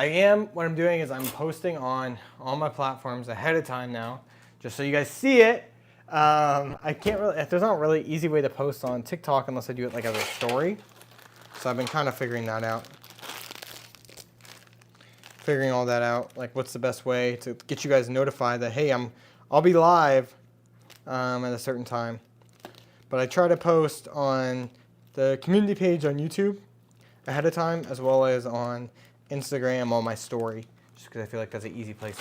what I'm doing is I'm posting on all my platforms ahead of time now, just so you guys see it. There's not really easy way to post on TikTok unless I do it like as a story. So I've been kind of figuring that out. Figuring all that out, like what's the best way to get you guys notified that, hey, I'll be live at a certain time. But I try to post on the community page on YouTube ahead of time, as well as on Instagram on my story, just because I feel like that's an easy place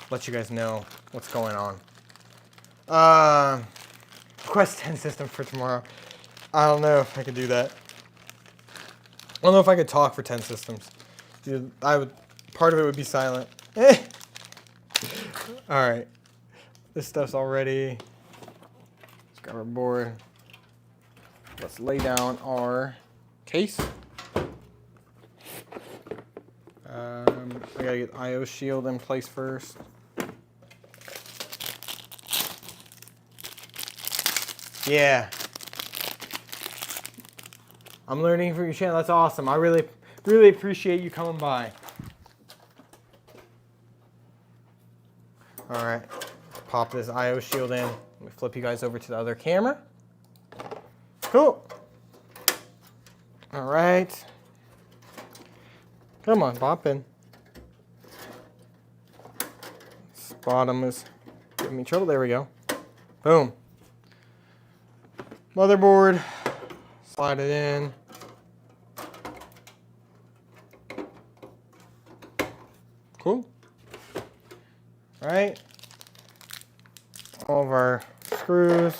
let you guys know what's going on. Request 10 system for tomorrow. I don't know if I could do that. I don't know if I could talk for 10 systems. Dude, part of it would be silent. All right, this stuff's all ready. Let's grab our board. Let's lay down our case. I gotta get IO shield in place first. Yeah. I'm learning from your channel. That's awesome. I really appreciate you coming by. All right, pop this IO shield in. Let me flip you guys over to the other camera. Cool. All right. Come on, pop in. This bottom is giving me trouble. There we go. Boom. Motherboard. Slide it in. Cool. All right. All of our screws.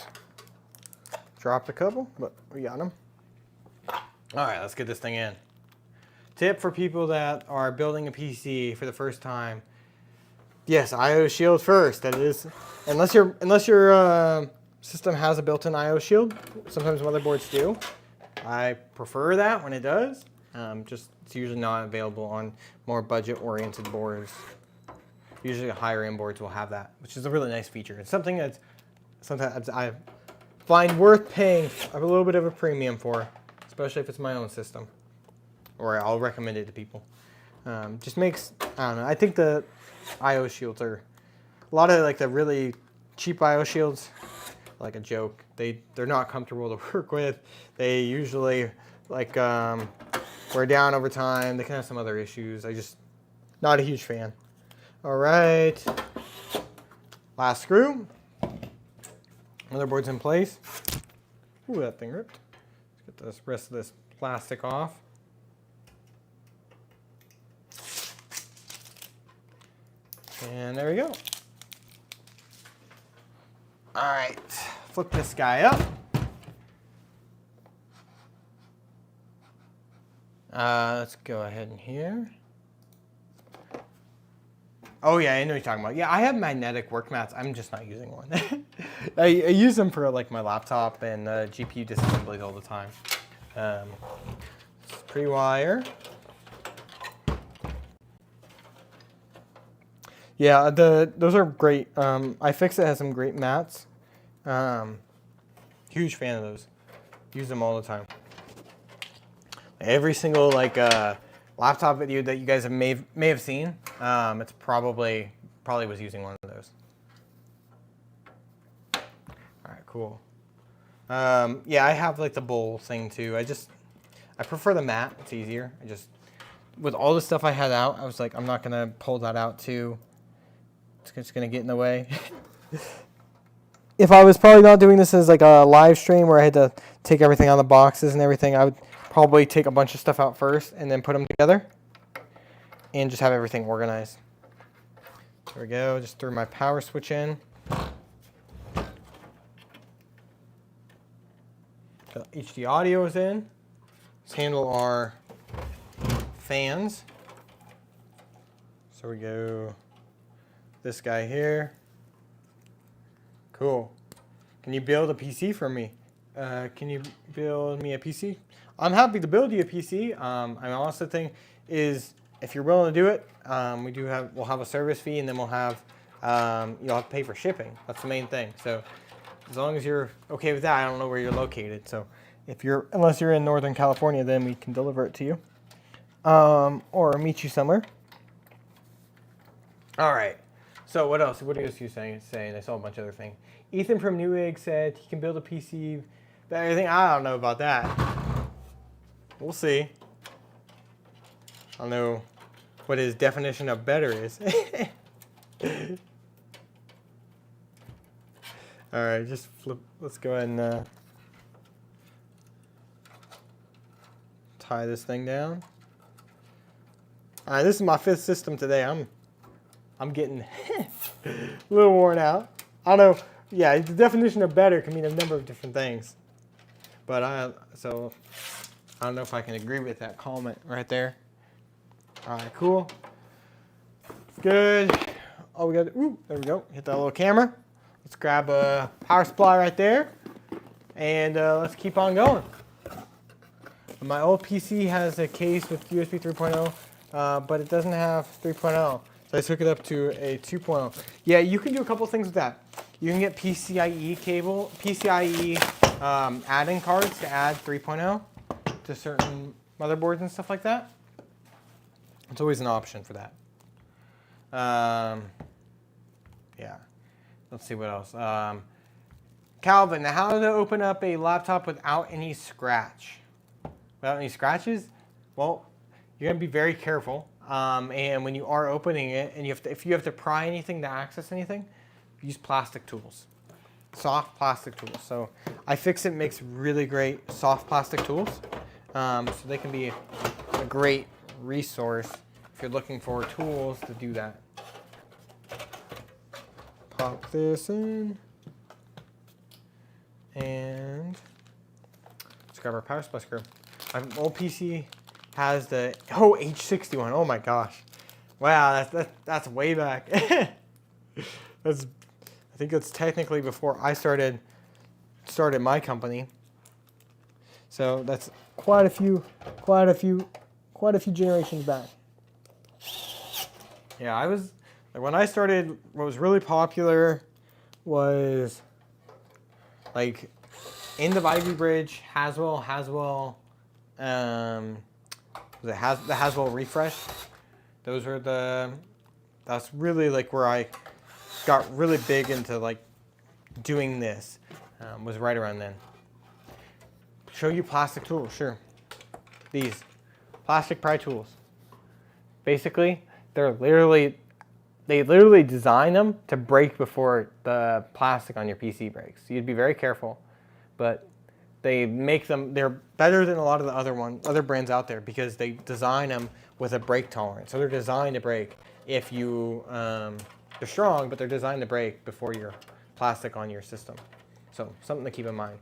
Dropped a couple, but we got them. All right, let's get this thing in. Tip for people that are building a PC for the first time. Yes, IO shield first. That is, unless your system has a built-in IO shield. Sometimes motherboards do. I prefer that when it does. Just it's usually not available on more budget-oriented boards. Usually higher-end boards will have that, which is a really nice feature. It's something that sometimes I find worth paying a little bit of a premium for, especially if it's my own system, or I'll recommend it to people. Just makes, I don't know, I think the IO shields are, a lot of like the really cheap IO shields, like a joke. They're not comfortable to work with. They usually like wear down over time. They can have some other issues. Not a huge fan. All right, last screw. Motherboard's in place. Ooh, that thing ripped. Let's get the rest of this plastic off. And there we go. All right, flip this guy up. Let's go ahead in here. Oh yeah, I know what you're talking about. Yeah, I have magnetic work mats. I'm just not using one. I use them for like my laptop and GPU disassemblies all the time. Pre-wire. Yeah, those are great. iFixit has some great mats. Huge fan of those. Use them all the time. Every single like laptop video that you guys may have seen, it's probably was using one of those. All right, cool. Yeah, I have like the bowl thing too. I prefer the mat. It's easier. With all the stuff I had out, I was like, I'm not gonna pull that out too. It's just gonna get in the way. If I was probably not doing this as like a live stream where I had to take everything out of the boxes and everything, I would probably take a bunch of stuff out first and then put them together and just have everything organized. There we go. Just threw my power switch in. The HD audio is in. Let's handle our fans. So we go this guy here. Cool. Can you build a PC for me? Can you build me a PC? I'm happy to build you a PC. I also think is if you're willing to do it, we'll have a service fee, and then we'll have you'll have to pay for shipping. That's the main thing. So as long as you're okay with that, I don't know where you're located. So unless you're in Northern California, then we can deliver it to you, or meet you somewhere. All right. So what else? What else are you saying? I saw a bunch of other things. Ethan from Newegg said he can build a PC. Everything. I don't know about that. We'll see. I don't know what his definition of better is. All right, just flip. Let's go ahead and tie this thing down. All right, this is my 5th system today. I'm I'm getting a little worn out. I don't know. Yeah, the definition of better can mean a number of different things. But so I don't know if I can agree with that comment right there. All right, cool. Good. Oh, we got, ooh, there we go. Hit that little camera. Let's grab a power supply right there. And let's keep on going. My old PC has a case with USB 3.0, but it doesn't have 3.0. So I took it up to a 2.0. Yeah, you can do a couple things with that. You can get PCIe cable, PCIe add-in cards to add 3.0 to certain motherboards and stuff like that. It's always an option for that. Yeah. Let's see what else. Calvin, how to open up a laptop without any scratch? Without any scratches? Well, you're gonna be very careful. And when you are opening it, and if you have to pry anything to access anything, use plastic tools, soft plastic tools. So iFixit makes really great soft plastic tools. So they can be a great resource if you're looking for tools to do that. Pop this in. And let's grab our power supply screw. My old PC has the H61. Oh my gosh! Wow, that's way back. I think it's technically before I started my company. So that's quite a few generations back. Yeah, I was when I started. What was really popular was like end of Ivy Bridge, Haswell. The Haswell refresh. Those were that's really like where I got really big into like doing this. Was right around then. Show you plastic tools, sure. These plastic pry tools. Basically, they literally design them to break before the plastic on your PC breaks. So you'd be very careful, but they make them, they're better than a lot of the other brands out there because they design them with a break tolerance. So they're designed to break if you, they're strong, but they're designed to break before your plastic on your system. So something to keep in mind.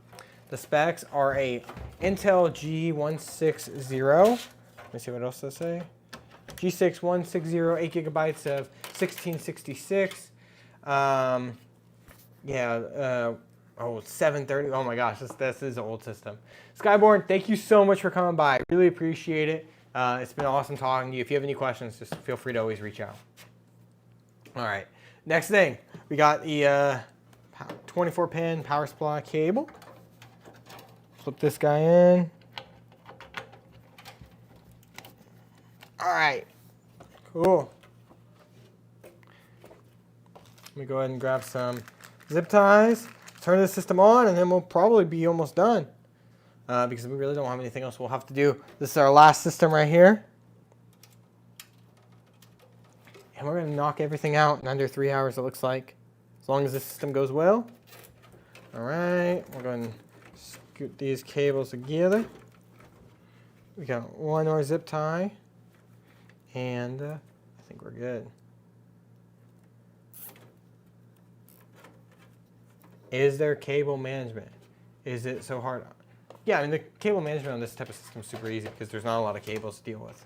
The specs are a Intel G160. Let me see what else they say. G6160, 8 gigabytes of 1666. 730. Oh my gosh, this is an old system. Skyborn, thank you so much for coming by. I really appreciate it. It's been awesome talking to you. If you have any questions, just feel free to always reach out. All right, next thing, we got the 24-pin power supply cable. Flip this guy in. All right, cool. Let me go ahead and grab some zip ties. Turn the system on, and then we'll probably be almost done because we really don't have anything else we'll have to do. This is our last system right here. And we're going to knock everything out in under 3 hours, it looks like, as long as the system goes well. All right, we're going to scoot these cables together. We got one more zip tie, and I think we're good. Is there cable management? Is it so hard? Yeah, I mean, the cable management on this type of system is super easy because there's not a lot of cables to deal with.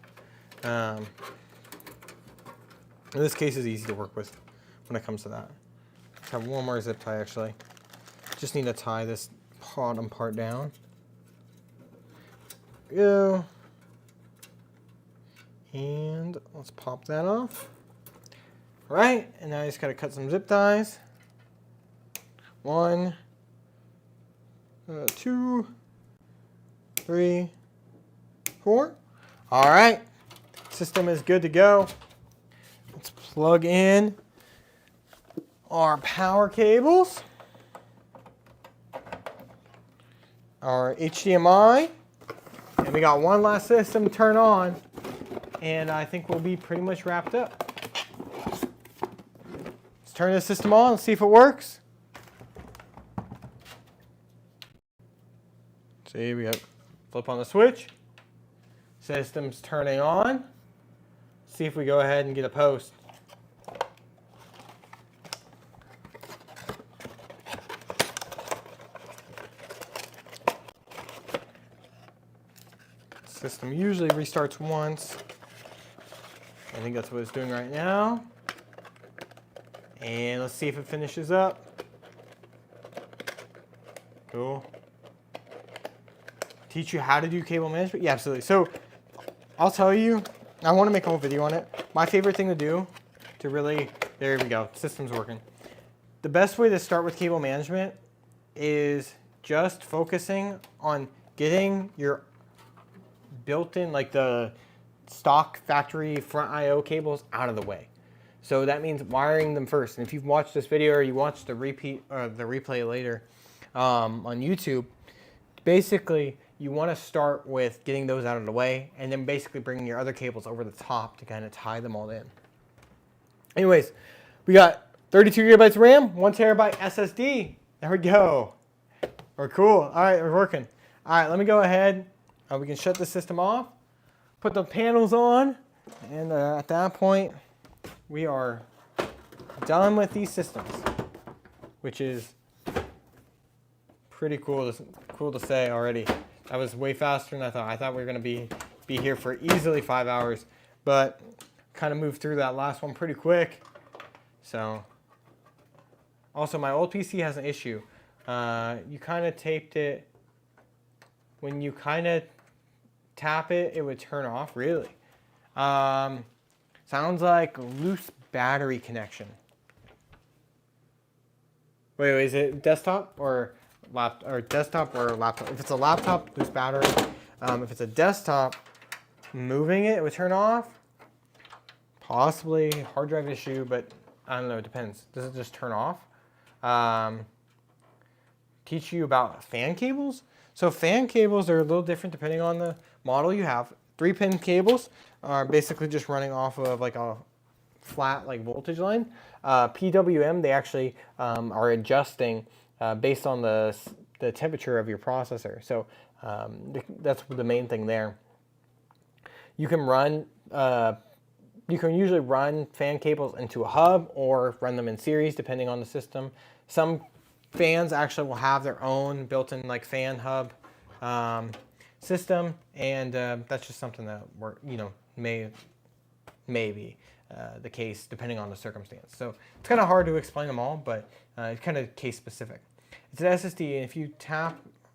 In this case, it's easy to work with when it comes to that. I have one more zip tie, actually. Just need to tie this bottom part down. Go. And let's pop that off. All right, and now I just got to cut some zip ties. 1, 2, 3, 4. All right, system is good to go. Let's plug in our power cables, our HDMI, and we got one last system to turn on, and I think we'll be pretty much wrapped up. Let's turn this system on and see if it works. See, we got flip on the switch. System's turning on. See if we go ahead and get a post. System usually restarts once. I think that's what it's doing right now. And let's see if it finishes up. Cool. Teach you how to do cable management? Yeah, absolutely. So I'll tell you, I want to make a whole video on it. My favorite thing to do to really, there we go, system's working. The best way to start with cable management is just focusing on getting your built-in, like the stock factory front I/O cables out of the way. So that means wiring them first. And if you've watched this video or you watch the replay later on YouTube, basically you want to start with getting those out of the way and then basically bringing your other cables over the top to kind of tie them all in. Anyways, we got 32 gigabytes of RAM, 1 terabyte SSD. There we go. We're cool. All right, we're working. All right, let me go ahead. We can shut the system off, put the panels on, and at that point, we are done with these systems, which is pretty cool to say already. That was way faster than I thought. I thought we were going to be here for easily 5 hours, but kind of moved through that last one pretty quick. So, also my old PC has an issue. You kind of taped it. When you kind of tap it, it would turn off. Really? Sounds like loose battery connection. Wait, is it desktop or desktop or laptop? If it's a laptop, loose battery. If it's a desktop, moving it would turn off. Possibly hard drive issue, but I don't know. It depends. Does it just turn off? Teach you about fan cables. So fan cables are a little different depending on the model you have. 3-pin cables are basically just running off of like a flat like voltage line. PWM, they actually are adjusting based on the temperature of your processor. So that's the main thing there. You can run, you can usually run fan cables into a hub or run them in series depending on the system. Some fans actually will have their own built-in like fan hub system, and that's just something that may be the case depending on the circumstance. So it's kind of hard to explain them all, but it's kind of case specific. It's an SSD, and if you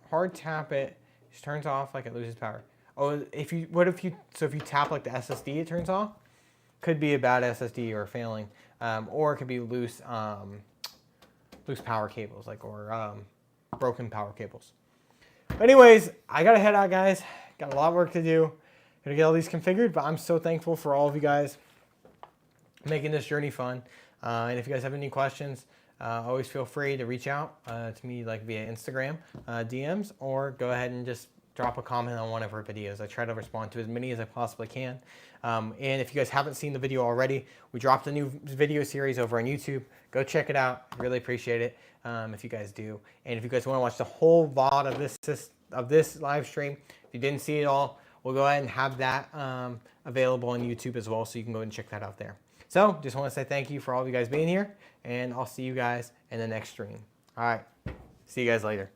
hard tap it, it just turns off like it loses power. Oh, if you tap like the SSD, it turns off. Could be a bad SSD or failing, or it could be loose power cables, or broken power cables. Anyways, I gotta head out, guys. Got a lot of work to do. Gotta get all these configured, but I'm so thankful for all of you guys making this journey fun. And if you guys have any questions, always feel free to reach out to me like via Instagram DMs, or go ahead and just drop a comment on one of our videos. I try to respond to as many as I possibly can. And if you guys haven't seen the video already, we dropped a new video series over on YouTube. Go check it out. Really appreciate it if you guys do. And if you guys want to watch the whole VOD of this live stream, if you didn't see it all, we'll go ahead and have that available on YouTube as well, so you can go ahead and check that out there. So just want to say thank you for all of you guys being here, and I'll see you guys in the next stream. All right. See you guys later.